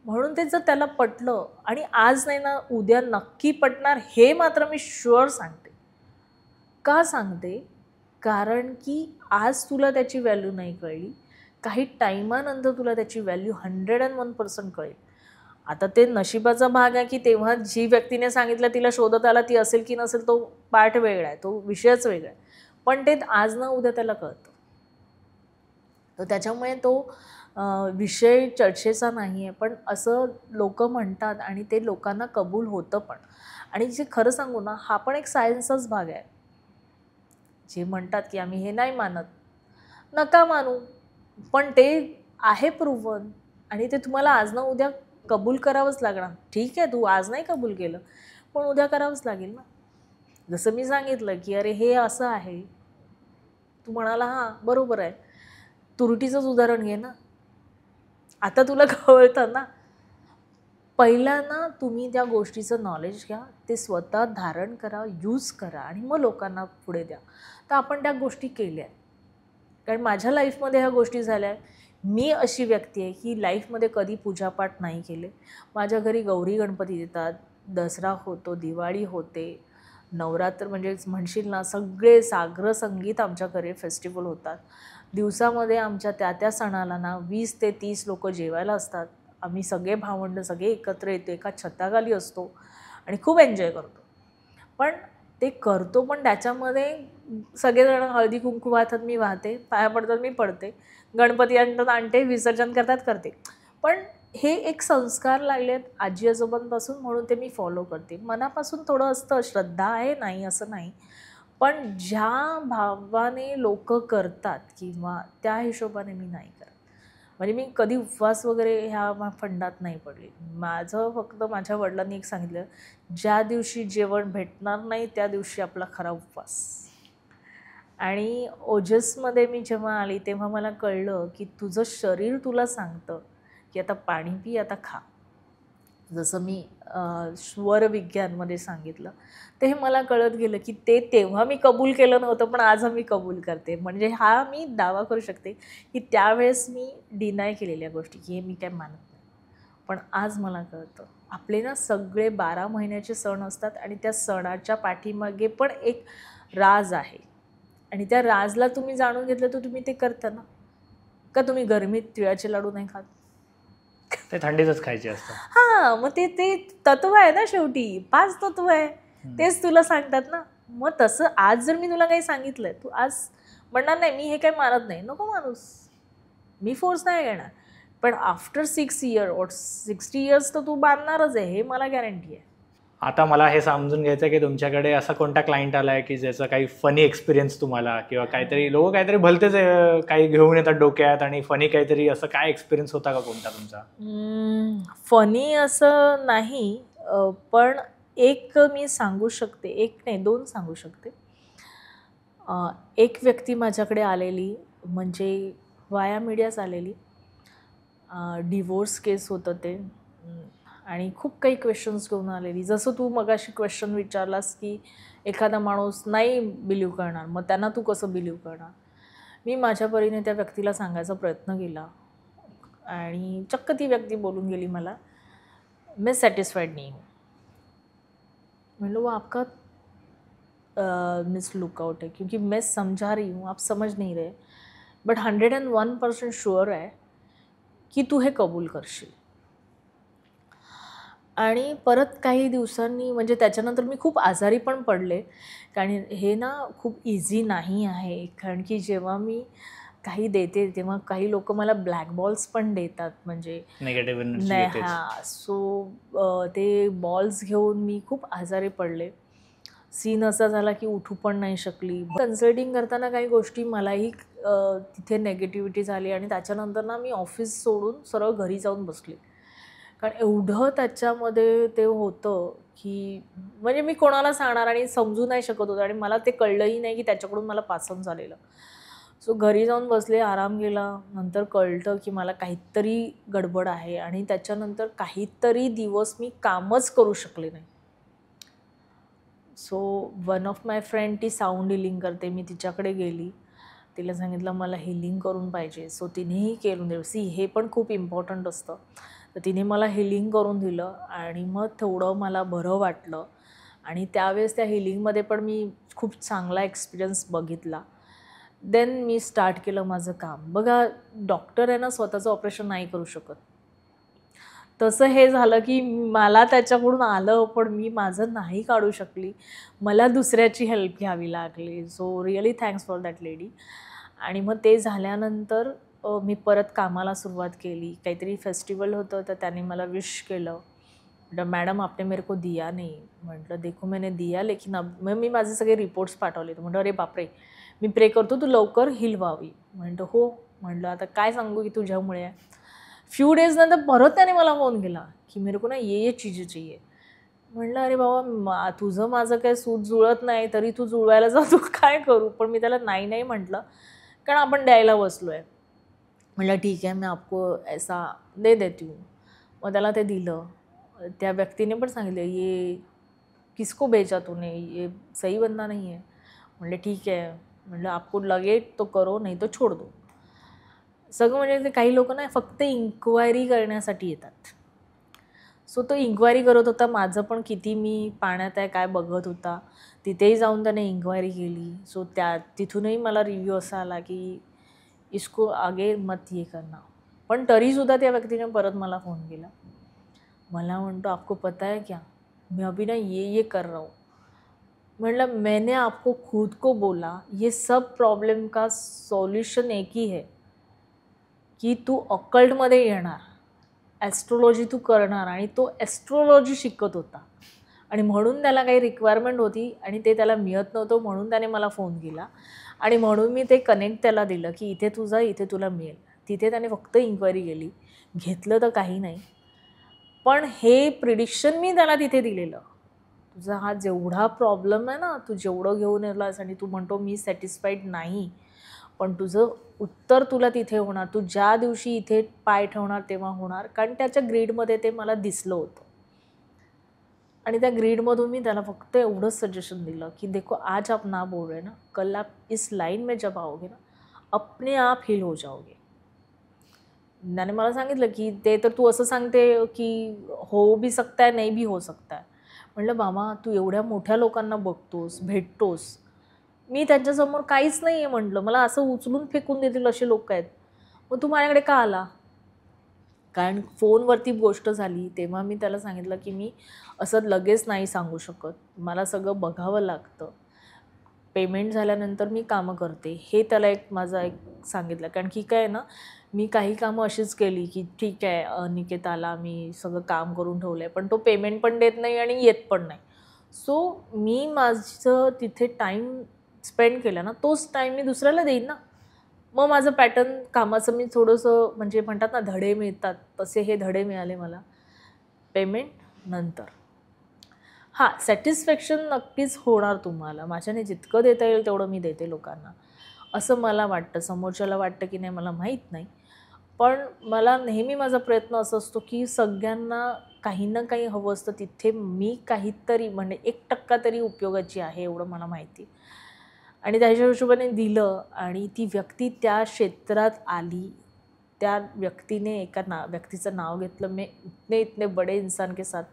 म्हणून ते जर त्याला पटलं आणि आज नाही ना उद्या नक्की पटणार हे मात्र मी शुअर सांगते. का सांगते? कारण की आज तुला त्याची व्हॅल्यू नाही कळली, काही टायमानंतर तुला त्याची व्हॅल्यू 101% कळेल. आता ते नशिबाचा भाग आहे की तेव्हा जी व्यक्तीने सांगितलं तिला शोधत आला, ती असेल की नसेल तो पार्ट वेगळा आहे, तो विषयच वेगळा आहे. पण ते आज ना उद्या त्याला कळतं. तर त्याच्यामुळे तो विषय चर्चेचा नाही आहे, पण असं लोकं म्हणतात आणि ते लोकांना कबूल होतं पण. आणि जे खरं सांगू ना, हा पण एक सायन्सचाच भाग आहे. जे म्हणतात की आम्ही हे नाही मानत, नका मानू, पण ते आहे प्रूव्हन आणि ते तुम्हाला आज ना उद्या कबूल करावंच लागणार. ठीक आहे, तू आज नाही कबूल केलं, पण उद्या करावंच लागेल ना. जसं मी सांगितलं की अरे हे असं आहे, तू म्हणाला हां बरोबर आहे. तुरटीचंच उदाहरण घे ना. आता तुला कळतं ना. पहिला ना तुम्ही त्या गोष्टीचं नॉलेज घ्या, ते स्वतः धारण करा, यूज करा आणि मग लोकांना पुढे द्या. तर आपण त्या गोष्टी केल्या. कारण माझ्या लाईफमध्ये ह्या गोष्टी झाल्या. मी अशी व्यक्ती आहे की लाईफमध्ये कधी पूजापाठ नाही केले. माझ्या घरी गौरी गणपती येतात, दसरा होतो, दिवाळी होते, नवरात्र म्हणजे म्हणशील ना सगळे साग्र संगीत आमच्या घरी फेस्टिवल होतात. दिवसामध्ये आमच्या त्या सणाला ना 20 ते 30 लोकं जेवायला असतात. आम्ही सगळे भावंडं सगळे एकत्र येतो, एका छताखाली असतो आणि खूप एन्जॉय करतो. पण ते करतो पण त्याच्यामध्ये सगळेजण हळदी कुंकू वाहतात, मी वाहते, पाया पडतात, मी पडते, गणपती आणतात आणते, विसर्जन करतात करते. पण हे एक संस्कार लागले आहेत आजी आजोबांपासून म्हणून ते मी फॉलो करते. मनापासून थोडं असतं, श्रद्धा आहे, नाही असं नाही. पण ज्या भावाने लोक करतात किंवा त्या हिशोबाने मी नाही करत. म्हणजे मी कधी उपवास वगैरे ह्या फंडात नाही पडले. माझं फक्त माझ्या वडिलांनी एक सांगितलं, ज्या दिवशी जेवण भेटणार नाही त्या दिवशी आपला खरा उपवास. आणि ओजसमध्ये मी जेव्हा आली तेव्हा मला कळलं की तुझं शरीर तुला सांगतं की आता पाणी पी, आता खा. जसं मी स्वर विज्ञानमध्ये सांगितलं, ते हे मला कळत गेलं की ते तेव्हा मी कबूल केलं नव्हतं, पण आज मी कबूल करते. म्हणजे हा मी दावा करू शकते की त्यावेळेस मी डिनाय केलेल्या गोष्टी की हे मी काय मानत नाही. पण आज मला कळतं आपले ना सगळे 12 महिन्याचे सण असतात आणि त्या सणाच्या पाठीमागे पण एक राज आहे आणि त्या राजला तुम्ही जाणून घेतलं तर तुम्ही ते करता ना. का तुम्ही गरमीत तिळाचे लाडू नाही खात? ते थंडीतच खायचे असतात. हां, मग ते ते तत्व आहे ना शेवटी. 5 तत्व आहे. तेच तुला सांगतात ना. मग तसं आज जर मी तुला काही सांगितलंय, तू आज म्हणणार नाही मी हे काही मानत नाही. नको मानूस. मी फोर्स नाही करणार. पण आफ्टर 6 इयर और 60 इयर्स तर तू बांधणारच आहे, हे मला गॅरंटी आहे. आता मला हे समजून घ्यायचं आहे की तुमच्याकडे असा कोणता क्लायंट आला आहे की ज्याचा काही फनी एक्सपिरियन्स तुम्हाला किंवा काहीतरी लोक काहीतरी भलतेच काही घेऊन येतात डोक्यात आणि फनी काहीतरी असं काय एक्सपिरियन्स होता का कोणता तुमचा? फनी असं नाही, पण एक मी सांगू शकते, एक नाही 2 सांगू शकते. एक व्यक्ती माझ्याकडे आलेली म्हणजे वाया मीडियाच आलेली. डिवोर्स केस होतं ते आणि खूप काही क्वेश्चन्स घेऊन आलेली. जसं तू मगाशी क्वेश्चन विचारलास की एखादा माणूस नाही बिलीव्ह करणार, मग त्यांना तू कसं बिलीव्ह करणार? मी माझ्या परीने त्या व्यक्तीला सांगायचा प्रयत्न केला आणि चक्क ती व्यक्ती बोलून गेली मला, मैं सैटिस्फाइड नहीं हूँ. म्हणलं वो आपका मिस लुकआउट है क्योंकि मैं समझा रही हूँ, आप समझ नहीं रहे, बट 101% शुअर आहे की तू हे कबूल करशील. आणि परत काही दिवसांनी म्हणजे त्याच्यानंतर मी खूप आजारी पण पडले. कारण हे ना खूप इझी नाही आहे. कारण की जेव्हा मी काही देते तेव्हा काही लोकं मला ब्लॅक बॉल्स पण देतात. म्हणजे निगेटिव्ह एनर्जी नाही येतेच. हां. सो ते बॉल्स घेऊन मी खूप आजारी पडले. सीन असा झाला की उठू पण नाही शकली. कन्सल्टिंग करताना काही गोष्टी मलाही तिथे नेगेटिव्हिटी झाली आणि त्याच्यानंतर ना मी ऑफिस सोडून सरळ घरी जाऊन बसले. कारण एवढं त्याच्यामध्ये ते होतं की म्हणजे मी कोणाला सांगणार आणि समजू नाही शकत होतं आणि मला ते कळलंही नाही की त्याच्याकडून मला पास ऑन झालेलं. सो घरी जाऊन बसले, आराम केला. नंतर कळलं की मला काहीतरी गडबड आहे आणि त्याच्यानंतर काहीतरी दिवस मी कामच करू शकले नाही. So one of my friend ती साऊंड हिलिंग करते, मी तिच्याकडे गेली तिला सांगितलं मला हिलिंग करून पाहिजे. सो तिनेही करून दिलं. हे पण खूप इम्पॉर्टंट असतं. तर तिने मला हिलिंग करून दिलं आणि मग थोडं मला बरं वाटलं. आणि त्यावेळेस त्या हिलिंगमध्ये पण मी खूप चांगला एक्सपिरियन्स बघितला. देन मी स्टार्ट केलं माझं काम. बघा, डॉक्टर आहे ना स्वतःचं ऑपरेशन नाही करू शकत. तसं हे झालं की मला त्याच्याकडून आलं, पण मी माझं नाही काढू शकली. मला दुसऱ्याची हेल्प घ्यावी लागली. So really thanks for that lady. आणि मग ते झाल्यानंतर मी परत कामाला सुरुवात केली. काहीतरी फेस्टिवल होतं, तर त्याने मला विश केलं. म्हटलं, मॅडम आपने मेरे को दिया नहीं. म्हटलं, देखो मैंने दिया लेकिन अब मग मी माझे सगळे रिपोर्ट्स पाठवले. म्हटलं, अरे बापरे, मी प्रे करतो तू लवकर हील व्हावी. म्हटलं हो. म्हटलं आता काय सांगू की तुझ्यामुळे आहे. फ्यू डेज नंतर परत त्याने मला फोन केला की मेरे को ना ये चीज़ें चाहिए. म्हटलं अरे बाबा, तुझं माझं काय सूट जुळत नाही, तरी तू जुळवायला जातो, काय करू. पण मी त्याला नाही नाही म्हटलं, कारण आपण द्यायला बसलो आहे. म्हटलं ठीक आहे, मैं आपको ऐसा दे देती हूँ. मग त्याला ते दिलं. त्या व्यक्तीने पण सांगितलं, ये किसको भेजा तूने, ये सही बंदा नहीं है. म्हटलं ठीक आहे. म्हटलं आपको लगे तो करो, नहीं तो छोड़ दो. सगळं म्हणजे ते काही लोक ना फक्त इन्क्वायरी करण्यासाठी येतात. सो तो इन्क्वायरी करत होता. माझं पण किती मी पाण्यात आहे काय बघत होता. तिथेही जाऊन त्याने इन्क्वायरी केली. सो तिथूनही मला रिव्ह्यू असा आला की इसको आगे मत ये करना. पण तरीसुद्धा त्या व्यक्तीने परत मला फोन केला. मला म्हणतो आपको पता है क्या, मैं अभी ना ये कर रहा हूँ. मतलब मैंने आपको खुद को बोला ये सब प्रॉब्लम का सॉल्यूशन एक ही है की तू ऑकल्टमध्ये येणार, ॲस्ट्रोलॉजी तू करणार. आणि तो ॲस्ट्रोलॉजी शिकत होता आणि म्हणून त्याला काही रिक्वायरमेंट होती आणि ते त्याला मिळत नव्हतं, म्हणून त्याने मला फोन केला. आणि म्हणून मी ते कनेक्ट त्याला दिलं की इथे तुझा इथे तुला मिळेल. तिथे त्याने फक्त इन्क्वायरी केली, घेतलं तर काही नाही. पण हे प्रिडिक्शन मी त्याला तिथे दिलेलं, तुझा हा जेवढा प्रॉब्लेम आहे ना, तू जेवढं घेऊन येलास आणि तू म्हणतो मी सॅटिस्फाईड नाही, पण तुझं उत्तर तुला तिथे होणार. तू ज्या दिवशी इथे पाय ठेवणार तेव्हा होणार. कारण त्याच्या ग्रीडमध्ये ते मला दिसलं होतं. आणि त्या ग्रीडमधून मी त्याला फक्त एवढंच सजेशन दिलं की देखो आज आप ना बोल रहे ना, कल आप इस लाइन में जब आओगे ना, अपने आप हील हो जाओगे. त्याने मला सांगितलं की ते तर तू असं सांगते की हो भी सकता है, नाही भी हो सकता है. म्हटलं मामा, तू एवढ्या मोठ्या लोकांना बघतोस, भेटतोस, मी त्यांच्यासमोर काहीच नाही आहे. म्हटलं मला असं उचलून फेकून देतील असे लोक आहेत. मग तू माझ्याकडे का आला. कारण फोनवरती गोष्ट झाली तेव्हा मी त्याला सांगितलं की मी असं लगेच नाही सांगू शकत, मला सगळं बघावं लागतं. पेमेंट झाल्यानंतर मी कामं करते, हे त्याला एक सांगितलं. कारण की काय ना, मी काही कामं अशीच केली की ठीक आहे निकेताला मी सगळं काम करून ठेवलं आहे, पण तो पेमेंट पण देत नाही आणि येत पण नाही. सो मी माझं तिथे टाईम स्पेंड केला ना, तोच टाईम मी दुसऱ्याला देईन ना. मग माझं पॅटर्न कामाचं मी थोडंसं म्हणजे म्हणतात ना धडे मिळतात, तसे हे धडे मिळाले मला. पेमेंट नंतर. हां, सॅटिस्फॅक्शन नक्कीच होणार तुम्हाला. माझ्याने जितकं देता येईल तेवढं मी देते लोकांना, असं मला वाटतं. समोरच्याला वाटतं की नाही मला माहीत नाही. पण मला नेहमी माझा प्रयत्न असा असतो की सगळ्यांना काही ना काही हवं असतं. तिथे मी काहीतरी म्हणजे 1% तरी उपयोगाची आहे एवढं मला माहिती. आणि त्याच्या हिशोबाने दिलं आणि ती व्यक्ती त्या क्षेत्रात आली. त्या व्यक्तीने व्यक्तीचं नाव घेतलं, मैं इतने इतने बड़े इंसान के साथ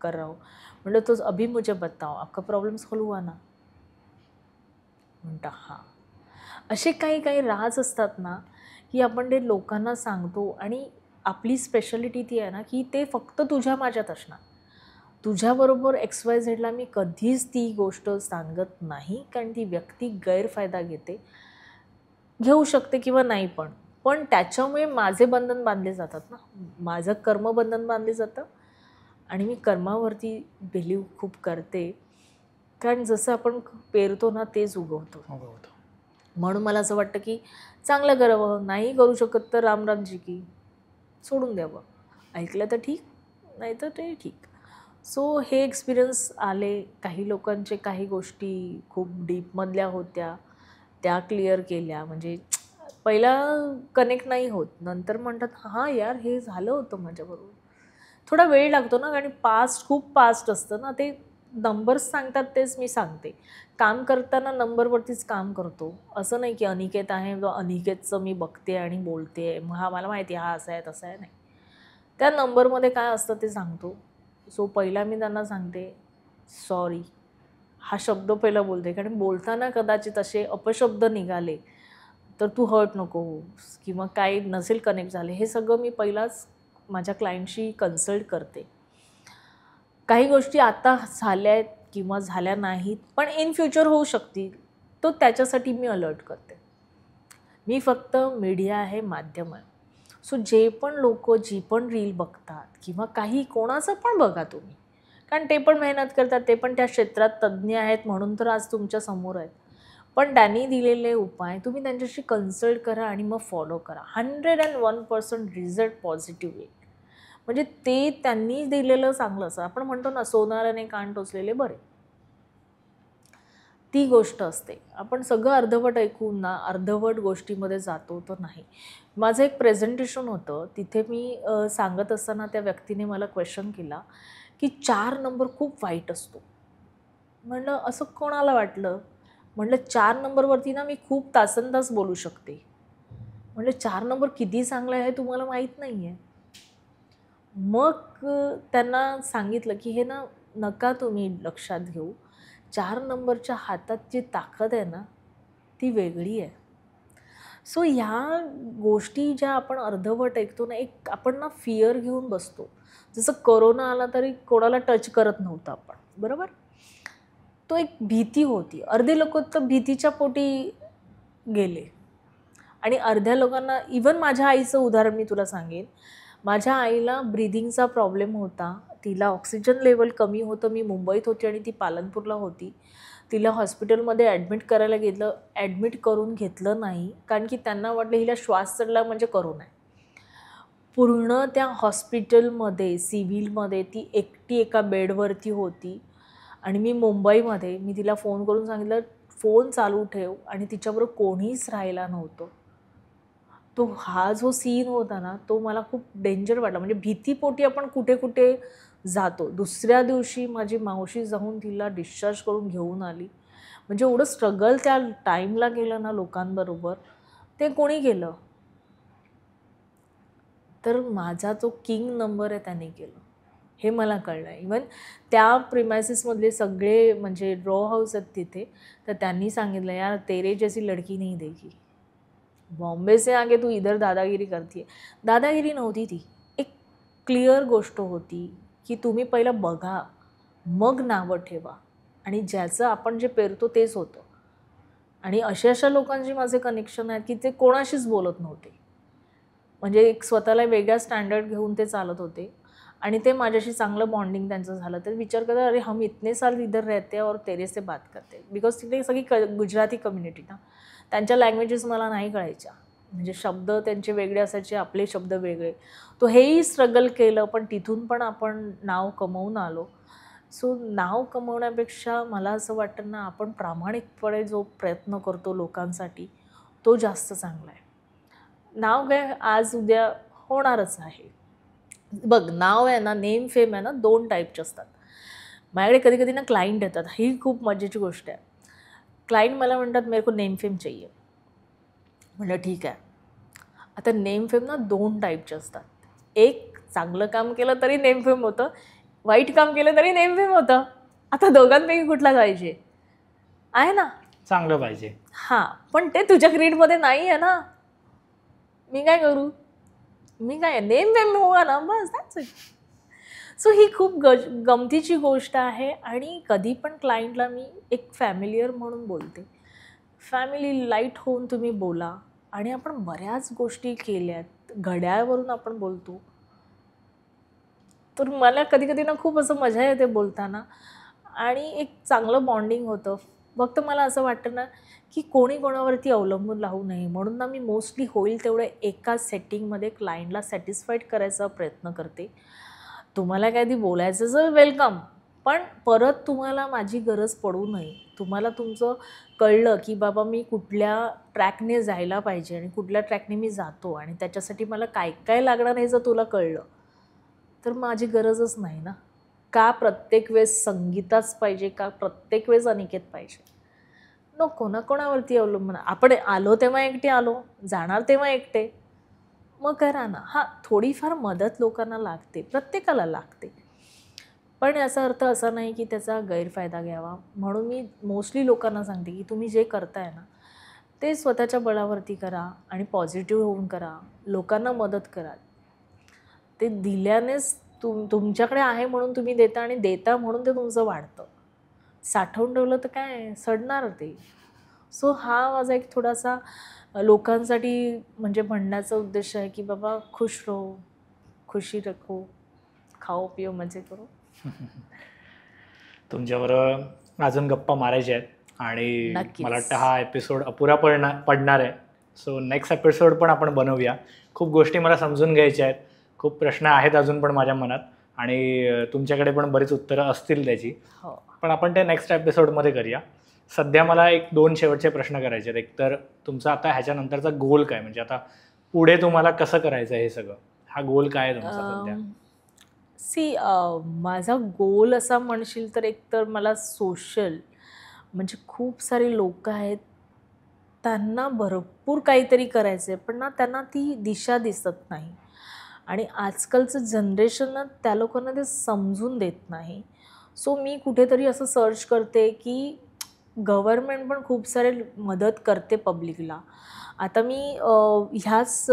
कर रहा हूँ. म्हटलं तो अभी मुझे बताओ आपका प्रॉब्लेम सॉल्व हुआ ना. म्हणता हां. असे काही काही राज असतात ना की आपण ते लोकांना सांगतो. आणि आपली स्पेशालिटी ती आहे ना की ते फक्त तुझ्या माझ्यात असणार. तुझ्याबरोबर XYZला मी कधीच ती गोष्ट सांगत नाही, कारण ती व्यक्ती गैरफायदा घेऊ शकते किंवा नाही. पण त्याच्यामुळे माझे बंधन बांधले जातात ना, माझं कर्मबंधन बांधले जातं. आणि मी कर्मावरती बिलीव खूप करते, कारण जसं आपण पेरतो ना तेच उगवतो. म्हणून मला असं वाटतं की चांगलं करावं, नाही करू शकत तर रामरामजी की सोडून द्यावं. ऐकलं तर ठीक, नाही तर ते ठीक. सो हे एक्सपिरियन्स आले. काही लोकांचे काही गोष्टी खूप डीपमधल्या होत्या, त्या क्लिअर केल्या. म्हणजे पहिला कनेक्ट नाही होत, नंतर म्हणतात हां यार हे झालं होतं माझ्याबरोबर. थोडा वेळ लागतो ना, कारण खूप पास्ट असतं ना, ते नंबर्स सांगतात तेच मी सांगते. काम करताना नंबरवरतीच काम करतो. असं नाही की अनिकेत आहे, अनिकेतचं मी बघते आणि बोलते, मग हा मला माहिती आहे हा असा आहे तसा आहे, नाही. त्या नंबरमध्ये काय असतं ते सांगतो. सो पहिला मी त्यांना सांगते सॉरी, हा शब्द पहिला बोलते, कारण बोलताना कदाचित असे अपशब्द निघाले तर तू हर्ट नको होऊस किंवा काही नसेल कनेक्ट झाले, हे सगळं मी पहिलाच माझ्या क्लायंटशी कन्सल्ट करते. काही गोष्टी आता झाल्या आहेत किंवा झाल्या नाहीत पण इन फ्युचर होऊ शकतील, तो त्याच्यासाठी मी अलर्ट करते. मी फक्त मीडिया आहे, माध्यम आहे. सो जे पण लोक जी पण रील बघतात किंवा काही कोणाचं पण बघा तुम्ही, कारण ते पण मेहनत करतात, ते पण त्या क्षेत्रात तज्ज्ञ आहेत म्हणून तर आज तुमच्या समोर आहेत. पण त्यांनी दिलेले उपाय तुम्ही त्यांच्याशी कन्सल्ट करा आणि मग फॉलो करा. 101% रिझल्ट पॉझिटिव्ह येईल. म्हणजे ते त्यांनी दिलेलं चांगलं असं आपण म्हणतो ना, सोनाराने कान टोचलेले बरे. ती गोष्ट असते. आपण सगळं अर्धवट ऐकून ना अर्धवट गोष्टीमध्ये जातो तर नाही. माझं एक प्रेझेंटेशन होतं, तिथे मी सांगत असताना त्या व्यक्तीने मला क्वेश्चन केला की 4 नंबर खूप वाईट असतो. म्हणलं असं कोणाला वाटलं? म्हटलं 4 नंबरवरती ना मी खूप तासनतास बोलू शकते. म्हटलं 4 नंबर किती चांगला आहे हे तुम्हाला माहीत नाही आहे. मग त्यांना सांगितलं की हे ना नका तुम्ही लक्षात घेऊ. 4 नंबरच्या हातात जी ताकद आहे ना ती वेगळी आहे. सो ह्या गोष्टी ज्या आपण अर्धवट ऐकतो ना, एक आपण ना फिअर घेऊन बसतो. जसं कोरोना आला तरी कोणाला टच करत नव्हतं आपण, बरोबर? तो एक भीती होती. अर्धे लोक तर भीतीच्या पोटी गेले आणि अर्ध्या लोकांना, इवन माझ्या आईचं उदाहरण मी तुला सांगेन. माझ्या आईला ब्रीदिंगचा प्रॉब्लेम होता, तिला ऑक्सिजन लेवल कमी होतं. मी मुंबईत होती आणि ती पालनपूरला होती. तिला हॉस्पिटलमध्ये ॲडमिट करायला घेतलं. ॲडमिट करून घेतलं नाही, कारण की त्यांना वाटलं हिला श्वास चढला म्हणजे करोना आहे. पूर्ण त्या हॉस्पिटलमध्ये सिव्हिलमध्ये ती एकटी एका बेडवरती होती आणि मी मुंबईमध्ये. मी तिला फोन करून सांगितलं फोन चालू ठेव, आणि तिच्याबरोबर कोणीच राहिला नव्हतं. तो हा जो सीन होता ना तो मला खूप डेंजर वाटला. म्हणजे भीतीपोटी आपण कुठे कुठे जातो. दुसऱ्या दिवशी माझी मावशी जाऊन तिला डिस्चार्ज करून घेऊन आली. म्हणजे एवढं स्ट्रगल त्या टाईमला गेलं ना लोकांबरोबर, ते कोणी केलं? तर माझा जो किंग नंबर आहे त्याने केलं, हे मला कळलं. इवन त्या प्रिमायसिसमधले सगळे म्हणजे ड्रॉ हाऊस आहेत तिथे, तर त्यांनी सांगितलं यार तेरे जैसी लड़की नहीं देखी, बॉम्बे से आगे तू इधर दादागिरी करते आहे. दादागिरी नव्हती ती, एक क्लिअर गोष्ट होती की तुम्ही पहिलं बघा मग नावं ठेवा, आणि ज्याचं आपण जे पेरतो तेच होतं. आणि अशा लोकांशी माझे कनेक्शन आहेत की ते कोणाशीच बोलत नव्हते. म्हणजे एक स्वतःला वेगळा स्टँडर्ड घेऊन ते चालत होते आणि ते माझ्याशी चांगलं बॉन्डिंग त्यांचं झालं. तर विचार करा, अरे हम इतने साल इधर रहते और तेरे से बात करते, बिकॉज तिथे सगळी गुजराती कम्युनिटी ना, त्यांच्या लँग्वेजेस मला नाही कळायच्या. म्हणजे शब्द त्यांचे वेगळे असायचे, आपले शब्द वेगळे. तो हेही स्ट्रगल केलं, पण तिथून पण आपण नाव कमवून आलो. सो नाव कमवण्यापेक्षा मला असं वाटतं ना, आपण प्रामाणिकपणे जो प्रयत्न करतो लोकांसाठी तो जास्त चांगला आहे. नाव काय आज उद्या होणारच आहे. बघ नाव आहे ना, नेम फेम आहे ना, 2 टाईपचे असतात. माझ्याकडे कधी कधी ना क्लायंट येतात, ही खूप मजेची गोष्ट आहे. क्लायंट मला म्हणतात मेरे को नेम फेम चाहिए. म्हटलं ठीक आहे. आता नेम फेम ना 2 टाईपचे असतात. एक चांगलं काम केलं तरी नेम फेम होतं, वाईट काम केलं तरी नेम फेम होतं. आता दोघांपैकी कुठला पाहिजे? आहे ना, चांगलं पाहिजे. हां, पण ते तुझ्या ग्रीडमध्ये नाही आहे ना. मी काय करू? मी काय नेम फेम होगा ना, बस दॅट्स इट. सो ही खूप गमतीची गोष्ट आहे. आणि कधी पण क्लायंटला मी एक फॅमिलियर म्हणून बोलते. फॅमिली लाईट होऊन तुम्ही बोला. आणि आपण बऱ्याच गोष्टी केल्यात, घड्याळवरून आपण बोलतो. तर मला कधी कधी ना खूप असं मजा येते बोलताना आणि एक चांगलं बॉन्डिंग होतं. फक्त मला असं वाटतं ना की कोणी कोणावरती अवलंबून राहू नये, म्हणून ना मी मोस्टली होईल तेवढं एका सेटिंगमध्ये क्लायंटला सॅटिस्फाईड करायचा प्रयत्न करते. तुम्हाला काय ती बोलायचं जर वेलकम, पण परत तुम्हाला माझी गरज पडू नये. तुम्हाला तुमचं कळलं की बाबा मी कुठल्या ट्रॅकने जायला पाहिजे आणि कुठल्या ट्रॅकने मी जातो आणि त्याच्यासाठी मला काय काय लागणार हे जर तुला कळलं तर माझी गरजच नाही ना. का प्रत्येक वेळेस संगीताच पाहिजे, का प्रत्येक वेळेस अनिकेत पाहिजे? नको ना, कोणावरती अवलंबून. आपण आलो तेव्हा एकटे आलो, जाणार तेव्हा एकटे. मग करा ना. हां, थोडीफार मदत लोकांना लागते, प्रत्येकाला लागते. पण याचा अर्थ असा नाही की त्याचा गैरफायदा घ्यावा. म्हणून मी मोस्टली लोकांना सांगते की तुम्ही जे करताय ना, ते स्वतःच्या बळावरती करा आणि पॉझिटिव्ह होऊन करा. लोकांना मदत करा. ते दिल्यानेच तुमच्याकडे आहे म्हणून तुम्ही देता आणि देता म्हणून ते तुमचं वाढतं. साठवून ठेवलं तर काय सडणार ते. सो हा माझा एक थोडासा लोकांसाठी म्हणजे म्हणण्याचा उद्देश आहे की बाबा खुश रहो, खुशी रखो, खाओ पिओ मजे करो. तुमच्याबरोबर अजून गप्पा मारायच्या आहेत आणि नक्कीच. मला वाटतं हा एपिसोड अपुरा पडणार आहे. सो नेक्स्ट एपिसोड पण आपण बनवूया. खूप गोष्टी मला समजून घ्यायच्या आहेत. खूप प्रश्न आहेत अजून पण माझ्या मनात आणि तुमच्याकडे पण बरीच उत्तरं असतील त्याची. हो. पण आपण ते नेक्स्ट एपिसोडमध्ये करूया. सध्या मला 1-2 शेवटचे प्रश्न करायचे आहेत. एक तर तुमचा आता ह्याच्यानंतरचा गोल काय, म्हणजे आता पुढे तुम्हाला कसं करायचं हे सगळं, हा गोल काय आहे तुमचा सध्या? माझा गोल असा म्हणशील तर एक तर मला सोशल म्हणजे खूप सारे लोक आहेत, त्यांना भरपूर काहीतरी करायचं आहे, पण ना त्यांना ती दिशा दिसत नाही आणि आजकालचं जनरेशन ना त्या लोकांना ते समजून देत नाही. सो मी कुठेतरी असं सर्च करते की गव्हर्मेंट पण खूप सारे मदत करते पब्लिकला. आता मी ह्याच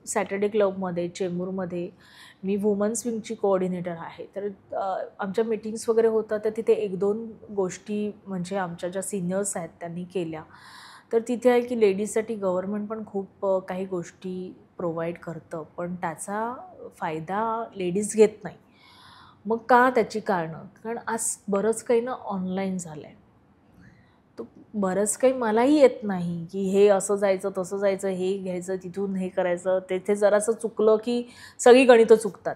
सॅटर्डे क्लबमध्ये चेंबूरमध्ये मी वुमन्स विंगची कोऑर्डिनेटर आहे. तर आमच्या मीटिंग्स वगैरे होतात तर तिथे 1-2 गोष्टी म्हणजे आमच्या ज्या सिनियर्स आहेत त्यांनी केल्या. तर तिथे आहे की लेडीजसाठी गव्हर्मेंट पण खूप काही गोष्टी प्रोव्हाइड करतं, पण त्याचा फायदा लेडीज घेत नाही. मग का त्याची कारणं? कारण आज बरंच काही ना ऑनलाईन झालं आहे. तर बरंच काही मलाही येत नाही की हे असं जायचं, तसं जायचं, हे घ्यायचं, तिथून हे करायचं. तेथे जरासं चुकलं की सगळी गणितं चुकतात.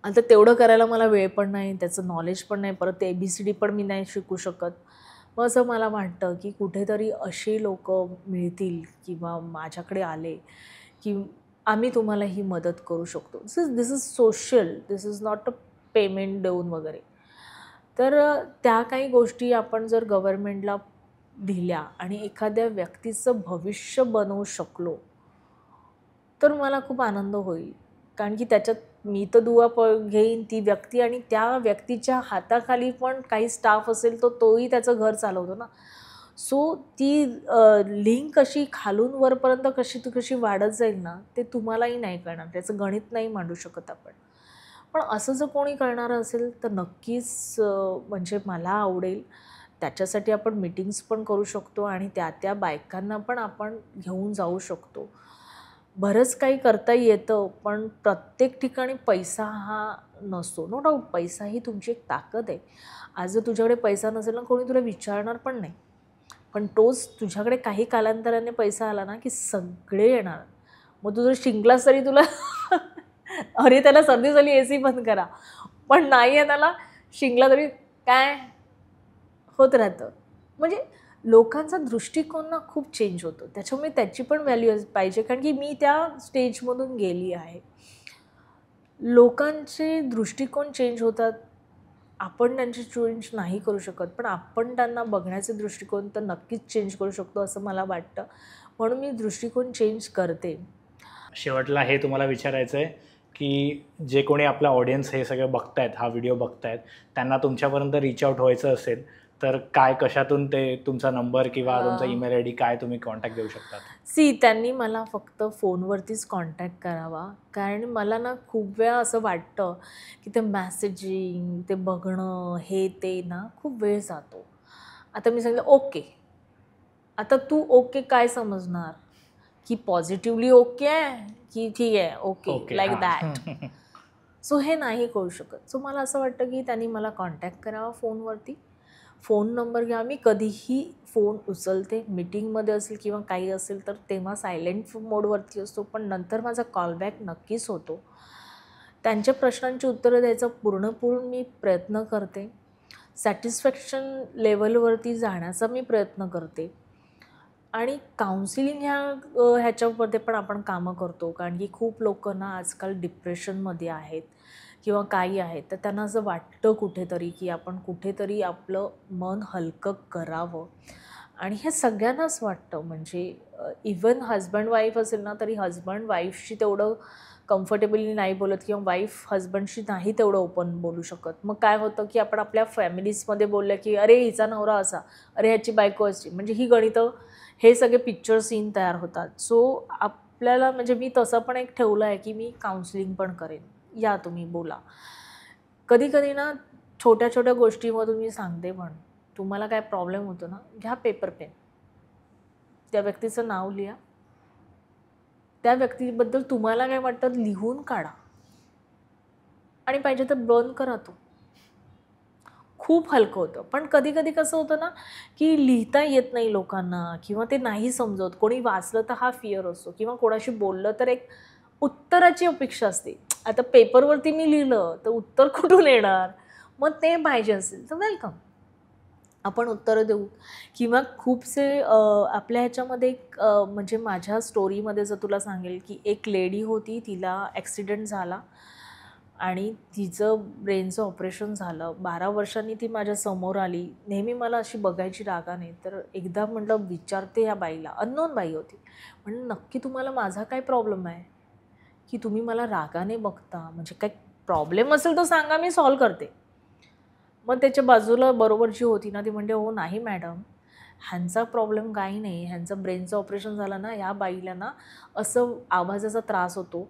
आता तेवढं करायला मला वेळ पण नाही, त्याचं नॉलेज पण नाही, परत ते ABCD पण मी नाही शिकू शकत. मग असं मला वाटतं की कुठेतरी अशी लोकं मिळतील किंवा माझ्याकडे आले की आम्ही तुम्हाला ही मदत करू शकतो. This is social, this is not a payment देऊन वगैरे. तर त्या काही गोष्टी आपण जर गव्हर्मेंटला दिल्या आणि एखाद्या व्यक्तीचं भविष्य बनवू शकलो, तर मला खूप आनंद होईल. कारण की त्याच्यात मी तर दुवा घेईन ती व्यक्ती आणि त्या व्यक्तीच्या हाताखाली पण काही स्टाफ असेल तर तोही त्याचं घर चालवतो ना. सो ती लिंक कशी खालून वरपर्यंत कशी वाढत जाईल ना, ते तुम्हालाही नाही कळणार. त्याचं गणित नाही मांडू शकत आपण. पण असं जर कोणी करणारं असेल तर नक्कीच म्हणजे मला आवडेल. त्याच्यासाठी आपण मीटिंग्स पण करू शकतो आणि त्या बायकांना पण आपण घेऊन जाऊ शकतो. बरंच काही करता येतं, पण प्रत्येक ठिकाणी पैसा हा नसतो. नो डाऊट पैसा ही तुमची एक ताकद आहे. आज जर तुझ्याकडे पैसा नसेल ना, कोणी तुला विचारणार पण नाही. पण तोच तुझ्याकडे काही कालांतराने पैसा आला ना, की सगळे येणार. मग तू जर शिंकलास तरी तुला अरे त्याला सर्दी झाली AC बंद करा. पण नाही आहे त्याला शिंकला तरी काय होत राहतं. म्हणजे लोकांचा दृष्टिकोन ना खूप चेंज होतो. त्याच्यामुळे त्याची पण व्हॅल्यू पाहिजे कारण की मी त्या स्टेजमधून गेली आहे. लोकांचे दृष्टिकोन चेंज होतात. आपण त्यांची चेंज नाही करू शकत, पण आपण त्यांना बघण्याचे दृष्टिकोन तर नक्कीच चेंज करू शकतो असं मला वाटतं. म्हणून मी दृष्टिकोन चेंज करते. शेवटला हे तुम्हाला विचारायचं आहे की जे कोणी आपला ऑडियन्स हे सगळं बघतायत, हा व्हिडिओ बघतायत, त्यांना तुमच्यापर्यंत रीच आउट व्हायचं असेल तर काय, कशातून ते तुमचा नंबर किंवा तुमचा ईमेल ID काय तुम्ही कॉन्टॅक्ट देऊ शकतात? त्यांनी मला फक्त फोनवरतीच कॉन्टॅक्ट करावा. कारण मला ना खूप वेळा असं वाटतं की ते मेसेजिंग, ते बघणं, हे ते ना खूप वेळ जातो. आता मी सांगितलं ओके. आता तू ओके काय समजणार? की पॉझिटिव्हली ओके आहे, की ठीक आहे ओके लाइक दॅट. सो हे नाही करू शकत. सो मला असं वाटतं की त्यांनी मला कॉन्टॅक्ट करावा फोनवरती. फोन नंबर घ्या. मी कधीही फोन उचलते. मीटिंगमध्ये असेल किंवा काही असेल तर तेव्हा सायलेंट मोडवरती असतो, पण नंतर माझा कॉलबॅक नक्कीच होतो. त्यांच्या प्रश्नांची उत्तरं द्यायचा पूर्ण मी प्रयत्न करते. सॅटिस्फॅक्शन लेवलवरती जाण्याचा मी प्रयत्न करते. आणि काउन्सिलिंग ह्याच्यामध्ये पण आपण कामं करतो कारण की खूप लोकं ना आजकाल डिप्रेशनमध्ये आहेत किंवा काही आहे, तर त्यांना असं वाटतं कुठेतरी की आपण कुठेतरी आपलं मन हलकं करावं. आणि हे सगळ्यांनाच वाटतं, म्हणजे इवन हजबंड वाईफ असेल ना, तरी हजबंड वाईफशी तेवढं कम्फर्टेबली नाही बोलत किंवा वाईफ हजबंडशी नाही तेवढं ओपन बोलू शकत. मग काय होतं की आपण आपल्या फॅमिलीजमध्ये बोललं की अरे हिचा नवरा असा, अरे ह्याची बायको अशी, म्हणजे ही गणितं, हे सगळे पिक्चर सीन तयार होतात. सो आपल्याला, म्हणजे मी तसं पण एक ठेवलं आहे की मी काउन्सिलिंग पण करेन, या तुम्ही बोला. कधी कधी ना छोट्या छोट्या गोष्टीमधून मी सांगते पण, तुम्हाला काय प्रॉब्लेम होतो ना, घ्या पेपर पेन, त्या व्यक्तीचं नाव लिहा, त्या व्यक्तीबद्दल तुम्हाला काय वाटतं लिहून काढा आणि पाहिजे तर बर्न करा. तो खूप हलकं होतं. पण कधी कधी कसं होतं ना की लिहिता येत नाही लोकांना किंवा ते नाही समजत. कोणी वाचलं तर हा फिअर असतो किंवा कोणाशी बोललं तर एक उत्तराची अपेक्षा असते. आता पेपरवरती मी लिहिलं तर उत्तर कुठून येणार? मग ते पाहिजे असेल तर वेलकम, आपण उत्तरं देऊ. किंवा खूपसे आपल्या ह्याच्यामध्ये म्हणजे माझ्या स्टोरीमध्ये जर तुला सांगेल की एक लेडी होती, तिला ॲक्सिडेंट झाला आणि तिचं ब्रेनचं ऑपरेशन झालं. 12 वर्षांनी ती माझ्या समोर आली. नेहमी मला अशी बघायची रागाने. तर एकदा म्हटलं विचारते ह्या बाईला, अननोन बाई होती. म्हणलं नक्की तुम्हाला माझा काय प्रॉब्लेम आहे की तुम्ही मला रागाने बघता? म्हणजे काय प्रॉब्लेम असेल तर सांगा, मी सॉल्व करते. मग त्याच्या बाजूला बरोबर जी होती ना, ती म्हणते हो नाही मॅडम, ह्यांचा प्रॉब्लेम काही नाही, ह्यांचं ब्रेनचं ऑपरेशन झालं ना, ह्या बाईला ना असं आवाजाचा त्रास होतो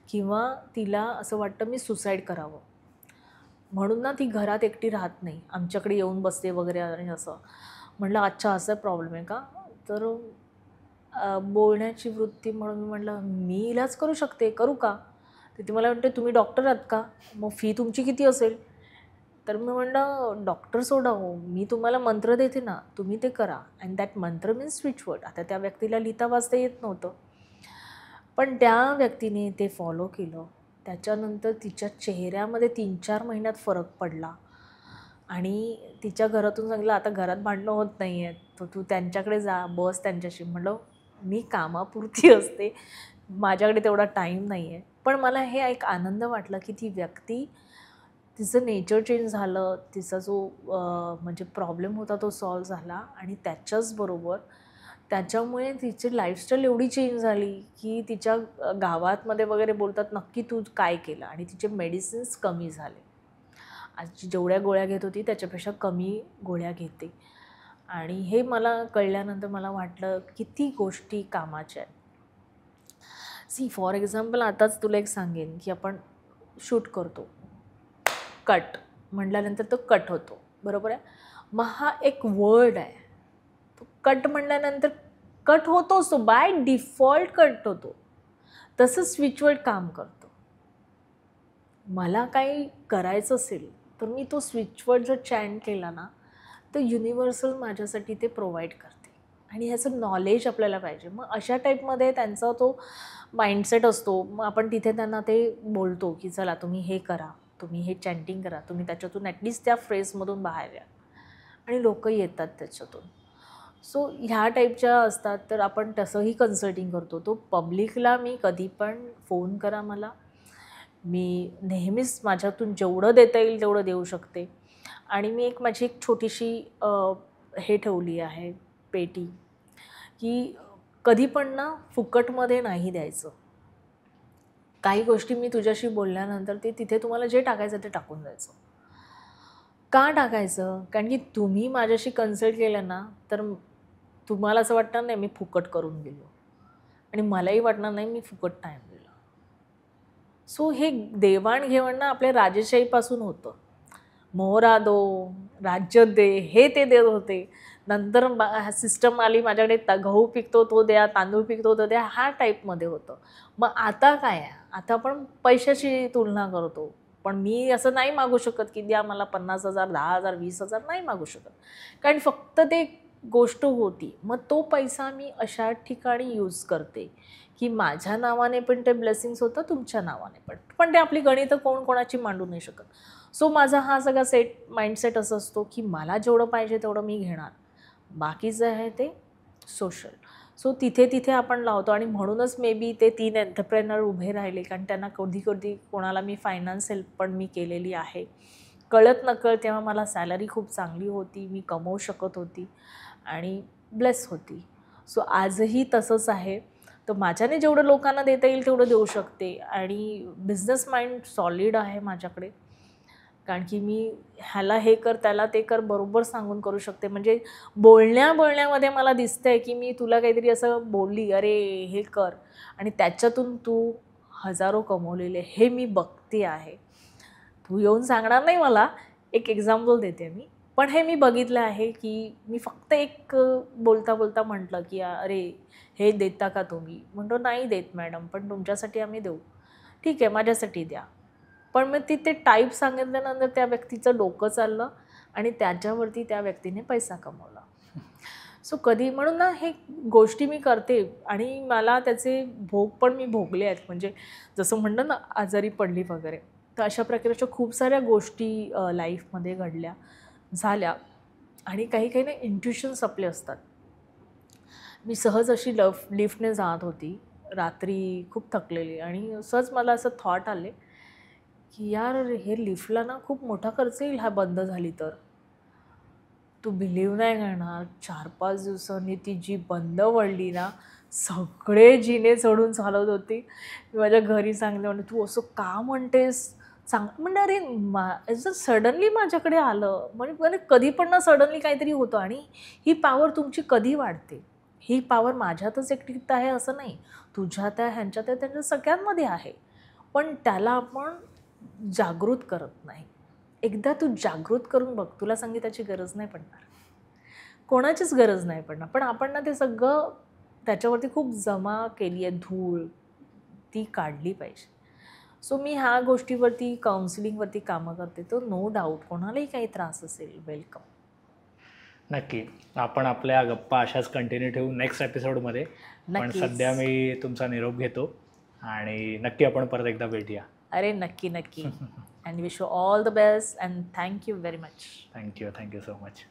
किंवा तिला असं वाटतं मी सुसाईड करावं, म्हणून ना ती घरात एकटी राहत नाही, आमच्याकडे येऊन बसते वगैरे आणि असं. म्हटलं अच्छा असं प्रॉब्लेम आहे का? तर बोलण्याची वृत्ती म्हणून मी म्हटलं मी इलाज करू शकते, करू का? तर ती मला म्हणते तुम्ही डॉक्टर आहात का? मग फी तुमची किती असेल? तर मी म्हटलं डॉक्टर सोडा हो, मी तुम्हाला मंत्र देते ना, तुम्ही ते करा. अँड दॅट मंत्र मीन्स स्विचवर्ड. आता त्या व्यक्तीला लिहिता वाचता येत नव्हतं, पण त्या व्यक्तीने ते फॉलो केलं. त्याच्यानंतर तिच्या चेहऱ्यामध्ये 3-4 महिन्यात फरक पडला आणि तिच्या घरातून सांगितलं आता घरात भांडणं होत नाही आहेत, तर तू त्यांच्याकडे जा, बस त्यांच्याशी. म्हटलं मी कामापुरती असते, माझ्याकडे तेवढा टाईम नाही आहे. पण मला हे एक आनंद वाटला की ती व्यक्ती, तिचं नेचर चेंज झालं, तिचा जो म्हणजे प्रॉब्लेम होता तो सॉल्व झाला आणि त्याच्याचबरोबर त्याच्यामुळे तिची लाईफस्टाईल एवढी चेंज झाली की तिच्या गावातमध्ये वगैरे बोलतात नक्की तू काय केलं, आणि तिचे मेडिसिन्स कमी झाले. आज जेवढ्या गोळ्या घेत होती त्याच्यापेक्षा कमी गोळ्या घेते. आणि हे मला कळल्यानंतर मला वाटलं किती गोष्टी कामाच्या आहेत. सी फॉर एक्झाम्पल आताच तुला एक सांगेन की आपण शूट करतो, कट म्हटल्यानंतर तो कट होतो, बरोबर आहे. मग हा एक वर्ड आहे, तो कट म्हटल्यानंतर कट होतोच, तो बाय डिफॉल्ट कट होतो. तसं स्विचवर्ड काम करतो. मला काही करायचं असेल तर मी तो स्विचवर्ड जर चॅन केला ना, तर युनिव्हर्सल माझ्यासाठी ते प्रोव्हाइड करते. आणि ह्याचं नॉलेज आपल्याला पाहिजे. मग अशा टाईपमध्ये त्यांचा तो माइंडसेट असतो. मग आपण तिथे त्यांना ते बोलतो की चला तुम्ही हे करा, तुम्ही हे चॅन्टिंग करा, तुम्ही त्याच्यातून ॲटलिस्ट त्या फ्रेजमधून बाहेर या, आणि लोक येतात त्याच्यातून. सो ह्या टाईपच्या असतात. तर आपण तसंही कन्सल्टिंग करतो. तो पब्लिकला मी कधी पण फोन करा मला, मी नेहमीच माझ्यातून जेवढं देता येईल तेवढं देऊ शकते. आणि मी माझी एक छोटीशी हे ठेवली आहे पेटी, की कधी पण ना फुकटमध्ये नाही द्यायचं. काही गोष्टी मी तुझ्याशी बोलल्यानंतर ते तिथे तुम्हाला जे टाकायचं ते टाकून द्यायचं. का टाकायचं? कारण की तुम्ही माझ्याशी कन्सल्ट केलं ना, तर तुम्हाला असं वाटणार नाही मी फुकट करून गेलो, आणि मलाही वाटणार नाही मी फुकट टाईम दिला. सो हे देवाणघेवाण ना आपल्या राजेशाहीपासून होतं. मोहरा दो, राज्य दे, हे ते देत होते. नंतर सिस्टम आली माझ्याकडे, गहू पिकतो तो द्या, तांदूळ पिकतो तो द्या, ह्या टाईपमध्ये होतं. मग आता काय आहे, आता आपण पैशाची तुलना करतो. पण मी असं नाही मागू शकत की द्या मला 50,000, 10,000, 20,000 नाही मागू शकत. कारण फक्त ते गोष्ट होती. मग तो पैसा मी अशा ठिकाणी यूज करते की माझ्या नावाने पण ते ब्लेसिंग्स होतं, तुमच्या नावाने पण. पण ते आपली गणितं कोण कोणाची मांडू नाही शकत. सो माझा हा सगळा माइंडसेट असं असतो की मला जेवढं पाहिजे तेवढं मी घेणार, बाकीचं आहे ते सोशल. सो तिथे तिथे आपण लावतो आणि म्हणूनच मे बी ते 3 एंटरप्रेनर उभे राहिले, कारण त्यांना कधी कधी कोणाला मी फायनान्स हेल्प पण मी केलेली आहे. कळत नकळत तेव्हा मला सॅलरी खूप चांगली होती, मी कमवू शकत होती आणि ब्लेस होती. सो आजही तसंच आहे. तर माझ्याने जेवढं लोकांना देता येईल तेवढं देऊ शकते आणि बिझनेस माइंड सॉलिड आहे माझ्याकडे, कारण की मी ह्याला हे कर त्याला ते कर बरोबर सांगून करू शकते. म्हणजे बोलण्यामध्ये मला दिसतंय की मी तुला काहीतरी असं बोलली, अरे हे कर, आणि त्याच्यातून तू हजारो कमवलेले हे मी बघते आहे. तू येऊन सांगणार नाही मला, एक एक्झाम्पल देते मी, पण हे मी बघितलं आहे की मी फक्त एक बोलता बोलता म्हटलं की अरे हे देता का तुम्ही? म्हणतो नाही देत मॅडम, पण तुमच्यासाठी आम्ही देऊ. ठीक आहे, माझ्यासाठी द्या. पण मग ते टाईप सांगितल्यानंतर त्या व्यक्तीचं डोकं चाललं आणि त्याच्यावरती त्या व्यक्तीने पैसा कमवला. सो कधी म्हणून ना हे गोष्टी मी करते आणि मला त्याचे भोग पण मी भोगले आहेत. म्हणजे जसं म्हणलं ना आजारी पडली वगैरे, तर अशा प्रकारच्या खूप साऱ्या गोष्टी लाईफमध्ये घडल्या झाल्या. आणि काही काही ना इंट्युशन्स आपले असतात. मी सहज अशी लिफ्टने जात होती रात्री, खूप थकलेली, आणि सहज मला असं थॉट आले की यार हे लिफ्टला ना खूप मोठा खर्च येईल हा बंद झाली तर. तू बिलीव नाही करणार, 4-5 दिवसांनी ती जी बंद पडली ना, सगळे जिने चढून चालत होती. मी माझ्या घरी सांगितलं, म्हणजे तू असं का म्हणतेस, सांग. म्हणजे अरे जर सडनली माझ्याकडे आलं, म्हणजे कधी पण ना सडनली काहीतरी होतं, आणि ही पॉवर तुमची कधी वाढते. ही पॉवर माझ्यातच एकटीत आहे असं नाही, तुझ्यात आहे, ह्यांच्यात आहे, त्यांच्या सगळ्यांमध्ये आहे. पण त्याला आपण जागृत करत नाही. एकदा तू जागृत करून बघ, तुला संगीताची गरज नाही पडणार, कोणाचीच गरज नाही पडणार. पण आपण ना ते सगळं त्याच्यावरती खूप जमा केली आहे धूळ, ती काढली पाहिजे. सो मी ह्या गोष्टीवरती काउन्सिलिंगवरती कामं करते. तर नो डाऊट कोणालाही काही त्रास असेल, वेलकम. नक्की. आपण आपल्या गप्पा अशाच कंटिन्यू ठेवू नेक्स्ट एपिसोडमध्ये. पण नक्कीच. सध्या मी तुमचा निरोप घेतो आणि नक्की आपण परत एकदा भेटूया. अरे नक्की नक्की. And wish you all the best and thank you very much. Thank you so much.